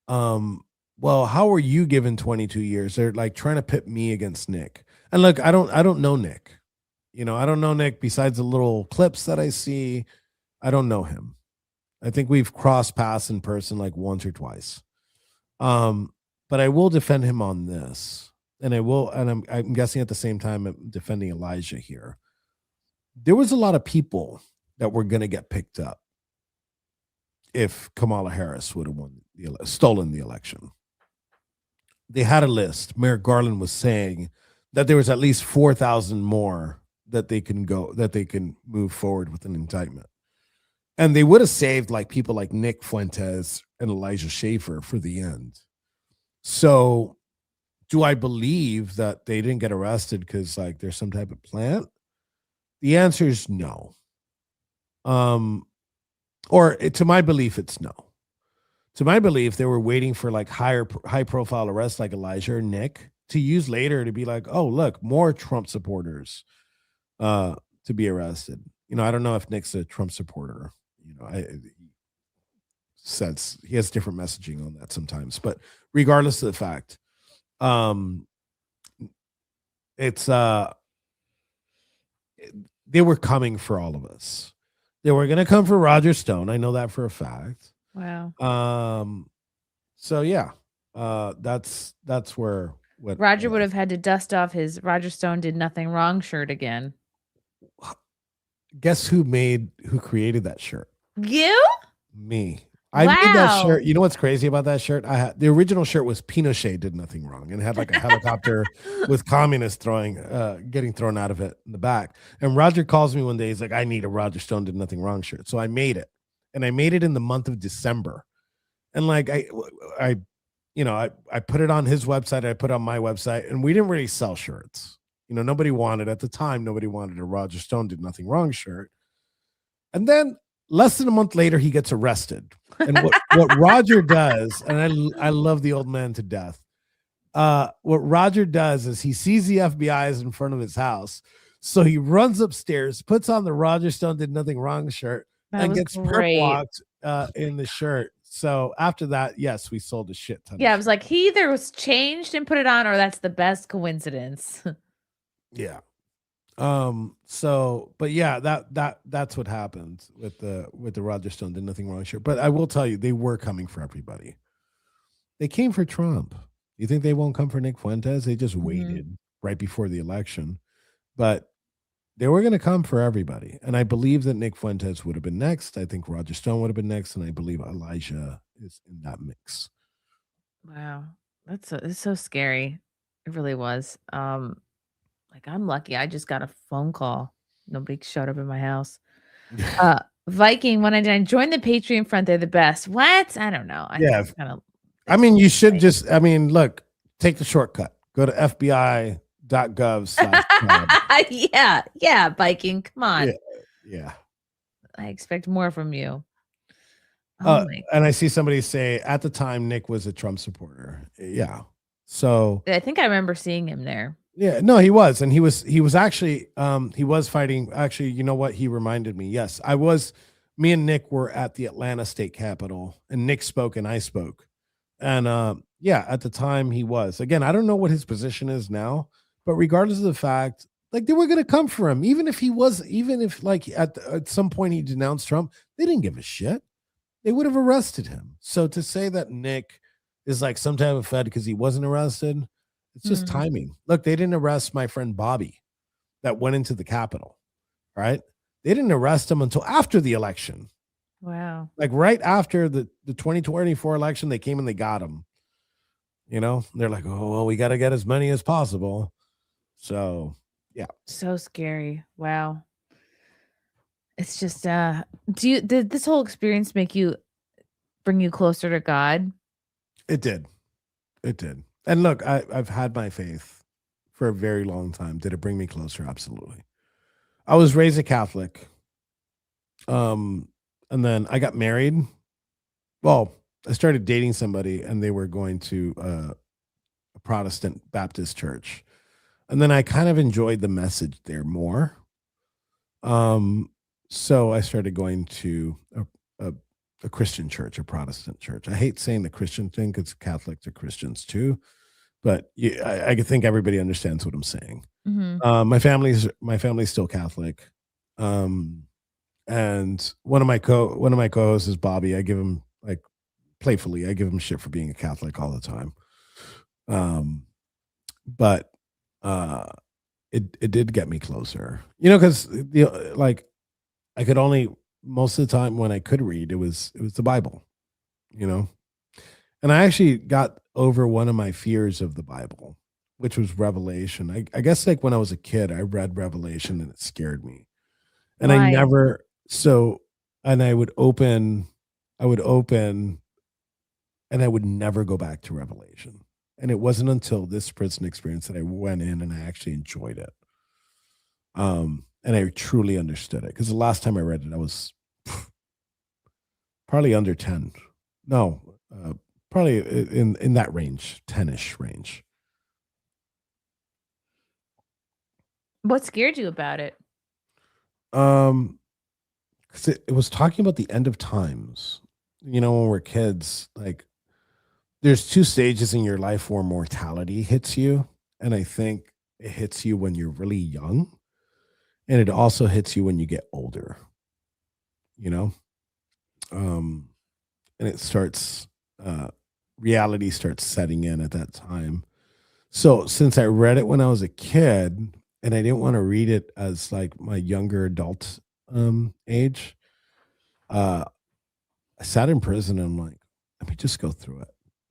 well, how are you given 22 years? They're like trying to pit me against Nick. And look, I don't know Nick. I don't know Nick besides the little clips that I see. I don't know him. I think we've crossed paths in person like once or twice. But I will defend him on this. And I'm guessing at the same time I'm defending Elijah here. There was a lot of people that were going to get picked up if Kamala Harris would have stolen the election. They had a list. Merrick Garland was saying that there was at least 4,000 more that they can move forward with an indictment. And they would have saved like people like Nick Fuentes and Elijah Schaffer for the end. So do I believe that they didn't get arrested because like there's some type of plant? The answer is no. To my belief, it's no. To my belief, they were waiting for like high profile arrests like Elijah or Nick to use later to be like, oh look, more Trump supporters to be arrested. I don't know if Nick's a Trump supporter. Sense he has different messaging on that sometimes, but regardless of the fact, it's they were coming for all of us. They were going to come for Roger Stone. I know that for a fact. Wow. So yeah, that's where what Roger would have had to dust off his Roger Stone did nothing wrong shirt again. Guess who created that shirt? You? Me. I made that Wow. shirt. You know what's crazy about that shirt? The original shirt was Pinochet did nothing wrong, and it had like a helicopter with communists getting thrown out of it in the back. And Roger calls me one day. He's like, "I need a Roger Stone did nothing wrong shirt." So I made it, and I made it in the month of December. And like I put it on his website. I put it on my website, and we didn't really sell shirts. Nobody wanted at the time. Nobody wanted a Roger Stone did nothing wrong shirt. And then less than a month later, he gets arrested. And what Roger does, and I love the old man to death. What Roger does is he sees the FBI's in front of his house. So he runs upstairs, puts on the Roger Stone did nothing wrong shirt, and gets perp walked in the shirt. So after that, yes, we sold a shit ton. Yeah, I was like, he either was changed and put it on, or that's the best coincidence. Yeah. But yeah, that's what happened with the Roger Stone did nothing wrong shirt. But I will tell you, they were coming for everybody. They came for Trump. You think they won't come for Nick Fuentes? They just waited right before the election. but they were going to come for everybody. And I believe that Nick Fuentes would have been next. I think Roger Stone would have been next. And I believe Elijah is in that mix. Wow. It's so scary. It really was. Like, I'm lucky I just got a phone call. Nobody showed up in my house. Uh, Viking 199, join the Patreon front, they're the best. What? I don't know. I think Yeah. it's kinda I it's mean, you should like just, I mean, look, take the shortcut. Go to FBI.gov/tab. Yeah, yeah, Viking, come Yeah. on. Yeah. I expect more from you. Oh Uh, my and I see somebody say at the time Nick was a Trump supporter. Yeah. So I think I remember seeing him there. yeah, no, he was, and he was actually he was fighting. Actually, you know what? He reminded me. Yes, I was. Me and Nick were at the Atlanta State Capitol, and Nick spoke and I spoke, and yeah, at the time he was. Again, I don't know what his position is now, but regardless of the fact, like they were going to come for him, even if he was, even if like at some point he denounced Trump, they didn't give a shit. They would have arrested him. So to say that Nick is like some type of fed because he wasn't arrested, it's just Mm, timing. Look, they didn't arrest my friend Bobby that went into the Capitol, right? They didn't arrest him until after the election. wow. Like right after the 2024 election, they came and they got him. They're like, oh, well, we got to get as many as possible. So, yeah, So scary. Wow. It's just, did this whole experience bring you closer to God? it did. It did. And look, I've had my faith for a very long time. Did it bring me closer? Absolutely. I was raised a Catholic. Um, and then I got married. Well, I started dating somebody and they were going to a Protestant Baptist church. And then I kind of enjoyed the message there more. Um, so I started going to a, a Christian church, a Protestant church. I hate saying the Christian thing because Catholics are Christians too, but I think everybody understands what I'm saying. Mhm. My family's still Catholic. Um, and one of my co-hosts is Bobby. I give him like playfully, I give him shit for being a Catholic all the time. Um, but uh, it did get me closer, because like I could only most of the time when I could read, it was the Bible, you know, and I actually got over one of my fears of the Bible, which was Revelation. I guess like when I was a kid, I read Revelation and it scared me, and I Why? never so and I would open and I would never go back to Revelation. And it wasn't until this prison experience that I went in and I actually enjoyed it. And I truly understood it because the last time I read it, I was probably under 10. No, probably in that range, 10ish range. What scared you about it? Um, because it was talking about the end of times. When we're kids, like there's two stages in your life where mortality hits you. And I think it hits you when you're really young. And it also hits you when you get older, you know? Um, and it starts, uh, reality starts setting in at that time. So since I read it when I was a kid and I didn't want to read it as like my younger adult age, uh, I sat in prison and I'm like, let me just go through it.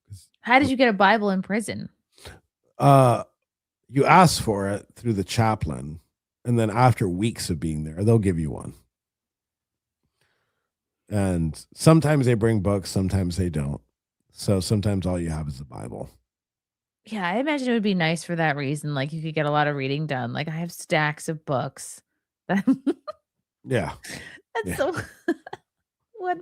'Cause, How did you get a Bible in prison? Uh, you ask for it through the chaplain, and then after weeks of being there, they'll give you one. And sometimes they bring books, sometimes they don't. So sometimes all you have is the Bible. Yeah, I imagine it would be nice for that reason, like, you could get a lot of reading done, like, I have stacks of books. That Yeah. that's Yeah. so what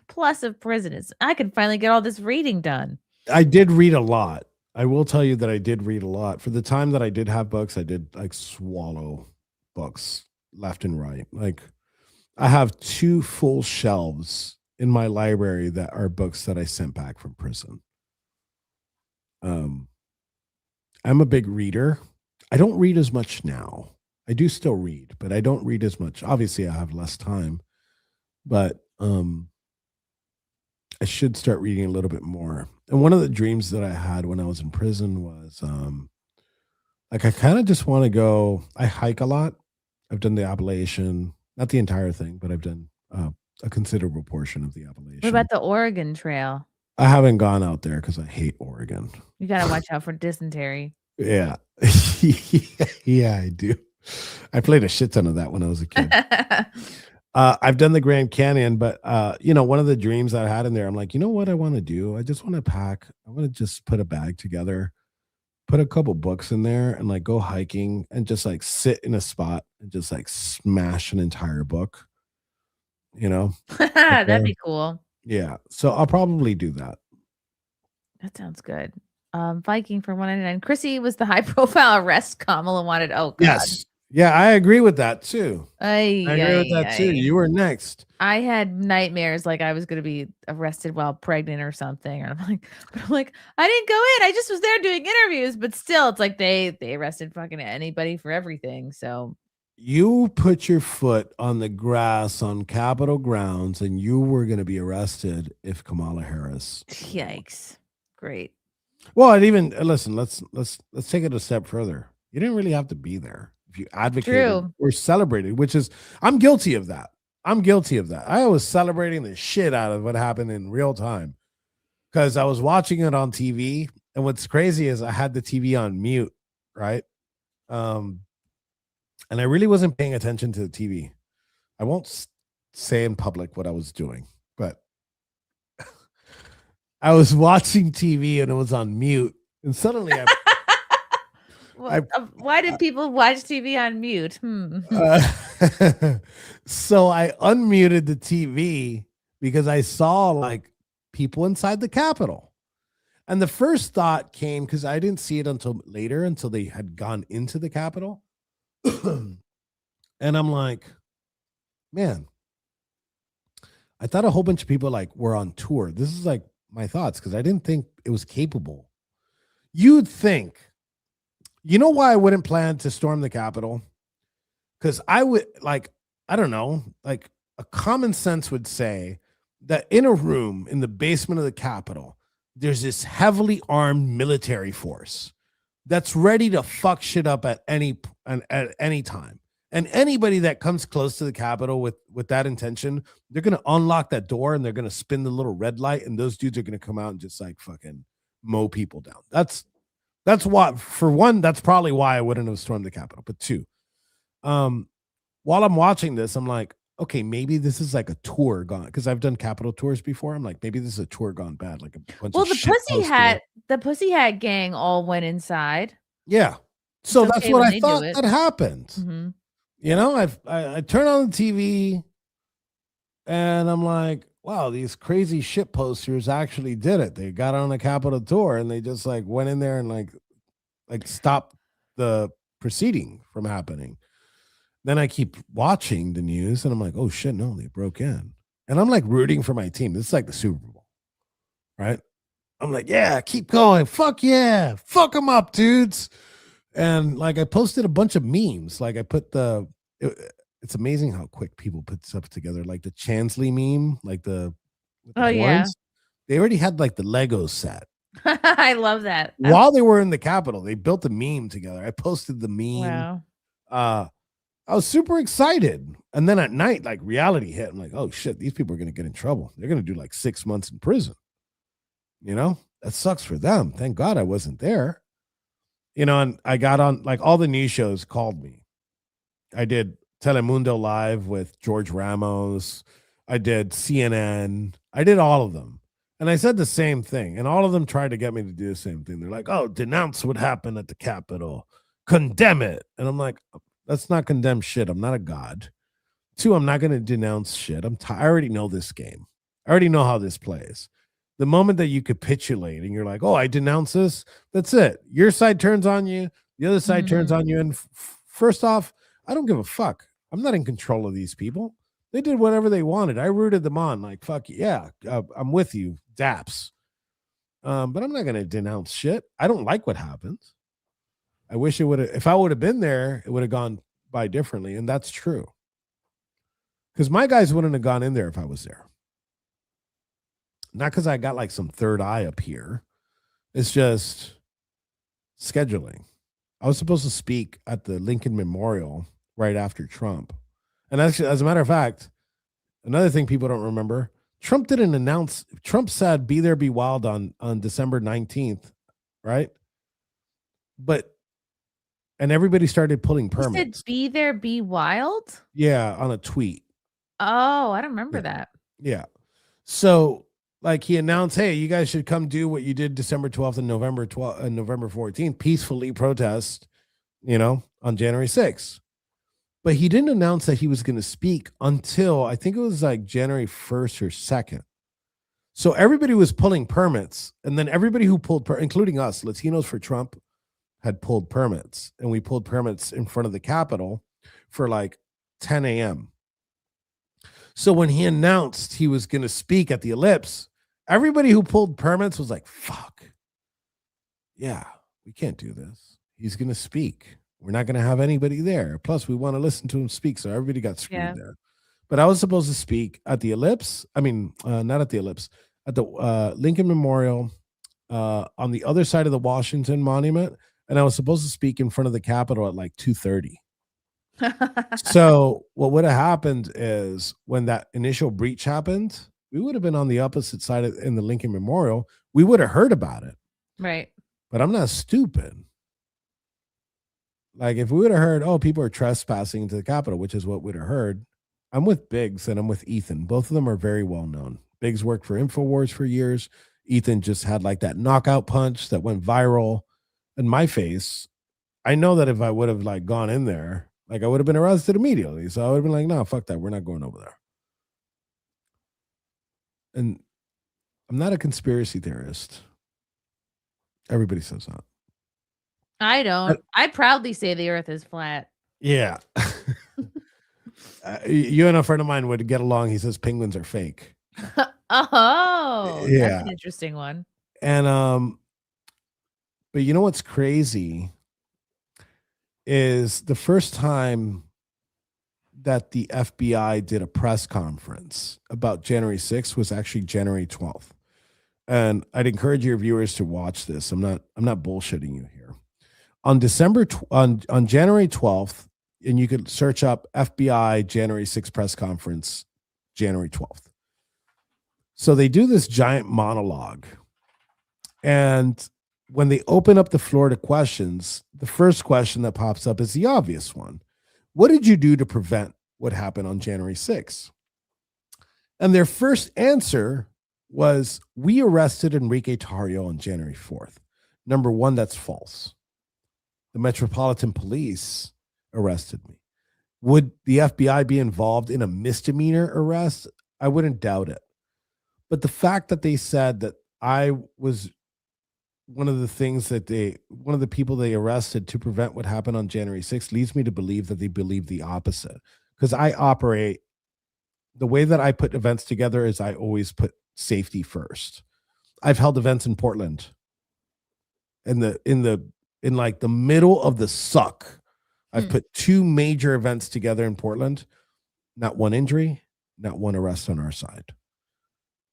plus of prison is I could finally get all this reading done. I did read a lot. I will tell you that I did read a lot. For the time that I did have books, I did like swallow books left and right. Like I have two full shelves in my library that are books that I sent back from prison. Um, I'm a big reader. I don't read as much now. I do still read, but I don't read as much. Obviously, I have less time, but I should start reading a little bit more. And one of the dreams that I had when I was in prison was Like I kind of just want to go. I hike a lot. I've done the Appalachian, not the entire thing, but I've done a considerable portion of the What about Appalachian. the Oregon Trail? I haven't gone out there because I hate Oregon. You gotta watch out for dysentery. Yeah. Yeah, I do. I played a shit ton of that when I was a kid. I've done the Grand Canyon, but one of the dreams I had in there, I'm like, you know what I want to do? I just want to pack. I want to just put a bag together, put a couple books in there, and like go hiking and just like sit in a spot and just like smash an entire book. You know, up That'd there. be cool. Yeah. So I'll probably do that. That sounds good. Viking for 199. Chrissy was the high profile arrest Kamala wanted. Oh God. Yes. Yeah, I agree with that too. I Ay, agree with ay, that too. ay. You were next. I had nightmares like I was gonna be arrested while pregnant or something. And I'm like, I didn't go in. I just was there doing interviews, but still, it's like they arrested fucking anybody for everything. So You put your foot on the grass on Capitol grounds and you were going to be arrested if Kamala Harris won. yikes. Great. Well, and even listen, let's take it a step further. You didn't really have to be there if you advocated True. or celebrated, which is I'm guilty of that. I'm guilty of that. I was celebrating the shit out of what happened in real time because I was watching it on TV. And what's crazy is I had the TV on mute, right? Um, and I really wasn't paying attention to the TV. I won't say in public what I was doing, but I was watching TV and it was on mute. And suddenly Well, I why did people watch TV on mute? so I unmuted the TV because I saw like people inside the Capitol. And the first thought came because I didn't see it until later, until they had gone into the Capitol. And I'm like, man, I thought a whole bunch of people like were on tour. This is like my thoughts because I didn't think it was capable. You'd think, you know why I wouldn't plan to storm the Capitol? Because I would like, I don't know, like a common sense would say that in a room in the basement of the Capitol, there's this heavily armed military force that's ready to fuck shit up at any time. And anybody that comes close to the Capitol with that intention, they're gonna unlock that door and they're gonna spin the little red light, and those dudes are gonna come out and just like fucking mow people down. That's what, for one, that's probably why I wouldn't have stormed the Capitol. But two, um, while I'm watching this, I'm like, okay, maybe this is like a tour gone because I've done Capitol tours before. I'm like, maybe this is a tour gone bad, like a bunch Well, of shit posted. The Pussycat gang all went inside. Yeah. It's So that's okay what when I they do thought it. that happened. Mhm. You know, I turn on the TV and I'm like, wow, these crazy shit posters actually did it. They got on a Capitol tour and they just like went in there and like stopped the proceeding from happening. Then I keep watching the news and I'm like, oh shit, no, they broke in. And I'm like rooting for my team. This is like the Super Bowl, right? I'm like, yeah, keep going. Fuck yeah. Fuck them up, dudes. And like I posted a bunch of memes. Like I put it's amazing how quick people put stuff together. Like the Chansley meme, like the with the Oh, yeah. horns. They already had like the Lego set. I love that. While they were in the Capitol, they built a meme together. I posted the meme. Wow. I was super excited. And then at night, like reality hit. I'm like, oh shit, these people are gonna get in trouble. They're gonna do like 6 months in prison. You know, that sucks for them. Thank God I wasn't there. And I got on like all the news shows called me. I did Telemundo Live with George Ramos. I did CNN. I did all of them. And I said the same thing. And all of them tried to get me to do the same thing. They're like, oh, denounce what happened at the Capitol, condemn it. And I'm like, let's not condemn shit. I'm not a god. Two, I'm not going to denounce shit. I already know this game. I already know how this plays. The moment that you capitulate and you're like, oh, I denounce this, that's it. Your side turns on you, the other side turns on you. And first off, I don't give a fuck. I'm not in control of these people. They did whatever they wanted. I rooted them on. Like, fuck yeah, I'm with you, daps. But I'm not going to denounce shit. I don't like what happened. I wish it would have, if I would have been there, it would have gone by differently. And that's true. Because my guys wouldn't have gone in there if I was there. Not because I got like some third eye up here. It's just scheduling. I was supposed to speak at the Lincoln Memorial right after Trump. And actually, as a matter of fact, another thing people don't remember, Trump didn't announce, Trump said be there, be wild on December 19th, right? But, and everybody started pulling He said, permits. "Be there, be wild." Yeah, on a tweet. Oh, I don't remember Yeah. that. Yeah. So, like, he announced, hey, you guys should come do what you did December 12th and November 12th and November 14th, peacefully protest, on January 6th. But he didn't announce that he was going to speak until I think it was like January 1st or 2nd. So everybody was pulling permits. And then everybody who pulled, including us, Latinos for Trump, had pulled permits. And we pulled permits in front of the Capitol for like 10 a.m. So when he announced he was going to speak at the Ellipse, everybody who pulled permits was like, fuck. Yeah, we can't do this. He's going to speak. We're not going to have anybody there. Plus, we want to listen to him speak. So everybody got screwed Yeah. there. But I was supposed to speak at the Ellipse. I mean, not at the Ellipse, at the Lincoln Memorial on the other side of the Washington Monument. And I was supposed to speak in front of the Capitol at like 2:30. So what would have happened is when that initial breach happened, we would have been on the opposite side in the Lincoln Memorial. We would have heard about it. Right. But I'm not stupid. Like if we would have heard, oh, people are trespassing into the Capitol, which is what we'd have heard. I'm with Biggs and I'm with Ethan. Both of them are very well known. Biggs worked for InfoWars for years. Ethan just had like that knockout punch that went viral in my face. I know that if I would have like gone in there, like I would have been arrested immediately. So I would have been like, no, fuck that. We're not going over there. And I'm not a conspiracy theorist. Everybody says that. I don't. I proudly say the earth is flat. Yeah. You and a friend of mine would get along. He says penguins are fake. Oh, that's Yeah. an interesting one. And but you know what's crazy is the first time that the FBI did a press conference about January 6th was actually January 12th. And I'd encourage your viewers to watch this. I'm not bullshitting you here. On January 12th, and you could search up FBI January 6th press conference, January 12th. So they do this giant monologue. And when they open up the floor to questions, the first question that pops up is the obvious one. What did you do to prevent what happened on January 6th? And their first answer was, we arrested Enrique Tarrio on January 4th. Number one, that's false. The Metropolitan Police arrested me. Would the FBI be involved in a misdemeanor arrest? I wouldn't doubt it. But the fact that they said that I was one of the people they arrested to prevent what happened on January 6th leads me to believe that they believe the opposite. Because I operate, the way that I put events together is I always put safety first. I've held events in Portland in like the middle of the suck. I've put two major events together in Portland, not one injury, not one arrest on our side.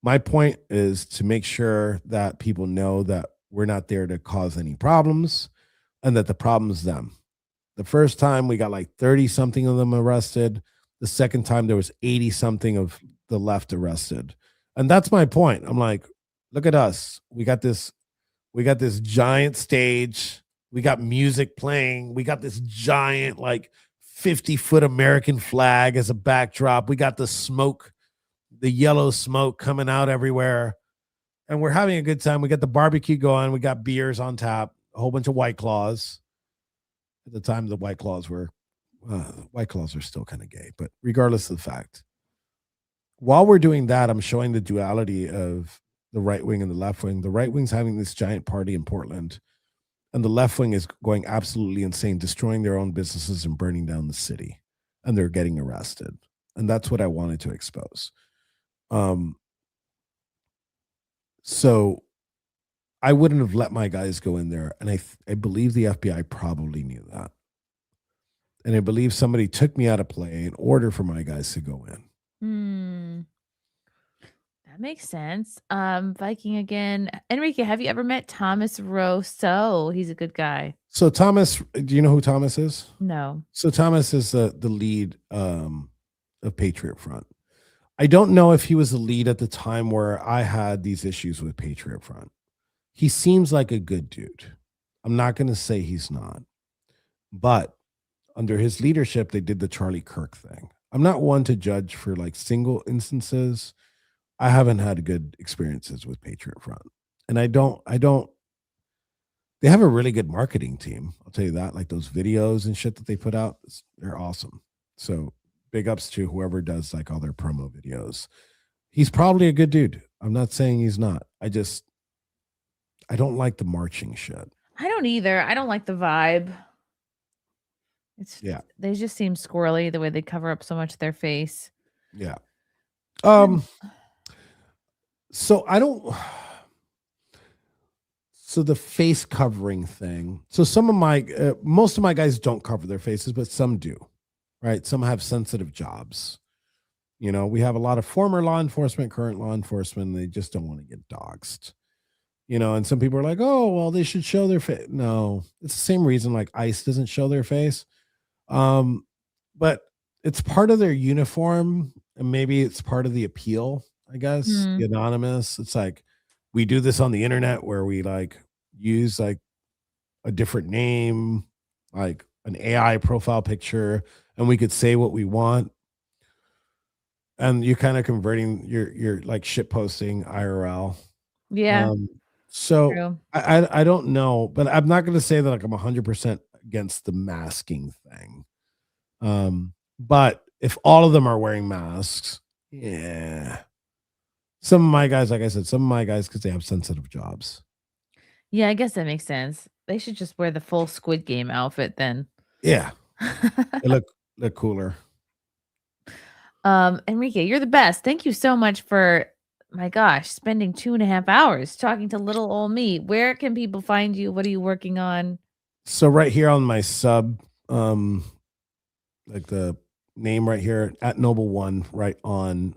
My point is to make sure that people know that we're not there to cause any problems and that the problem is them. The first time we got like 30 something of them arrested. The second time there was 80 something of the left arrested. And that's my point. I'm like, look at us. We got this giant stage. We got music playing. We got this giant, like 50-foot American flag as a backdrop. We got the smoke, the yellow smoke coming out everywhere. And we're having a good time. We got the barbecue going. We got beers on tap, a whole bunch of White Claws. At the time, the White Claws are still kind of gay, but regardless of the fact, while we're doing that, I'm showing the duality of the right wing and the left wing. The right wing's having this giant party in Portland, and the left wing is going absolutely insane, destroying their own businesses and burning down the city, and they're getting arrested. And that's what I wanted to expose. So I wouldn't have let my guys go in there. And I believe the FBI probably knew that. And I believe somebody took me out of play in order for my guys to go in. That makes sense. Viking again. Enrique, have you ever met Thomas Rousseau? He's a good guy. So Thomas, do you know who Thomas is? No. So Thomas is the lead of Patriot Front. I don't know if he was the lead at the time where I had these issues with Patriot Front. He seems like a good dude. I'm not going to say he's not, but under his leadership, they did the Charlie Kirk thing. I'm not one to judge for like single instances. I haven't had good experiences with Patriot Front. And I don't they have a really good marketing team. I'll tell you that. Like those videos and shit that they put out, they're awesome. So big ups to whoever does like all their promo videos. He's probably a good dude. I'm not saying he's not. I don't like the marching shit. I don't either. I don't like the vibe. It's Yeah. they just seem squirrely the way they cover up so much of their face. Yeah. And So I don't so the face covering thing. So some of my most of my guys don't cover their faces, but some do. Right? Some have sensitive jobs. You know, we have a lot of former law enforcement, current law enforcement, they just don't want to get doxxed. You know, and some people are like, "Oh, well, they should show their face." No, it's the same reason like ICE doesn't show their face. Um, but it's part of their uniform, and maybe it's part of the appeal, I guess. The Mhm. anonymous. It's like we do this on the internet where we like use like a different name, like an AI profile picture, and we could say what we want. And you're kind of converting your like shit posting IRL. Yeah, Um, so true. I don't know, but I'm not gonna say that like I'm 100% against the masking thing. But if all of them are wearing masks, yeah. Some of my guys, like I said, some of my guys because they have sensitive jobs. Yeah, I guess that makes sense. They should just wear the full Squid Game outfit then. Yeah, they look cooler. Enrique, you're the best. Thank you so much for, my gosh, spending 2.5 hours talking to little old me. Where can people find you? What are you working on? So right here on my sub, like the name right here at Noble One, right on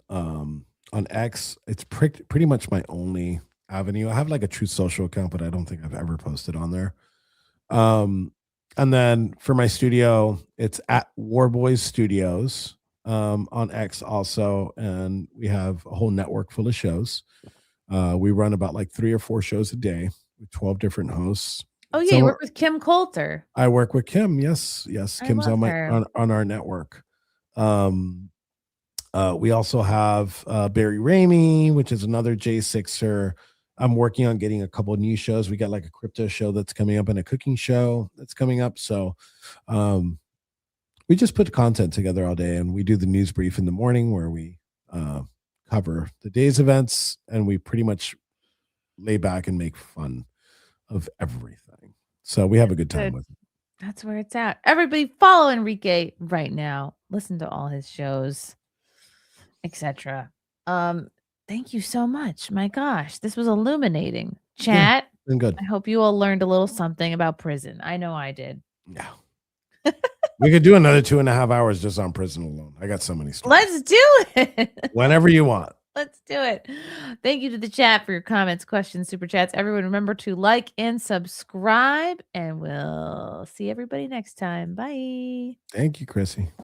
X. It's pretty much my only avenue. I have like a True Social account, but I don't think I've ever posted on there. Um, and then for my studio, it's at Warboys Studios on X also, and we have a whole network full of shows. We run about like 3 or 4 shows a day with 12 different hosts. Oh, yeah, you Some work with Kim Coulter. I work with Kim. Yes, yes, I Kim's love on my her. on our network. Um, we also have Barry Ramey, which is another J6er. I'm working on getting a couple of new shows. We got like a crypto show that's coming up and a cooking show that's coming up. So um, we just put content together all day, and we do the news brief in the morning where we uh, cover the day's events, and we pretty much lay back and make fun of everything. So we have a good time Good. with it. That's where it's at. Everybody follow Enrique right now. Listen to all his shows, etc. Um, thank you so much. My gosh, this was illuminating. Yeah, Chat, been good. I hope you all learned a little something about prison. I know I did. Yeah. We could do another 2.5 hours just on prison alone. I got so many stories. Let's do it. Whenever you want. Let's do it. Thank you to the chat for your comments, questions, super chats. Everyone, remember to like and subscribe, and we'll see everybody next time. Bye. Thank you, Chrissy.